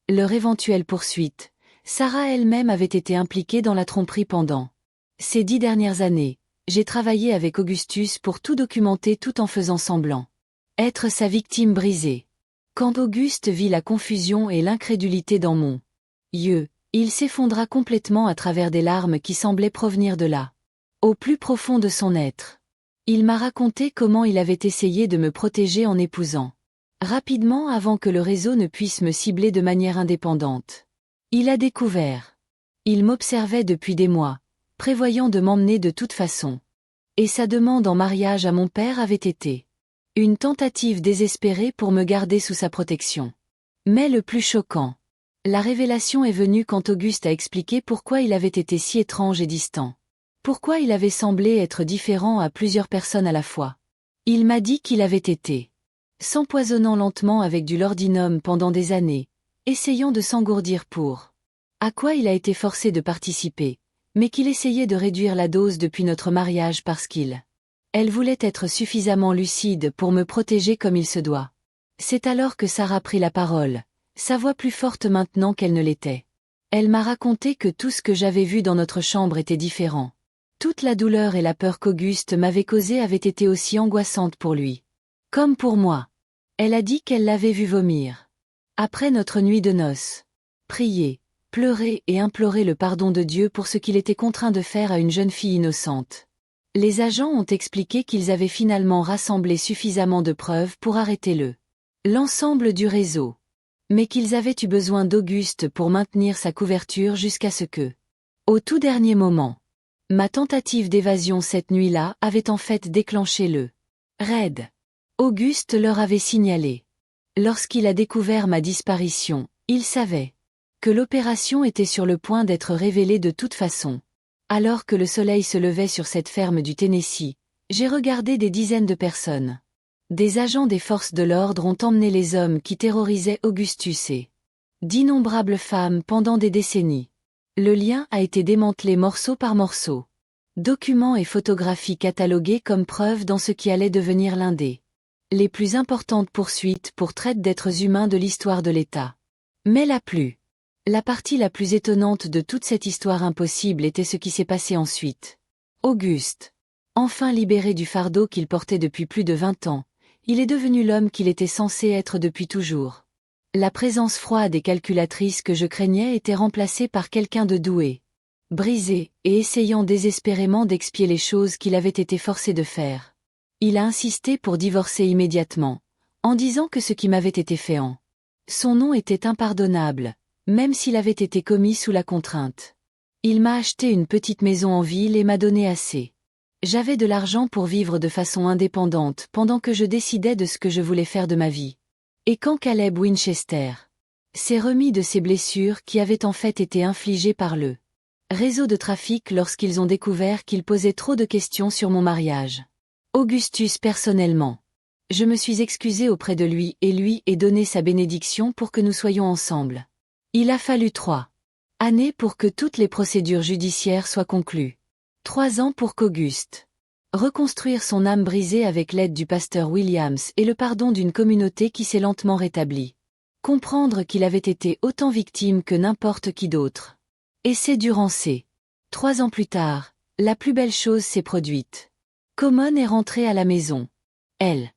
leur éventuelle poursuite, Sarah elle-même avait été impliquée dans la tromperie pendant ces 10 dernières années. J'ai travaillé avec Augustus pour tout documenter tout en faisant semblant être sa victime brisée. Quand Auguste vit la confusion et l'incrédulité dans mon yeux, il s'effondra complètement à travers des larmes qui semblaient provenir de là, au plus profond de son être. Il m'a raconté comment il avait essayé de me protéger en épousant rapidement avant que le réseau ne puisse me cibler de manière indépendante. Il a découvert. Il m'observait depuis des mois, prévoyant de m'emmener de toute façon. Et sa demande en mariage à mon père avait été une tentative désespérée pour me garder sous sa protection. Mais le plus choquant, la révélation est venue quand Auguste a expliqué pourquoi il avait été si étrange et distant. Pourquoi il avait semblé être différent à plusieurs personnes à la fois. Il m'a dit qu'il avait été s'empoisonnant lentement avec du laudanum pendant des années, essayant de s'engourdir pour à quoi il a été forcé de participer, mais qu'il essayait de réduire la dose depuis notre mariage parce elle voulait être suffisamment lucide pour me protéger comme il se doit. C'est alors que Sarah prit la parole, sa voix plus forte maintenant qu'elle ne l'était. Elle m'a raconté que tout ce que j'avais vu dans notre chambre était différent. Toute la douleur et la peur qu'Auguste m'avait causée avaient été aussi angoissantes pour lui. Comme pour moi. Elle a dit qu'elle l'avait vu vomir. Après notre nuit de noces. Prier, pleurer et implorer le pardon de Dieu pour ce qu'il était contraint de faire à une jeune fille innocente. Les agents ont expliqué qu'ils avaient finalement rassemblé suffisamment de preuves pour arrêter l'ensemble du réseau. Mais qu'ils avaient eu besoin d'Auguste pour maintenir sa couverture jusqu'à ce que, au tout dernier moment, ma tentative d'évasion cette nuit-là avait en fait déclenché le raid. Auguste leur avait signalé. Lorsqu'il a découvert ma disparition, il savait que l'opération était sur le point d'être révélée de toute façon. Alors que le soleil se levait sur cette ferme du Tennessee, j'ai regardé des dizaines de personnes. Des agents des forces de l'ordre ont emmené les hommes qui terrorisaient Augustus et d'innombrables femmes pendant des décennies. Le lien a été démantelé morceau par morceau. Documents et photographies catalogués comme preuve dans ce qui allait devenir l'un des les plus importantes poursuites pour traite d'êtres humains de l'histoire de l'État. Mais la partie la plus étonnante de toute cette histoire impossible était ce qui s'est passé ensuite. Auguste, enfin libéré du fardeau qu'il portait depuis plus de 20 ans, il est devenu l'homme qu'il était censé être depuis toujours. La présence froide et calculatrice que je craignais était remplacée par quelqu'un de doué, brisé, et essayant désespérément d'expier les choses qu'il avait été forcé de faire. Il a insisté pour divorcer immédiatement, en disant que ce qui m'avait été fait en son nom était impardonnable, même s'il avait été commis sous la contrainte. Il m'a acheté une petite maison en ville et m'a donné assez. J'avais de l'argent pour vivre de façon indépendante pendant que je décidais de ce que je voulais faire de ma vie. Et quand Caleb Winchester s'est remis de ses blessures qui avaient en fait été infligées par le réseau de trafic lorsqu'ils ont découvert qu'il posait trop de questions sur mon mariage. Augustus personnellement. Je me suis excusé auprès de lui et donné sa bénédiction pour que nous soyons ensemble. Il a fallu 3 années pour que toutes les procédures judiciaires soient conclues. 3 ans pour qu'Auguste reconstruire son âme brisée avec l'aide du pasteur Williams et le pardon d'une communauté qui s'est lentement rétablie. Comprendre qu'il avait été autant victime que n'importe qui d'autre. Et c'est durant ces 3 ans plus tard, la plus belle chose s'est produite. Common est rentrée à la maison. Elle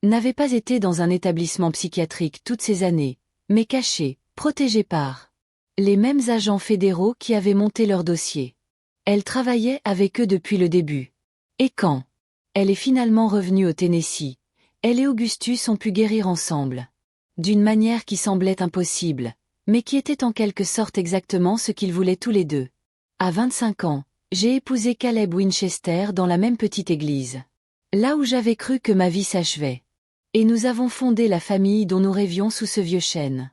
n'avait pas été dans un établissement psychiatrique toutes ces années, mais cachée, protégée par les mêmes agents fédéraux qui avaient monté leur dossier. Elle travaillait avec eux depuis le début. Et quand elle est finalement revenue au Tennessee, elle et Augustus ont pu guérir ensemble. D'une manière qui semblait impossible, mais qui était en quelque sorte exactement ce qu'ils voulaient tous les deux. À 25 ans, j'ai épousé Caleb Winchester dans la même petite église. Là où j'avais cru que ma vie s'achevait. Et nous avons fondé la famille dont nous rêvions sous ce vieux chêne.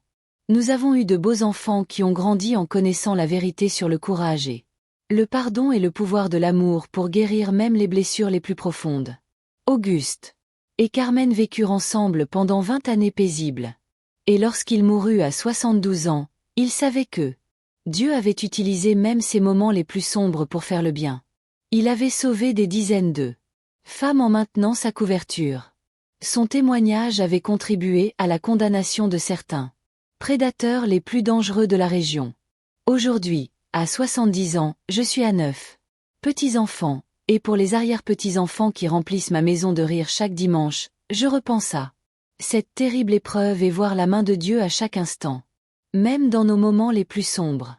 Nous avons eu de beaux enfants qui ont grandi en connaissant la vérité sur le courage et le pardon et le pouvoir de l'amour pour guérir même les blessures les plus profondes. Auguste et Carmen vécurent ensemble pendant 20 années paisibles. Et lorsqu'il mourut à 72 ans, il savait que Dieu avait utilisé même ces moments les plus sombres pour faire le bien. Il avait sauvé des dizaines de femmes en maintenant sa couverture. Son témoignage avait contribué à la condamnation de certains prédateurs les plus dangereux de la région. Aujourd'hui, à 70 ans, je suis à 9 petits-enfants, et pour les arrière-petits-enfants qui remplissent ma maison de rire chaque dimanche, je repense à cette terrible épreuve et voir la main de Dieu à chaque instant. Même dans nos moments les plus sombres.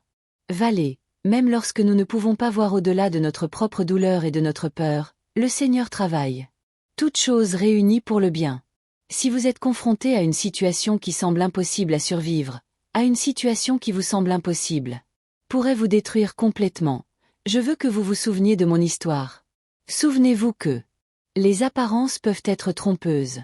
Vallée, même lorsque nous ne pouvons pas voir au-delà de notre propre douleur et de notre peur, le Seigneur travaille. Toutes choses réunies pour le bien. Si vous êtes confronté à une situation qui semble impossible à survivre, à une situation qui vous semble impossible, pourrait vous détruire complètement, je veux que vous vous souveniez de mon histoire. Souvenez-vous que les apparences peuvent être trompeuses.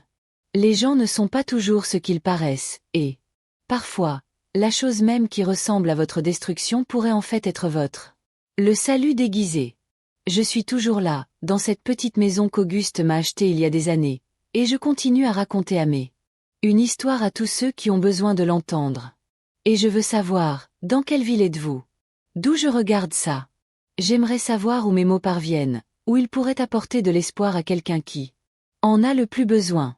Les gens ne sont pas toujours ce qu'ils paraissent, et parfois, la chose même qui ressemble à votre destruction pourrait en fait être votre le salut déguisé. Je suis toujours là, dans cette petite maison qu'Auguste m'a achetée il y a des années, et je continue à raconter à une histoire à tous ceux qui ont besoin de l'entendre. Et je veux savoir, dans quelle ville êtes-vous? D'où je regarde ça? J'aimerais savoir où mes mots parviennent, où ils pourraient apporter de l'espoir à quelqu'un qui en a le plus besoin.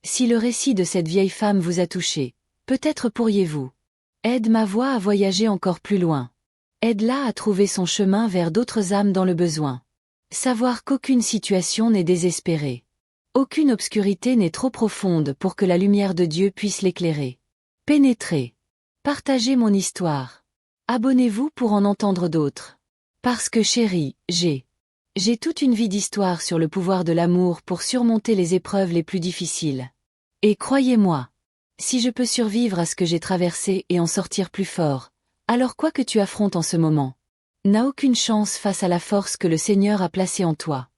Si le récit de cette vieille femme vous a touché, peut-être pourriez-vous aide ma voix à voyager encore plus loin. Aide-la à trouver son chemin vers d'autres âmes dans le besoin. Savoir qu'aucune situation n'est désespérée. Aucune obscurité n'est trop profonde pour que la lumière de Dieu puisse l'éclairer. Pénétrez. Partagez mon histoire. Abonnez-vous pour en entendre d'autres. Parce que chérie, j'ai toute une vie d'histoire sur le pouvoir de l'amour pour surmonter les épreuves les plus difficiles. Et croyez-moi, si je peux survivre à ce que j'ai traversé et en sortir plus fort, alors quoi que tu affrontes en ce moment n'a aucune chance face à la force que le Seigneur a placée en toi.